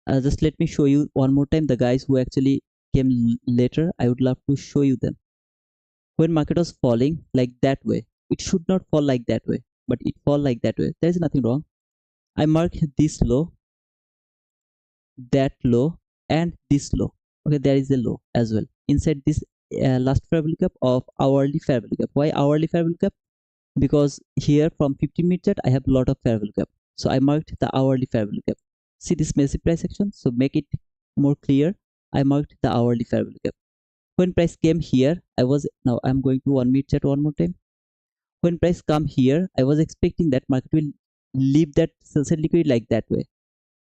just let me show you one more time the guys who actually came later, I would love to show you them. When market was falling like that way, it should not fall like that way, but it fall like that way. There is nothing wrong. I mark this low, that low, and this low. Okay, there is a low as well inside this last fair value gap of hourly fair value gap. Why hourly fair value gap? Because here from 15-minute chart I have a lot of fair value gap, so I marked the hourly fair value gap. See this massive price action, so make it more clear. I marked the hourly fair value gap. When price came here, now I'm going to 1-minute chart one more time. When price come here, I was expecting that market will leave that sell side liquidity like that way.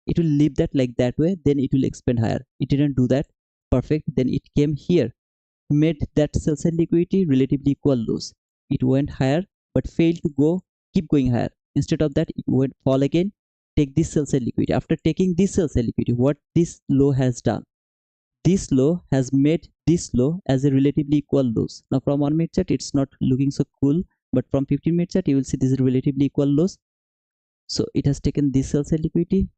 It will leave that like that way, then it will expand higher. It didn't do that. Perfect. Then it came here, made that sell side liquidity relatively equal lows. It went higher but failed to go keep going higher. Instead of that, it went fall again, take this sell side liquidity. After taking this sell side liquidity, what this low has done, this low has made this low as a relatively equal lows. Now from 1-minute chart it's not looking so cool, but from 15-minute chart you will see this is relatively equal lows. So it has taken this sell side liquidity,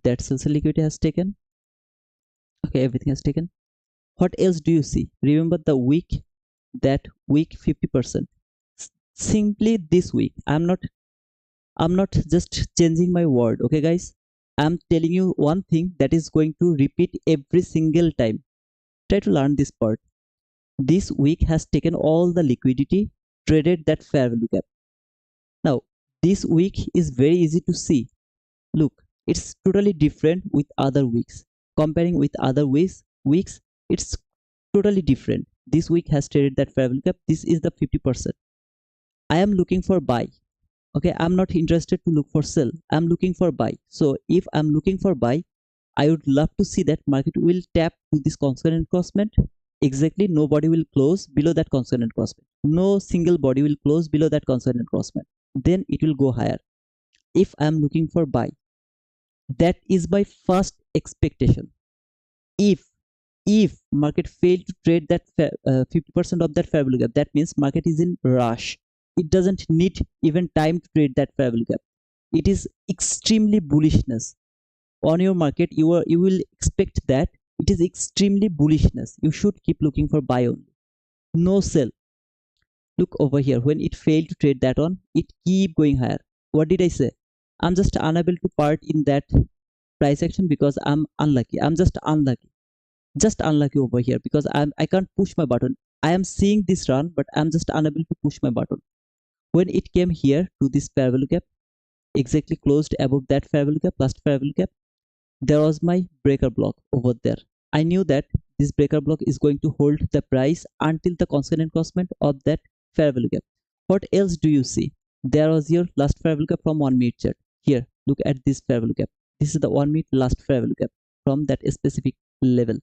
that sell side liquidity has taken, okay, everything has taken. What else do you see? Remember the week, that week 50%. Simply this week, I'm not just changing my word, okay guys, I'm telling you one thing that is going to repeat every single time. Try to learn this part. This week has taken all the liquidity, traded that fair value gap. Now this week is very easy to see. Look, it's totally different with other weeks. Comparing with other weeks, it's totally different. This week has traded that fair value gap. This is the 50%. I am looking for buy. Okay, I'm not interested to look for sell. I'm looking for buy. So if I'm looking for buy, I would love to see that market will tap to this constant crossment. Exactly, nobody will close below that constant crossment. No single body will close below that constant crossment. Then it will go higher. If I'm looking for buy, that is my first expectation. If market failed to trade that 50% of that fair value gap, that means market is in rush. It doesn't need even time to trade that fair value gap. It is extremely bullishness on your market. You will expect that it is extremely bullishness. You should keep looking for buy only, no sell. Look over here, when it failed to trade that on, it keep going higher. What did I say? I'm just unable to part in that price action because I'm unlucky. I'm just unlucky over here because I can't push my button. I am seeing this run, but I'm just unable to push my button. When it came here to this fair value gap, exactly closed above that fair value gap, last fair value gap, there was my breaker block over there. I knew that this breaker block is going to hold the price until the constant crossment of that fair value gap. What else do you see? There was your last fair value gap from 1-minute chart. Here, look at this fair value gap. This is the 1-minute last fair value gap from that specific level.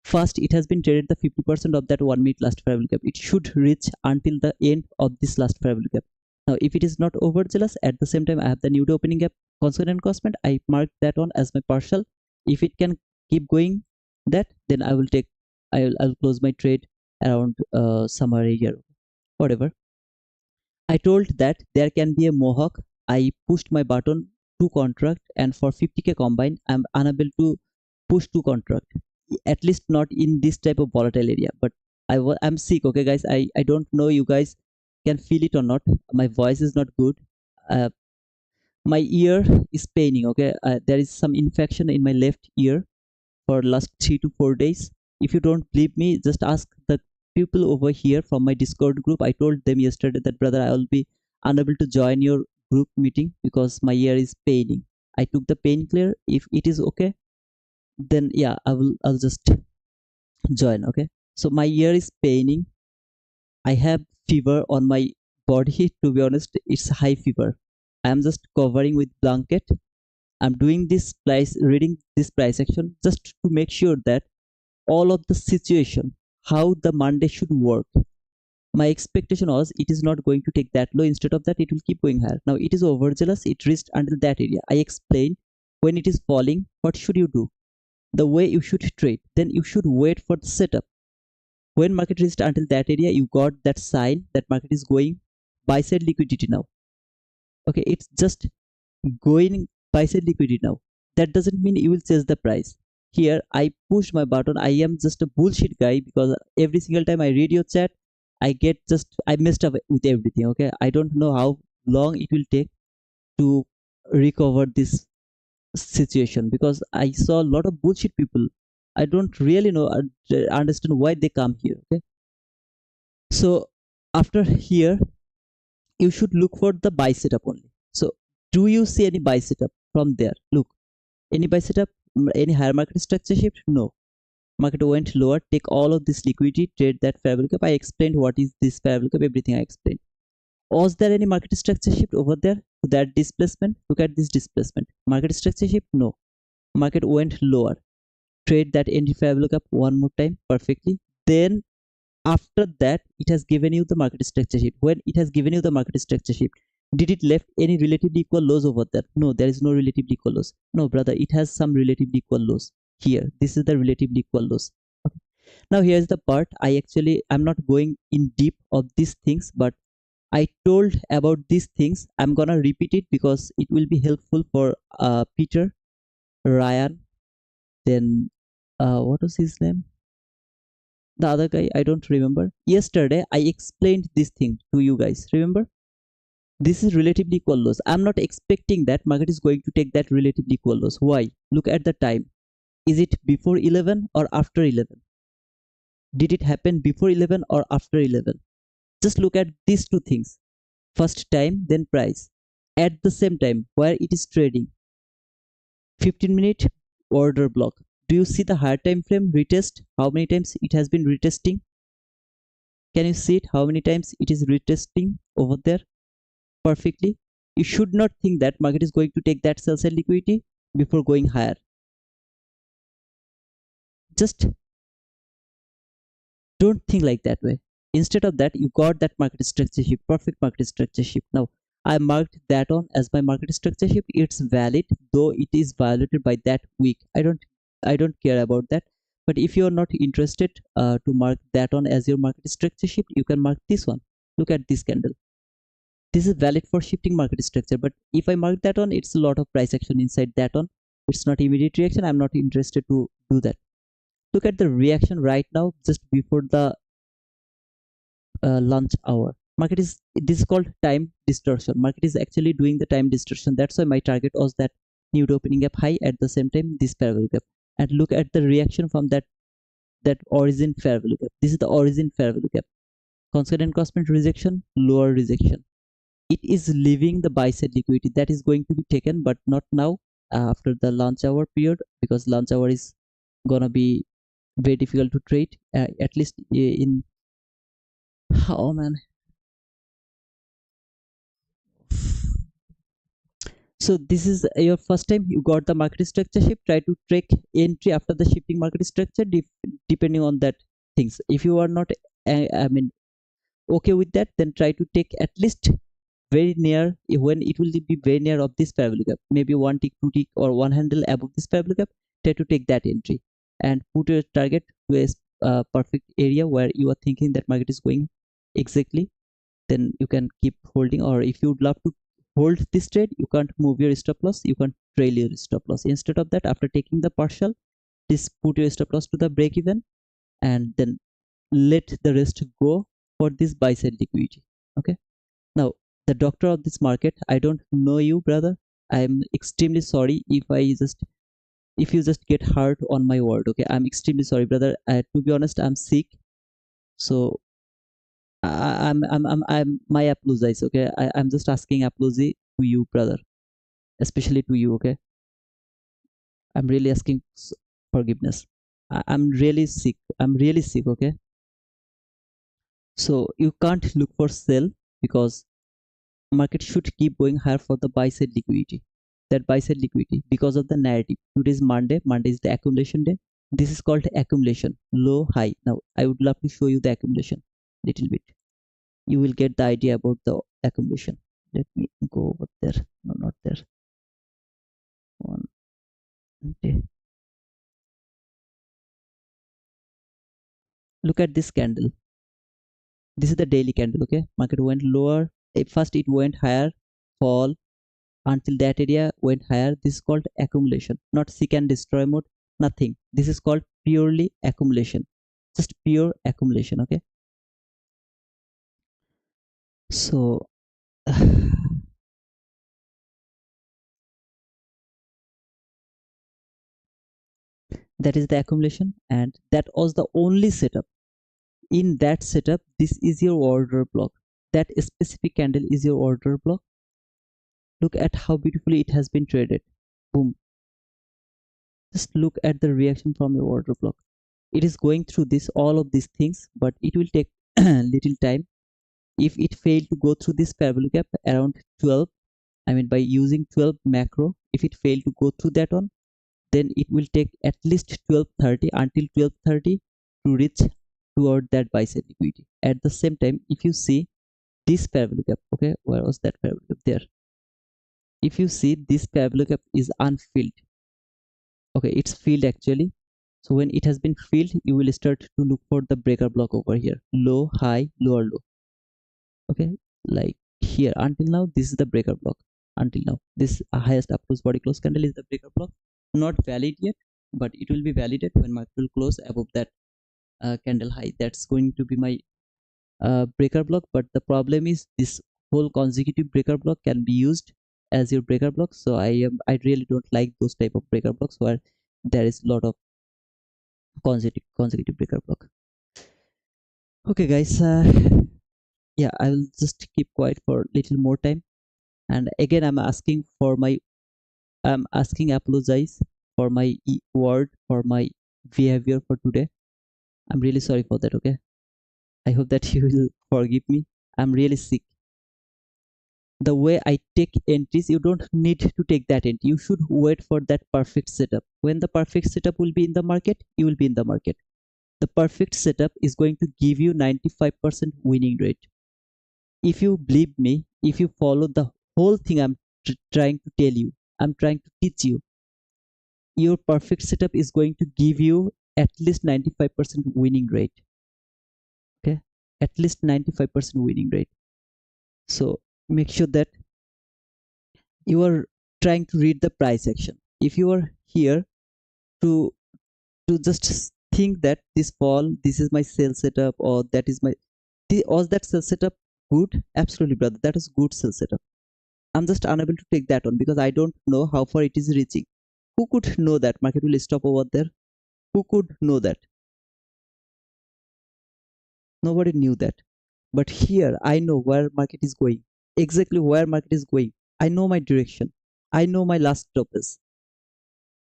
First, it has been traded the 50% of that 1-minute last fair value gap. It should reach until the end of this last fair value gap. Now, if it is not overzealous, at the same time, I have the new opening gap constant crossment. I mark that one as my partial. If it can keep going that, then I'll close my trade around somewhere here, whatever. I told that there can be a mohawk. I pushed my button to contract, and for 50k combine, I'm unable to push to contract, at least not in this type of volatile area. But I'm sick, okay guys. I don't know you guys can feel it or not. My voice is not good. My ear is paining, okay. There is some infection in my left ear for last 3 to 4 days. If you don't believe me, just ask the people over here from my Discord group. I told them yesterday that brother, I will be unable to join your group meeting because my ear is paining. I took the painkiller. If it is okay, then yeah, I'll just join. Okay, so my ear is paining. I have fever on my body. To be honest, it's high fever. I am just covering with blanket. I'm doing this price, reading this price action just to make sure that all of the situation, how the Monday should work. My expectation was it is not going to take that low. Instead of that, it will keep going higher. Now it is overzealous. It reached until that area. I explained when it is falling, what should you do? The way you should trade. Then you should wait for the setup. When market reached until that area, you got that sign that market is going buy side liquidity now. Okay, it's just going buy side liquidity now. That doesn't mean you will chase the price. here I pushed my button. I am just a bullshit guy, because every single time I read your chat, I messed up with everything. Okay, I don't know how long it will take to recover this situation, because I saw a lot of bullshit people. I don't really know understand why they come here. Okay, so after here, you should look for the buy setup only. So do you see any buy setup from there? Look, any buy setup, any higher market structure shift? No. Market went lower, take all of this liquidity, trade that fair value gap. I explained what is this fair value gap, everything I explained. Was there any market structure shift over there to that displacement? Look at this displacement. Market structure shift? No. Market went lower. Trade that entry fair value gap one more time perfectly. Then after that, it has given you the market structure shift. When it has given you the market structure shift, did it left any relatively equal lows over there? No, there is no relatively equal lows. No, brother, it has some relatively equal lows here. This is the relatively equal lows. Okay. Now here's the part. I'm not going in deep of these things, but I told about these things. I'm gonna repeat it because it will be helpful for Peter, Ryan, then what was his name? The other guy, I don't remember. Yesterday I explained this thing to you guys. Remember? This is relatively equal loss. I'm not expecting that market is going to take that relatively equal loss. Why? Look at the time. Is it before 11 or after 11? Did it happen before 11 or after 11? Just look at these two things. First time, then price. At the same time, where it is trading. 15-minute order block. Do you see the higher time frame retest? How many times it has been retesting? Can you see it? How many times it is retesting over there? Perfectly. You should not think that market is going to take that sell side liquidity before going higher. Just don't think like that way. Instead of that, you got that market structure shift, perfect market structure shift. Now I marked that on as my market structure shift. It's valid, though it is violated by that week. I don't care about that. But if you're not interested to mark that on as your market structure shift, you can mark this one. Look at this candle. This is valid for shifting market structure, but if I mark that on, it's a lot of price action inside that on. It's not immediate reaction. I'm not interested to do that. Look at the reaction right now, just before the lunch hour. Market is, this is called time distortion. Market is actually doing the time distortion. That's why my target was that new opening gap high, at the same time this fair value gap. And look at the reaction from that origin fair value gap. This is the origin fair value gap. Constant crosspoint rejection, lower rejection. It is leaving the buy side liquidity that is going to be taken, but not now, after the lunch hour period, because lunch hour is gonna be very difficult to trade, at least in, oh man. So this is your first time you got the market structure shift. Try to track entry after the shifting market structure, depending on that things. If you are not I mean okay with that, then try to take at least very near, when it will be very near of this fair value gap, maybe one tick, two tick, or one handle above this fair value gap. Try to take that entry and put your target to a perfect area where you are thinking that market is going exactly. Then you can keep holding, or if you would love to hold this trade, you can't move your stop loss, you can't trail your stop loss. Instead of that, after taking the partial, just put your stop loss to the break even, and then let the rest go for this buy side liquidity. Okay, now the doctor of this market, I don't know you, brother. I'm extremely sorry if you just get hurt on my word. Okay, I'm extremely sorry, brother. To be honest, I'm sick, so I'm my apologies. Okay, I'm just asking apology to you, brother, especially to you. Okay, I'm really asking forgiveness. I'm really sick. I'm really sick. Okay, so you can't look for sell, because market should keep going higher for the buy side liquidity. That buy side liquidity, because of the narrative. Today is Monday. Monday is the accumulation day. This is called accumulation, low high. Now I would love to show you the accumulation little bit. You will get the idea about the accumulation. Let me go over there. No, not there. One. Okay. Look at this candle. This is the daily candle. Okay, market went lower. First it went higher, fall until that area went higher. This is called accumulation, not seek and destroy mode. nothing. This is called purely accumulation, just pure accumulation. Okay, so that is the accumulation, and that was the only setup. In that setup, this is your order block. That specific candle is your order block. Look at how beautifully it has been traded. Boom. Just look at the reaction from your order block. It is going through this all of these things, but it will take little time. If it failed to go through this parabolic gap around 12, I mean by using 12 macro, if it failed to go through that one, then it will take at least 12:30 until 12:30 to reach toward that buy side liquidity. At the same time, if you see this parabolic gap, okay, where was that parabolic gap? There. If you see this parabolic gap is unfilled, okay, it's filled actually. So when it has been filled, you will start to look for the breaker block over here, low, high, lower, low. Okay, like here until now, this is the breaker block. Until now, this highest up close body close candle is the breaker block. Not valid yet, but it will be validated when market will close above that candle high. That's going to be my breaker block. But the problem is this whole consecutive breaker block can be used as your breaker block. So I really don't like those type of breaker blocks where there is a lot of consecutive breaker block. Okay guys, yeah, I will just keep quiet for a little more time. And again, I'm asking apologize for my word, for my behavior for today. I'm really sorry for that. Okay, I hope that you will forgive me. I'm really sick. The way I take entries, you don't need to take that entry. You should wait for that perfect setup. When the perfect setup will be in the market, you will be in the market. The perfect setup is going to give you 95% winning rate. If you believe me, if you follow the whole thing I'm trying to tell you, I'm trying to teach you, your perfect setup is going to give you at least 95% winning rate. Okay, at least 95% winning rate. So make sure that you are trying to read the price action. If you are here to just think that this fall, this is my sell setup, or that is my was that sell setup good? Absolutely, brother, that is good sell setup. I'm just unable to take that on because I don't know how far it is reaching. Who could know that market will stop over there? Who could know that? Nobody knew that. But here I know where market is going. Exactly where market is going. I know my direction. I know my last stop is.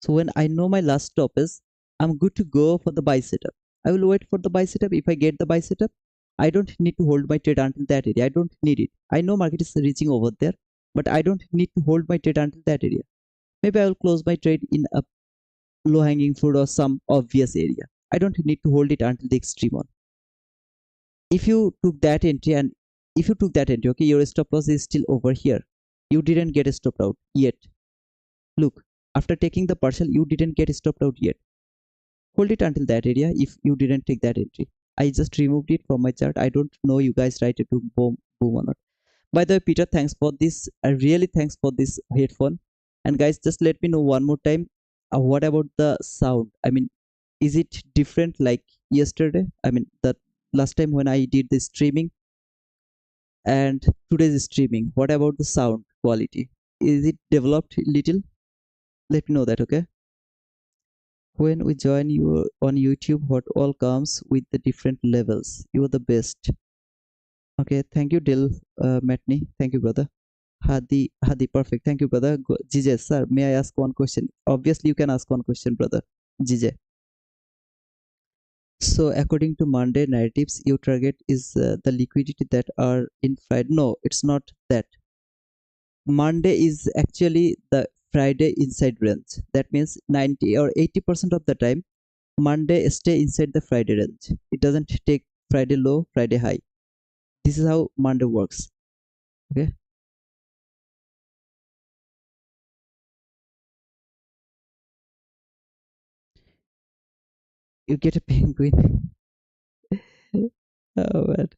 So when I know my last stop is, I'm good to go for the buy setup. I will wait for the buy setup. If I get the buy setup, I don't need to hold my trade until that area. I don't need it. I know market is reaching over there, but I don't need to hold my trade until that area. Maybe I will close my trade in a low hanging fruit or some obvious area. I don't need to hold it until the extreme one. If you took that entry and if you took that entry, okay, your stop loss is still over here. You didn't get a stop out yet. Look, after taking the partial, you didn't get stopped out yet. Hold it until that area if you didn't take that entry. I just removed it from my chart. I don't know you guys write it to boom or not. By the way, Peter, thanks for this. I really thanks for this headphone. And guys, just let me know one more time. What about the sound? I mean, is it different like yesterday? I mean, the last time when I did the streaming and today's streaming. What about the sound quality? Is it developed a little? Let me know that, okay? When we join you on YouTube, what all comes with the different levels? You are the best. Okay, thank you, Dil Matney. Thank you, brother. Hadi, perfect. Thank you, brother. Jije, sir, may I ask one question? Obviously, you can ask one question, brother. Jije. So, according to Monday narratives, your target is the liquidity that are in Friday. No, it's not that. Monday is actually the Friday inside range. That means 90 or 80% of the time, Monday stay inside the Friday range. It doesn't take Friday low, Friday high. This is how Monday works. Okay. You get a penguin. Oh man.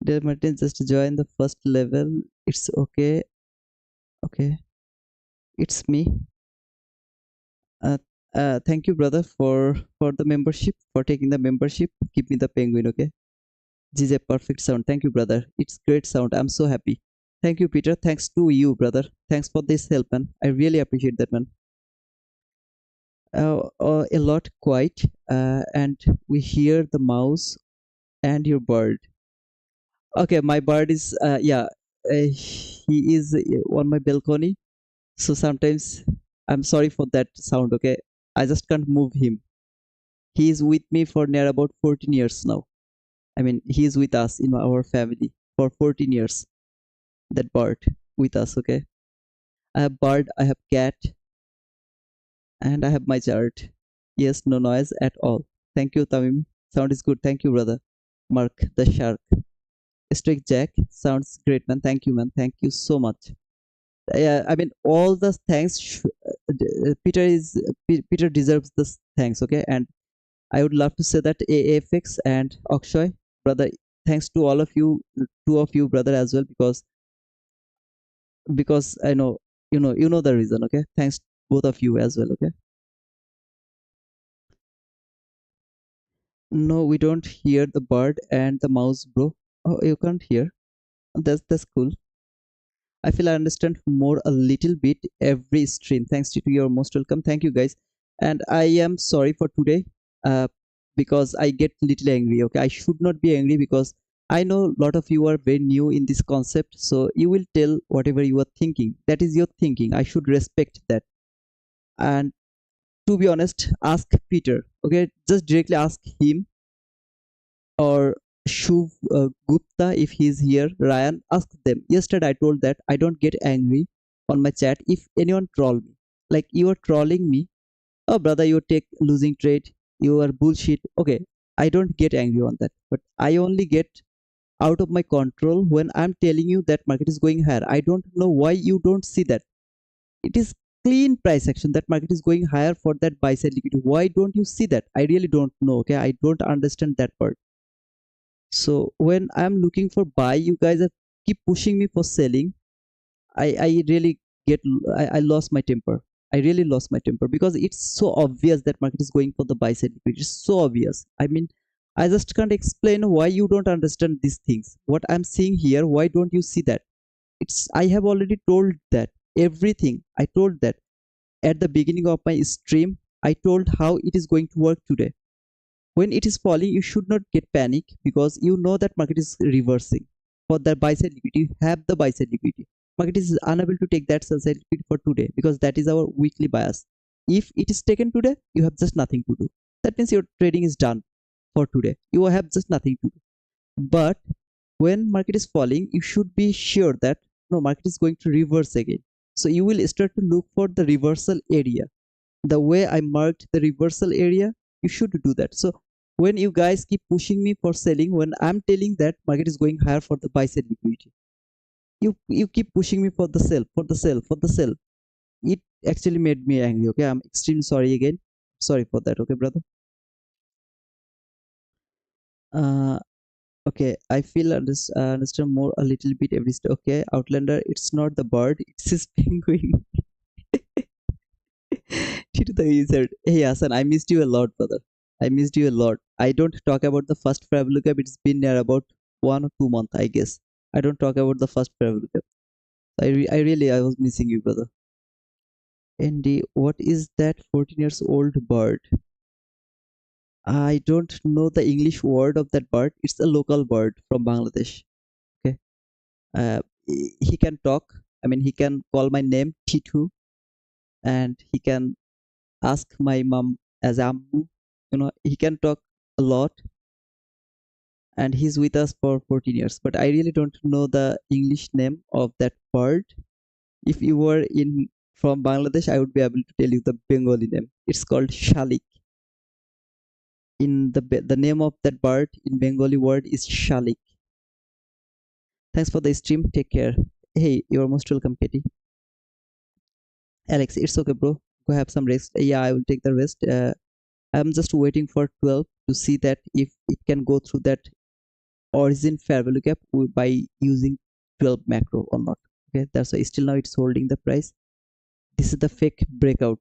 Del Martin just join the first level. It's okay. Okay. It's me. Uh, Thank you, brother, for the membership, for taking the membership. Give me the penguin, okay? This is a perfect sound. Thank you, brother. It's great sound. I'm so happy. Thank you, Peter. Thanks to you, brother. Thanks for this help, man. I really appreciate that, man. A lot quiet, and we hear the mouse and your bird. Okay, my bird is yeah, he is on my balcony. So sometimes I'm sorry for that sound. Okay, I just can't move him. He is with me for near about 14 years now. I mean, he is with us in our family for 14 years. That bird with us. Okay, I have bird, I have cat, and I have my chart. Yes, no noise at all. Thank you, Tamimi. Sound is good. Thank you, brother. Mark the shark. Strict Jack. Sounds great, man. Thank you, man. Thank you so much. Yeah, I mean, all the thanks. Peter deserves the thanks. Okay, and I would love to say that AFX and Akshay, brother, thanks to all of you, two of you, brother, as well, because I know you know the reason. Okay, thanks both of you as well. Okay. No, we don't hear the bird and the mouse, bro. Oh, you can't hear. That's cool. I feel I understand more a little bit every stream. Thanks to you. You're most welcome. Thank you, guys. And I am sorry for today, uh, because I get little angry. Okay, I should not be angry because I know a lot of you are very new in this concept. So you will tell whatever you are thinking. That is your thinking. I should respect that. And to be honest, ask Peter. Okay, just directly ask him or Shuv Gupta if he's here. Ryan, ask them. Yesterday I told that I don't get angry on my chat if anyone troll me. Like you are trolling me. Oh brother, you take losing trade. You are bullshit. Okay, I don't get angry on that. But I only get out of my control when I'm telling you that market is going higher. I don't know why you don't see that. It is clean price action that market is going higher for that buy side liquidity. Why don't you see that? I really don't know. Okay, I don't understand that part. So when I'm looking for buy, you guys are keep pushing me for selling. I really get I lost my temper. I really lost my temper because it's so obvious that market is going for the buy side liquidity. It's so obvious. I mean, I just can't explain why you don't understand these things. What I'm seeing here, why don't you see that? It's I have already told that everything. I told that at the beginning of my stream. I told how it is going to work today. When it is falling, you should not get panic because you know that market is reversing. For the buy side liquidity, you have the buy side liquidity. Market is unable to take that sell side liquidity for today because that is our weekly bias. If it is taken today, you have just nothing to do. That means your trading is done for today. You have just nothing to do. But when market is falling, you should be sure that no, market is going to reverse again. So you will start to look for the reversal area. The way I marked the reversal area, you should do that. So when you guys keep pushing me for selling, when I'm telling that market is going higher for the buy side liquidity, you keep pushing me for the sell, for the sell, for the sell. It actually made me angry. Okay, I'm extremely sorry again. Sorry for that. Okay, brother. Uh, okay, I feel understand more a little bit every step. Okay, Outlander, it's not the bird, it's his penguin. To the wizard. Hey Hassan, I missed you a lot, brother. I missed you a lot. I don't talk about the first travel lookup. It's been near about 1 or 2 months, I guess. I don't talk about the first travel lookup. I really I was missing you, brother. Andy, what is that 14 years old bird? I don't know the English word of that bird. It's a local bird from Bangladesh. Okay. He can talk. I mean, he can call my name Titu, and he can ask my mom as Ammu. He can talk a lot, and he's with us for 14 years. But I really don't know the English name of that bird. If you were in from Bangladesh, I would be able to tell you the Bengali name. It's called Shalik. In the name of that bird in Bengali word is Shalik. Thanks for the stream. Take care. Hey, you're most welcome, Katie. Alex, it's okay, bro. Go have some rest. Yeah, I will take the rest. I'm just waiting for 12 to see that if it can go through that origin fair value gap by using 12 macro or not. Okay, that's why still now it's holding the price. This is the fake breakout.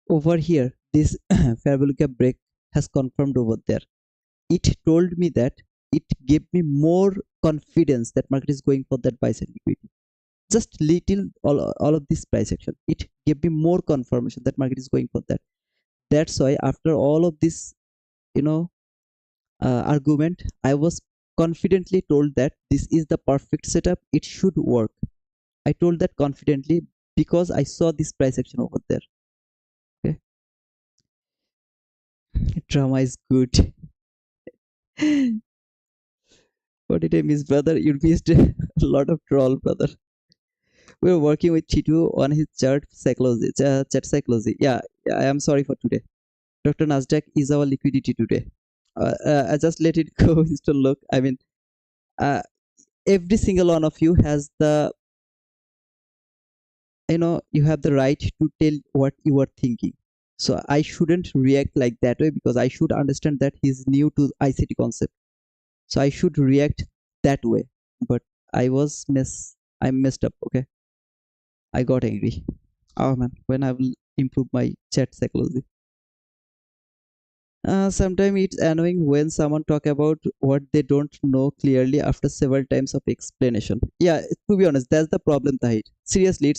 Over here, this fair value gap break has confirmed over there. It told me that, it gave me more confidence that market is going for that buy side liquidity. Just little, all of this price action, it gave me more confirmation that market is going for that. That's why after all of this, you know, argument, I was confidently told that this is the perfect setup, it should work. I told that confidently because I saw this price action over there. Okay, drama is good. What did I miss, brother? You missed a lot of troll, brother. We were working with Chitu on his chart psychology. Yeah, yeah, I am sorry for today. Dr. Nasdaq is our liquidity today. I just let it go instead look. I mean, uh, every single one of you has the, you have the right to tell what you are thinking. So I shouldn't react like that way because I should understand that he's new to ICT concept. So I should react that way. But I messed up. Okay, I got angry. Oh man, when I will improve my chat psychology. Sometimes it's annoying when someone talk about what they don't know clearly after several times of explanation. Yeah, to be honest, that's the problem, Tahir. Seriously,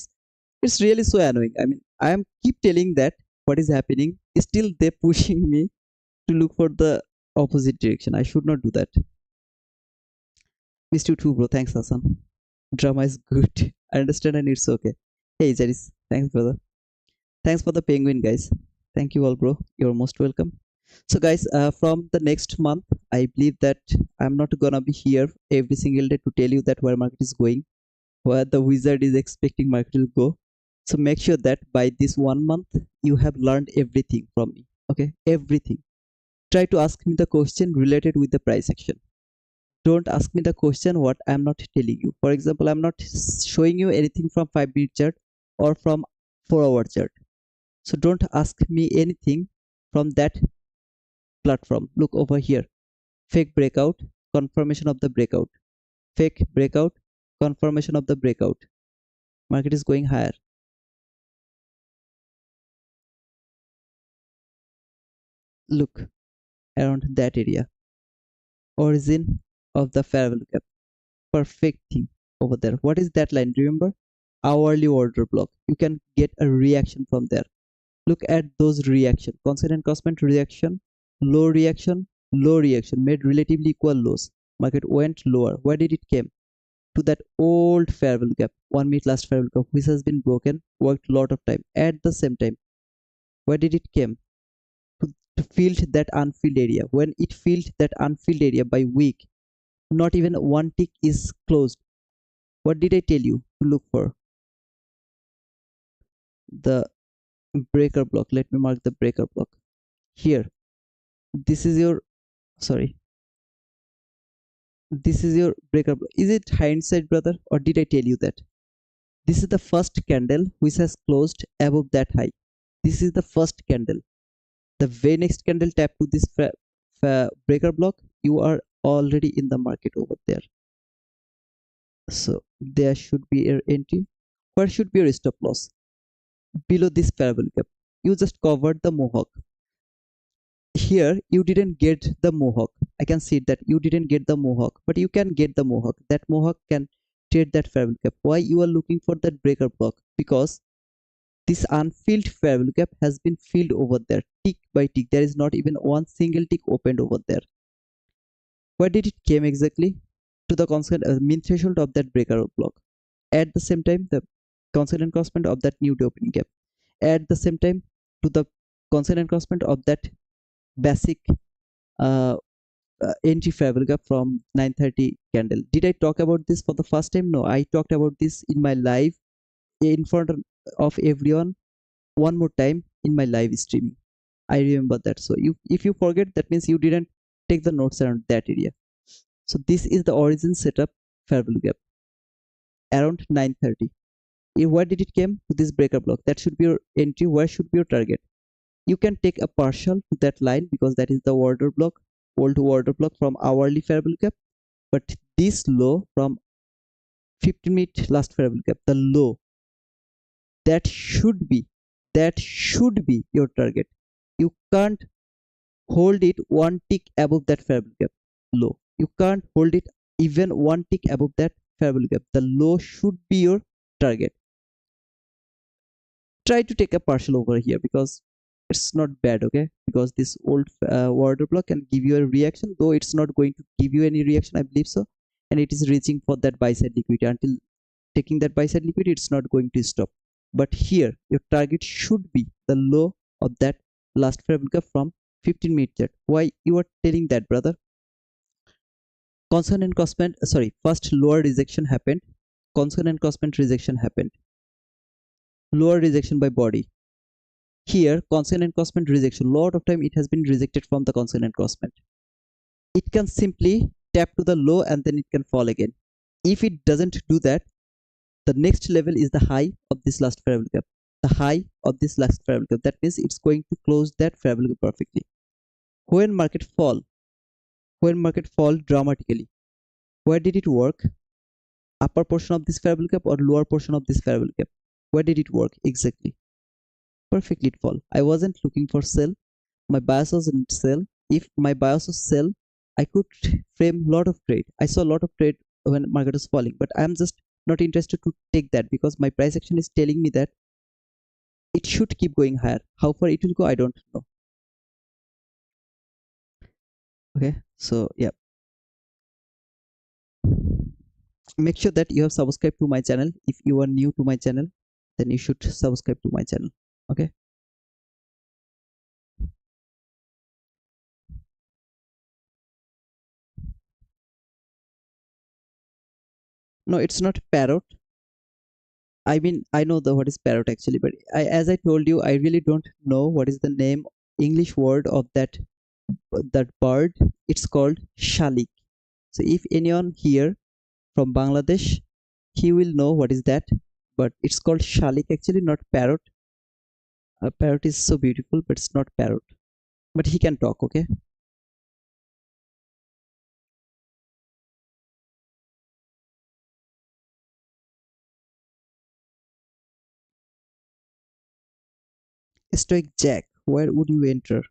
it's really so annoying. I mean, I am keep telling that what is happening. Still, they pushing me to look for the opposite direction. I should not do that. Missed you too, bro. Thanks, Hassan. Drama is good. I understand and it's okay. Hey, Jaris. Thanks, brother. Thanks for the penguin, guys. Thank you all, bro. You're most welcome. So, guys, from the next month, I believe that I'm not gonna be here every single day to tell you that where market is going, where the wizard is expecting market will go. So make sure that by this 1 month you have learned everything from me. Okay, everything. Try to ask me the question related with the price action. Don't ask me the question what I'm not telling you. For example, I'm not showing you anything from 5 minute chart or from 4 hour chart. So don't ask me anything from that platform. Look over here. Fake breakout, confirmation of the breakout. Fake breakout, confirmation of the breakout. Market is going higher. Look around that area. Origin of the fair value gap. Perfect thing over there. What is that line? Remember? Hourly order block. You can get a reaction from there. Look at those reaction. Constant cosment reaction, low reaction, made relatively equal lows. Market went lower. Where did it came? To that old fair value gap, 1 minute last fair value gap, which has been broken, worked a lot of time. At the same time, where did it came? To fill that unfilled area. When it filled that unfilled area by week, not even one tick is closed. What did I tell you to look for? The breaker block. Let me mark the breaker block here. This is your, sorry, this is your breaker block. Is it hindsight, brother, or did I tell you that? This is the first candle which has closed above that high. This is the first candle. The very next candle tap to this breaker block, you are already in the market over there. So there should be your entry. Where should be your stop loss? Below this fair value gap. You just covered the mohawk. Here you didn't get the mohawk. I can see that you didn't get the mohawk, but you can get the mohawk. That mohawk can trade that fair value gap. Why you are looking for that breaker block? Because this unfilled fair value gap has been filled over there, tick by tick. There is not even one single tick opened over there. Where did it came exactly? To the constant mean threshold of that breaker block. At the same time, the constant encroachment of that new day opening gap. At the same time, to the constant encroachment of that basic uh, entry fair value gap from 9:30 candle. Did I talk about this for the first time? No, I talked about this in my live in front of everyone one more time in my live streaming. I remember that. So if you forget, that means you didn't take the notes around that area. So this is the origin setup fair value gap around 9:30. Where did it came? To this breaker block. That should be your entry. Where should be your target? You can take a partial to that line because that is the order block, old order block from hourly fair value gap. But this low from 15 minute last fair value gap, the low, that should be your target. You can't hold it one tick above that fair value gap low. You can't hold it even one tick above that fair value gap. The low should be your target. Try to take a partial over here because it's not bad, okay? Because this old order block can give you a reaction, though it's not going to give you any reaction, I believe so. And it is reaching for that buy side liquidity. Until taking that buy side liquidity, it's not going to stop. But here your target should be the low of that last fair value gap from 15-minute chart. Why you are telling that, brother? Consonant crossband, sorry, first lower rejection happened, consonant crossband rejection happened, lower rejection by body. Here consonant crossband rejection, lot of time it has been rejected from the consonant crossband. It can simply tap to the low and then it can fall again. If it doesn't do that, the next level is the high of this last fair value gap. The high of this last fair value gap, that means it's going to close that fair value gap perfectly. When market fall dramatically, where did it work? Upper portion of this fair value gap or lower portion of this fair value gap? Where did it work exactly? Perfectly it fall. I wasn't looking for sell. My bias was in sell. If my bias was sell, I could frame lot of trade. I saw a lot of trade when market was falling, but I'm just not interested to take that because my price action is telling me that it should keep going higher. How far it will go, I don't know. Okay, so yeah, make sure that you have subscribed to my channel. If you are new to my channel, then you should subscribe to my channel. Okay, no, it's not parrot. I mean, I know the what is parrot actually, but as I told you, I really don't know what is the name English word of that bird. It's called shalik. So if anyone here from Bangladesh, he will know what is that. But it's called shalik actually, not parrot. A parrot is so beautiful, but it's not parrot. But he can talk. Okay. Stoic Jack, where would you enter?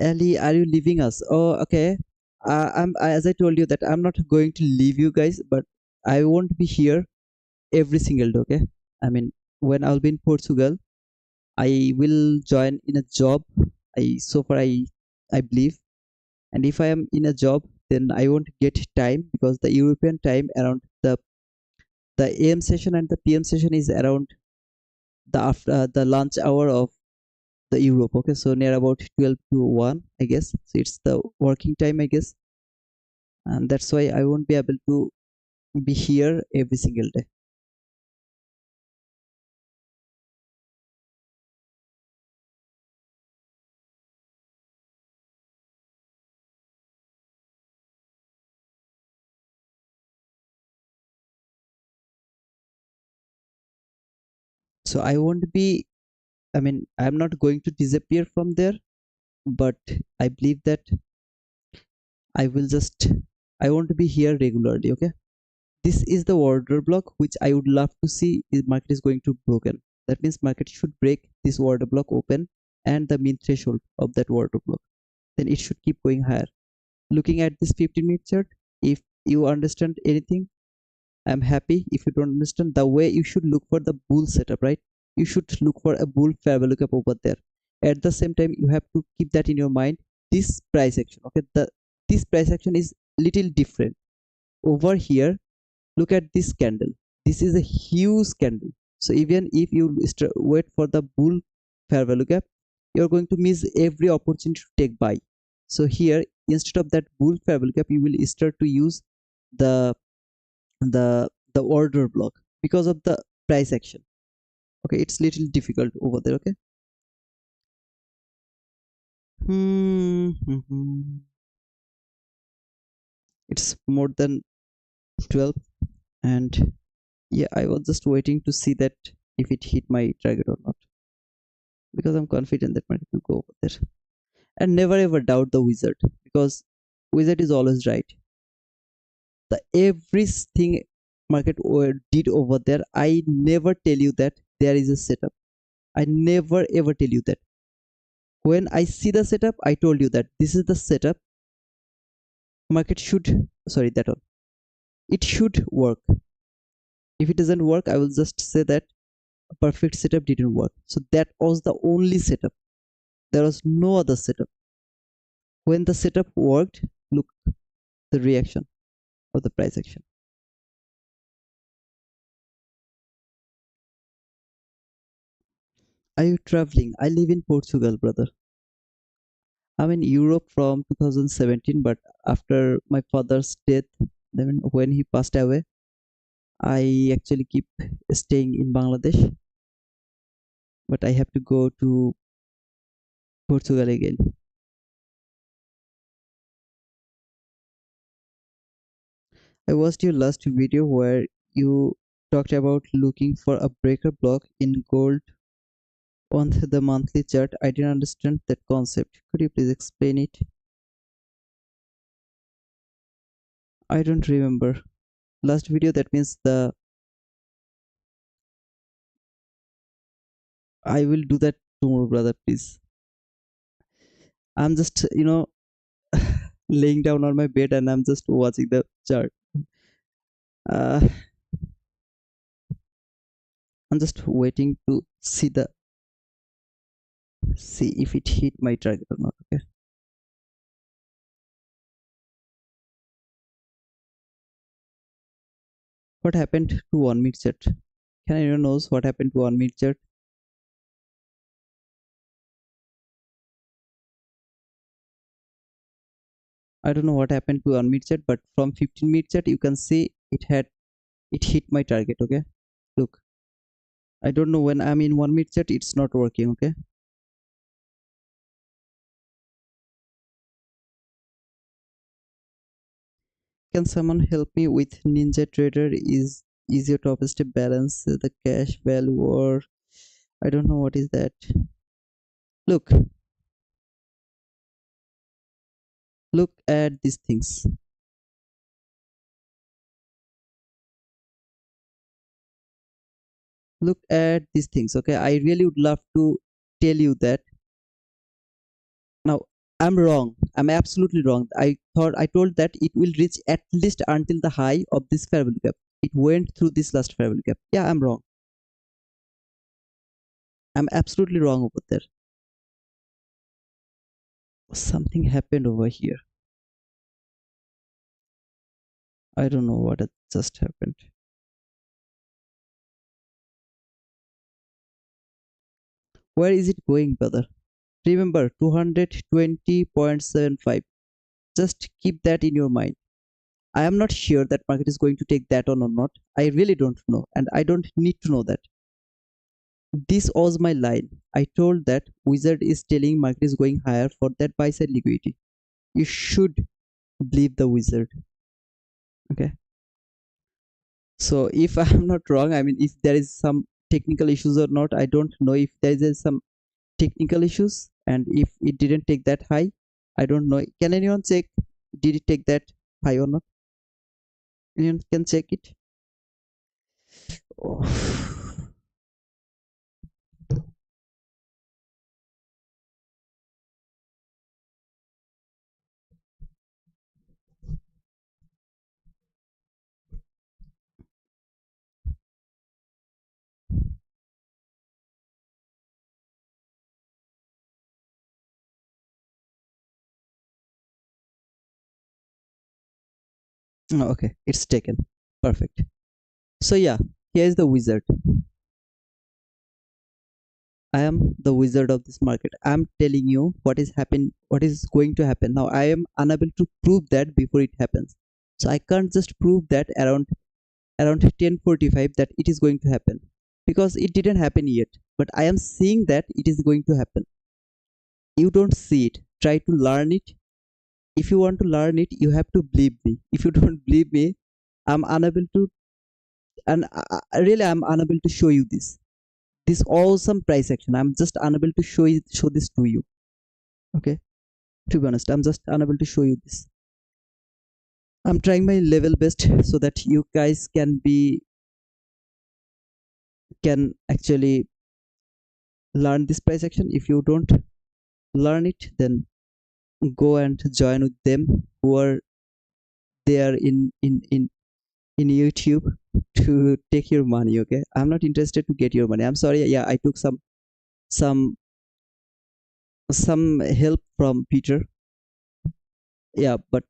Ali, are you leaving us? Oh, okay. As I told you that I'm not going to leave you guys, but I won't be here every single day. Okay. I mean, when I'll be in Portugal, I will join in a job. I believe, and if I am in a job, then I won't get time because the European time around the AM session and the PM session is around the lunch hour of the Europe. Okay, so near about 12 to 1, I guess. So it's the working time, I guess, and that's why I won't be able to be here every single day. So I won't be. I mean, I'm not going to disappear from there, but I believe that I will just. I want to be here regularly. Okay. This is the order block which I would love to see is market is going to broken. That means market should break this order block open and the mean threshold of that order block. Then it should keep going higher. Looking at this 15-minute chart, if you understand anything, I'm happy. If you don't understand the way you should look for the bull setup, right? You should look for a bull fair value gap over there. At the same time, you have to keep that in your mind. This price action, okay, this price action is little different. Over here, look at this candle. This is a huge candle. So even if you wait for the bull fair value gap, you're going to miss every opportunity to take buy. So here, instead of that bull fair value gap, you will start to use the the order block because of the price action. Okay, it's little difficult over there. Okay. It's more than 12, and yeah, I was just waiting to see that if it hit my target or not, because I'm confident that market will go over there. And never ever doubt the wizard, because wizard is always right. The everything market did over there, I never tell you that there is a setup. I never ever tell you that. When I see the setup, I told you that this is the setup. Market should, sorry, that one. It should work. If it doesn't work, I will just say that a perfect setup didn't work. So that was the only setup. There was no other setup. When the setup worked, look the reaction of the price action. Are you traveling? I live in Portugal, brother. I'm in Europe from 2017, but after my father's death, then when he passed away, I actually keep staying in Bangladesh, but I have to go to Portugal again. I watched your last video where you talked about looking for a breaker block in gold on the monthly chart. I didn't understand that concept. Could you please explain it? I don't remember. Last video, that means the I will do that tomorrow, brother, please. I'm just, laying down on my bed and I'm just watching the chart. Uh, I'm just waiting to see if it hit my target or not. Okay. What happened to 1 minute chart? Can anyone knows what happened to 1 minute chart? I don't know what happened to 1 minute chart, but from 15-minute chart you can see it hit my target. Okay. Look. I don't know, when I'm in 1 minute chart, it's not working. Okay. Can someone help me with Ninja Trader? Is easier to obviously balance the cash value, or I don't know what is that. Look, look at these things. Look at these things. Okay, I really would love to tell you that. Now I'm wrong. I'm absolutely wrong. I told that it will reach at least until the high of this fair value gap. It went through this last fair value gap. Yeah, I'm wrong. I'm absolutely wrong over there. Something happened over here. I don't know what had just happened. Where is it going, brother? Remember 220.75. Just keep that in your mind. I am not sure that market is going to take that on or not. I really don't know, and I don't need to know that. This was my line. I told that wizard is telling market is going higher for that buy side liquidity. You should believe the wizard. Okay. So if I'm not wrong, I mean, if there is some technical issues or not, I don't know. If there is some technical issues and if it didn't take that high, I don't know. Can anyone check, did it take that high or not? Anyone can check it? Oh. Okay, it's taken. Perfect. So yeah, here's the wizard. I am the wizard of this market. I'm telling you what is going to happen. Now I am unable to prove that before it happens. So I can't just prove that around 10:45 that it is going to happen, because it didn't happen yet. But I am seeing that it is going to happen. You don't see it. Try to learn it. If you want to learn it, you have to believe me. If you don't believe me, I'm unable to, and really I'm unable to show you this awesome price action. I'm just unable to show this to you. Okay, to be honest, I'm just unable to show you this. I'm trying my level best so that you guys can actually learn this price action. If you don't learn it, then go and join with them who are there in YouTube to take your money. Okay, I'm not interested to get your money. I'm sorry. Yeah, I took some some help from Peter. Yeah, but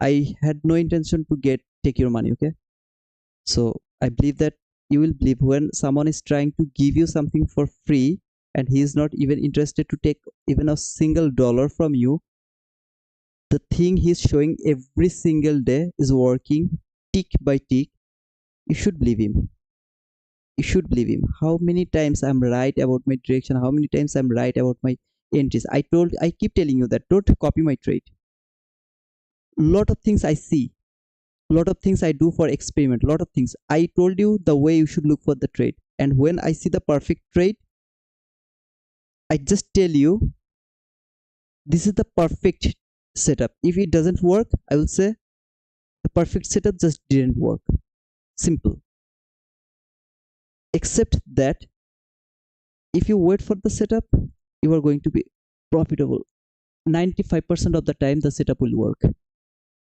I had no intention to get take your money. Okay, so I believe that you will believe when someone is trying to give you something for free and he is not even interested to take even a single dollar from you. The thing he's showing every single day is working tick by tick. You should believe him. You should believe him. How many times I'm right about my direction? How many times I'm right about my entries? I keep telling you that don't copy my trade. Lot of things I see, lot of things I do for experiment, lot of things. I told you the way you should look for the trade, and when I see the perfect trade, I just tell you this is the perfect setup. If it doesn't work, I will say the perfect setup just didn't work. Simple. Except that if you wait for the setup, you are going to be profitable. 95% of the time the setup will work.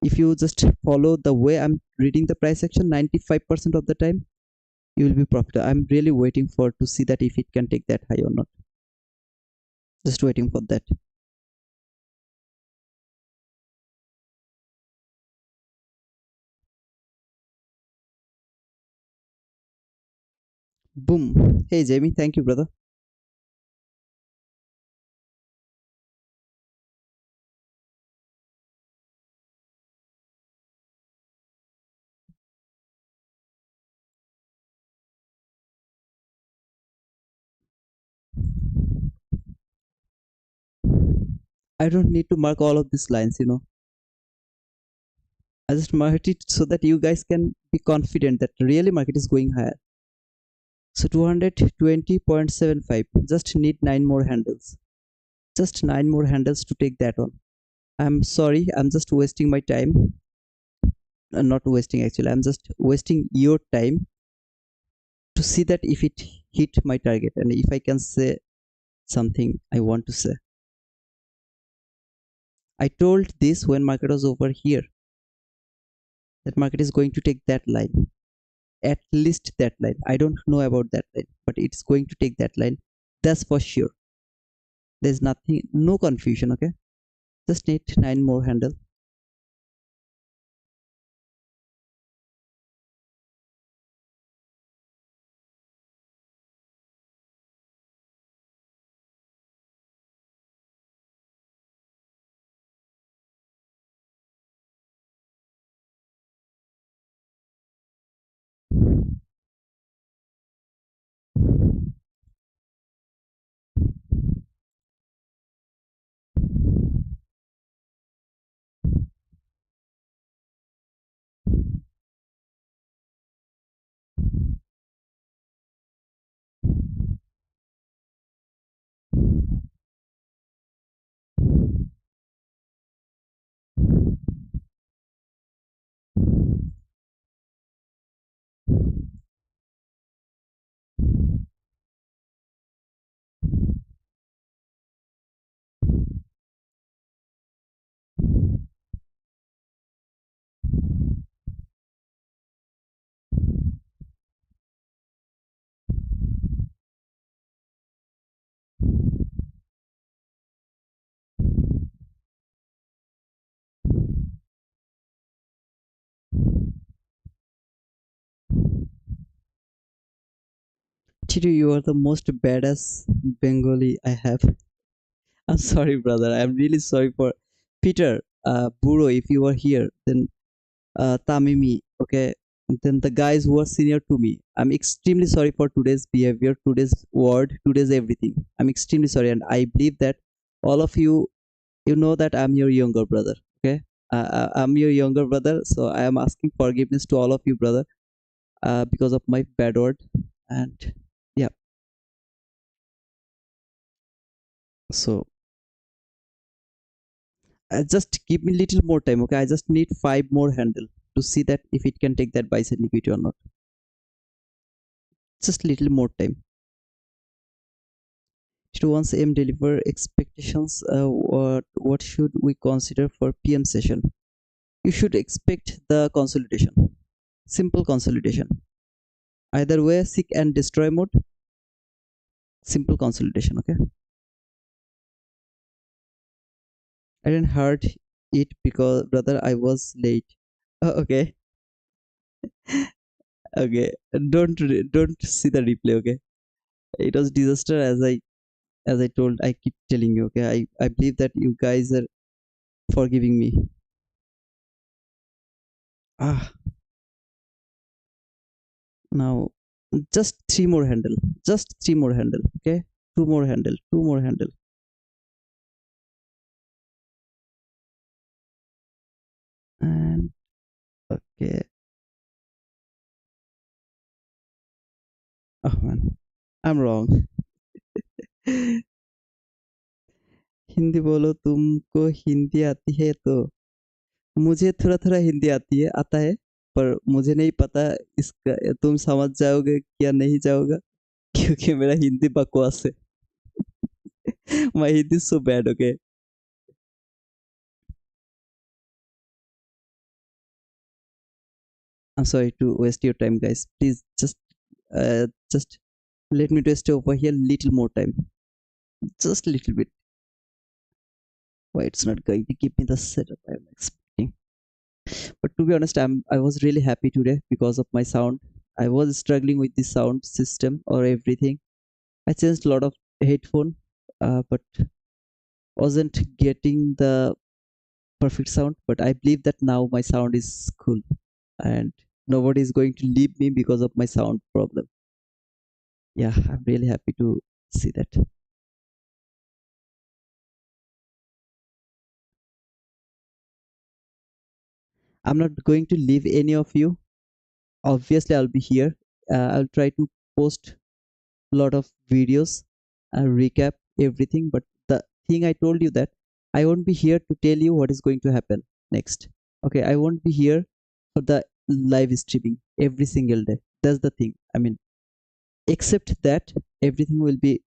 If you just follow the way I'm reading the price action, 95% of the time you will be profitable. I'm really waiting for to see that if it can take that high or not. Just waiting for that. Boom. Hey Jamie, thank you, brother. I don't need to mark all of these lines. I just mark it so that you guys can be confident that really market is going higher. So 220.75. Just need 9 more handles. Just 9 more handles to take that on. I'm sorry, I'm just wasting my time. Not wasting actually. I'm just wasting your time to see that if it hit my target and if I can say something I want to say. I told this when market was over here that market is going to take that line, at least that line. I don't know about that line, but it's going to take that line. That's for sure. There's nothing, no confusion. Okay, just need 9 more handle. Chiru, you are the most badass Bengali I have. I'm sorry, brother. I'm really sorry for Peter, Buro. If you are here, then Tamimi, okay, then the guys who are senior to me. I'm extremely sorry for today's behavior, today's word, today's everything. I'm extremely sorry, and I believe that all of you, you know that I'm your younger brother. Okay, I'm your younger brother, so I am asking forgiveness to all of you, brother, because of my bad word. And yeah, so Just give me little more time, okay? I just need 5 more handle to see that if it can take that buy side liquidity or not. Just little more time. To once AM deliver expectations, what should we consider for PM session? You should expect the consolidation, simple consolidation. Either way, seek and destroy mode, simple consolidation. Okay, I didn't heard it because brother I was late. Okay, okay, don't see the replay. Okay, it was disaster as I told. I keep telling you. Okay, I believe that you guys are forgiving me. Ah, now just 3 more handle, just 3 more handle. Okay, 2 more handle, 2 more handle. And okay, oh man, I'm wrong. Hindi बोलो, तुमको हिंदी आती है तो? मुझे थोड़ा थोड़ा हिंदी आती है, आता है, पर मुझे नहीं पता इसका तुम समझ जाओगे या नहीं जाओगे, क्योंकि मेरा हिंदी बकवास है. My Hindi is so bad. Okay, I'm sorry to waste your time, guys. Please just let me to stay over here little more time, just a little bit. Why it's not going to give me the setup I'm expecting? But to be honest, I was really happy today because of my sound. I was struggling with the sound system or everything. I changed a lot of headphone, but wasn't getting the perfect sound. But I believe that now my sound is cool, and nobody is going to leave me because of my sound problem. Yeah, I'm really happy to see that. I'm not going to leave any of you. Obviously, I'll be here. I'll try to post a lot of videos, recap everything. But the thing I told you that I won't be here to tell you what is going to happen next. Okay, I won't be here for the live streaming every single day. That's the thing. I mean, except that everything will be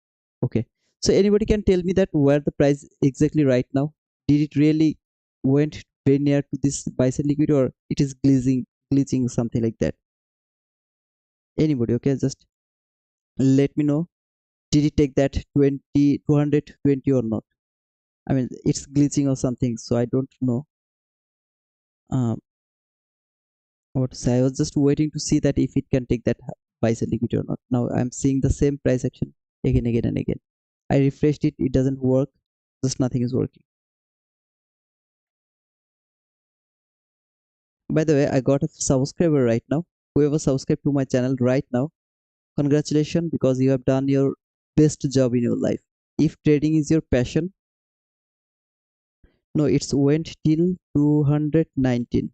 okay. So anybody can tell me that where the price exactly right now? Did it really went very near to this buy side liquid, or it is glitching something like that? Anybody? Okay, just let me know. Did it take that 220 or not? I mean, it's glitching or something, so I don't know um, what to say. I was just waiting to see that if it can take that buy side liquidity or not. Now I'm seeing the same price action again and again. I refreshed it, it doesn't work, just nothing is working. By the way, I got a subscriber right now. Whoever subscribed to my channel right now, congratulations, because you have done your best job in your life. If trading is your passion, no, it's went till 219.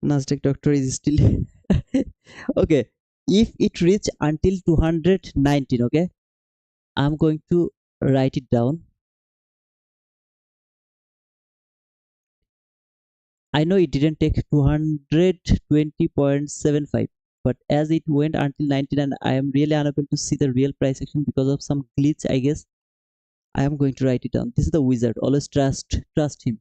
Nasdaq doctor is still okay. If it reach until 219, okay, I'm going to write it down. I know it didn't take 220.75, but as it went until 19 and I am really unable to see the real price action because of some glitch, I guess I am going to write it down. This is the wizard. Always trust him.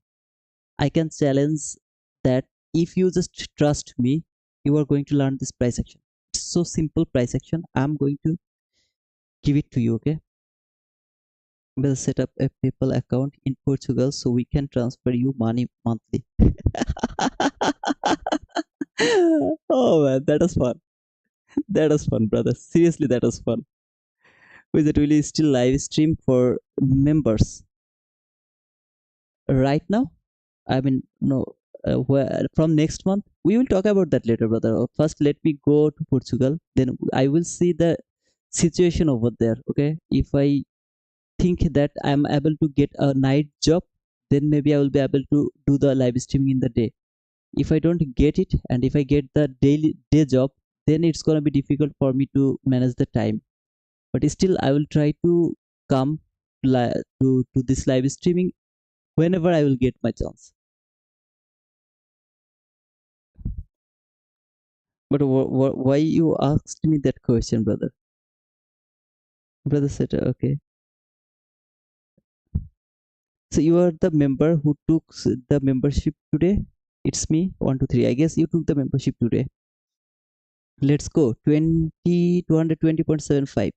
I can challenge that if you just trust me, you are going to learn this price action. It's so simple price action. I'm going to give it to you, okay? We'll set up a PayPal account in Portugal so we can transfer you money monthly. Oh man, that was fun. That was fun, brother. Seriously, that was fun. With it, will you still live stream for members right now? I mean, no. From next month, we will talk about that later, brother. First, let me go to Portugal. Then I will see the situation over there. Okay, if I think that I'm able to get a night job, then maybe I will be able to do the live streaming in the day. If I don't get it, and if I get the daily day job, then it's gonna be difficult for me to manage the time. But still, I will try to come to this live streaming whenever I will get my chance. But why you asked me that question, brother? Brother said, okay. So you are the member who took the membership today? It's me. 1, 2, 3. I guess you took the membership today. Let's go. 220.75.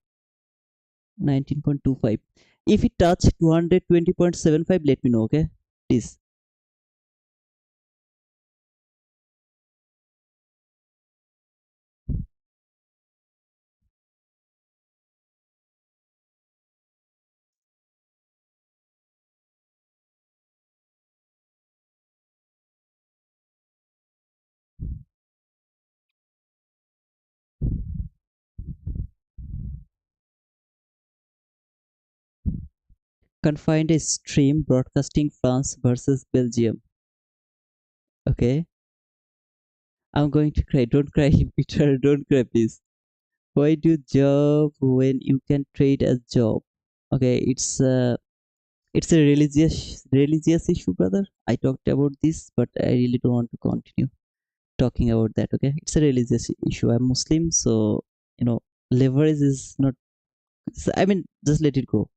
19.25. If it touch 220.75, let me know, okay? Please. Can find a stream broadcasting France versus Belgium. Okay. I'm going to cry. Don't cry, Peter. Don't cry, please. Why do job when you can trade a job? Okay, it's a religious issue, brother. I talked about this, but I really don't want to continue talking about that. Okay, it's a religious issue. I'm Muslim, so leverage is not. I mean, just let it go.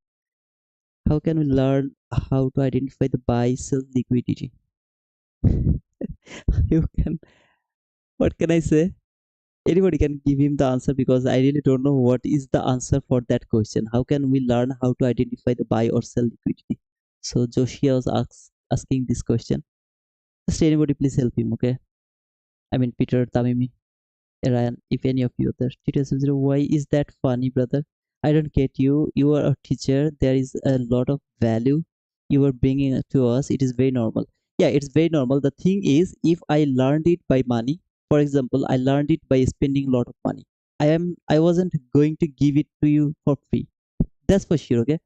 How can we learn how to identify the buy sell liquidity? You can. What can I say? Anybody can give him the answer because I really don't know what is the answer for that question. How can we learn how to identify the buy or sell liquidity? So Joshua was asking this question. Just anybody please help him, okay? I mean Peter, Tamimi, Ryan, if any of you are there. Tito, why is that funny, brother? I don't get you. You are a teacher. There is a lot of value you are bringing to us. It is very normal. Yeah, it's very normal. The thing is, if I learned it by money, for example, I learned it by spending a lot of money. I wasn't going to give it to you for free. That's for sure, okay?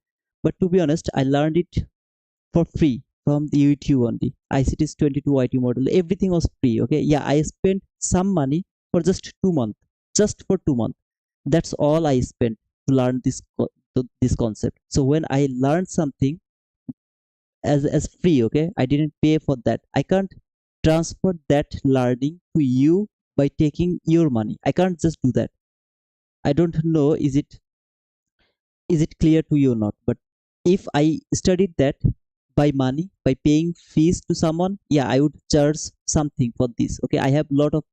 But to be honest, I learned it for free from the YouTube only. ICT's 22 YT model. Everything was free. Okay. Yeah, I spent some money for just 2 months. Just for 2 months. That's all I spent to learn this concept. So when I learned something as free, okay, I didn't pay for that. I can't transfer that learning to you by taking your money. I can't just do that. I don't know is it clear to you or not, but if I studied that by money, by paying fees to someone, yeah, I would charge something for this. Okay, I have a lot of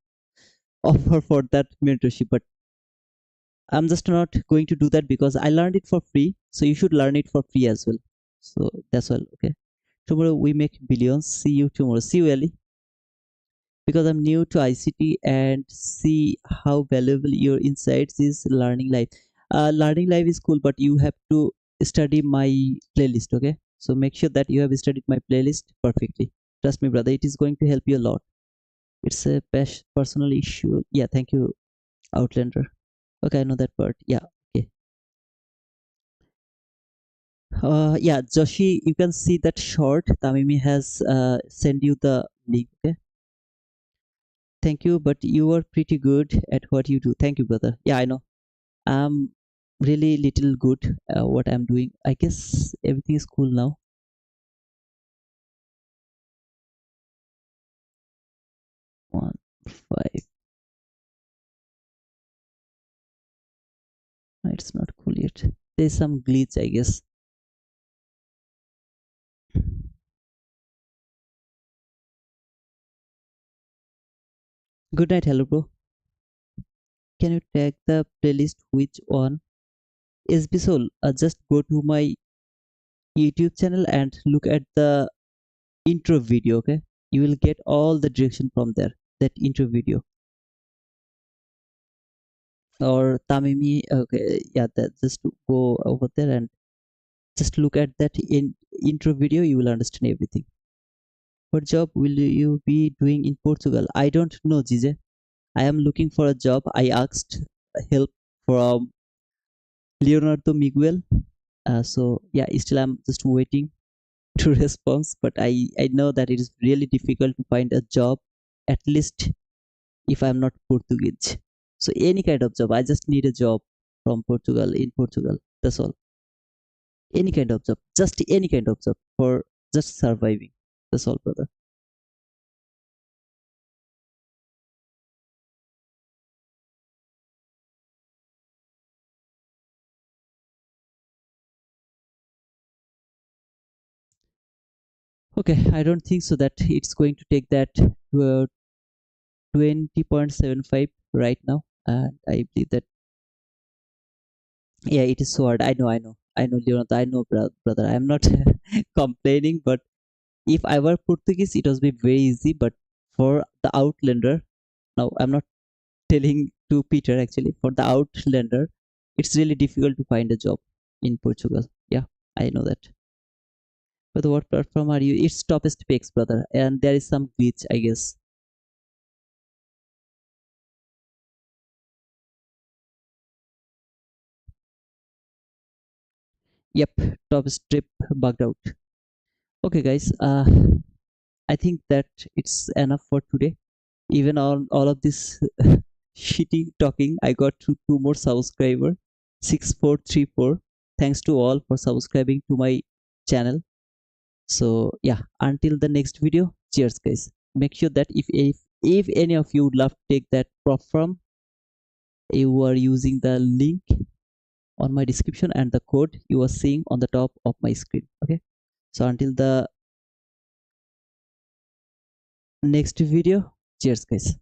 offer for that mentorship, but I'm just not going to do that because I learned it for free, so you should learn it for free as well. So that's all. Okay, tomorrow we make billions. See you tomorrow. See you, Ellie. Because I'm new to ICT and see how valuable your insights is learning life. Learning life is cool, but you have to study my playlist, okay? So make sure that you have studied my playlist perfectly. Trust me, brother, it is going to help you a lot. It's a personal issue. Yeah, thank you, Outlander. Okay, I know that part. Yeah, okay. Yeah, Joshi, you can see that short. Tamimi has sent you the link, okay? Thank you, but you are pretty good at what you do. Thank you, brother. Yeah, I know. I'm really little good what I'm doing. I guess everything is cool now. 1 5. No, it's not cool yet. There's some glitch, I guess. Good night, hello, bro. Can you tag the playlist? Which one? SB Soul. Just go to my YouTube channel and look at the intro video. Okay, you will get all the direction from there. That intro video. Or Tamimi. Okay, yeah. That just go over there and just look at that intro video. You will understand everything. What job will you be doing in Portugal? I don't know, Jije. I am looking for a job. I asked help from Leonardo Miguel. So yeah, still I'm just waiting to response. But I know that it is really difficult to find a job, at least if I'm not Portuguese. So any kind of job, I just need a job from Portugal in Portugal. That's all. Any kind of job, just any kind of job for just surviving. That's all, brother. Okay, I don't think so that it's going to take that to 20.75 right now, and I believe that, yeah, it is so hard. I know, Leonardo. I know, brother. I'm not complaining, but if I were Portuguese, it was be very easy. But for the Outlander, now I'm not telling to Peter actually. For the Outlander, it's really difficult to find a job in Portugal. Yeah, I know that. But what platform are you? It's Topest Picks, brother, and there is some glitch, I guess. Yep, Topest trip bugged out. Okay, guys. I think that it's enough for today. Even on all of this shitty talking, I got two more subscriber, 6434. Thanks to all for subscribing to my channel. So yeah, until the next video, cheers, guys. Make sure that if any of you would love to take that prop firm, you are using the link on my description and the code you are seeing on the top of my screen. Okay. So until the next video, cheers, guys.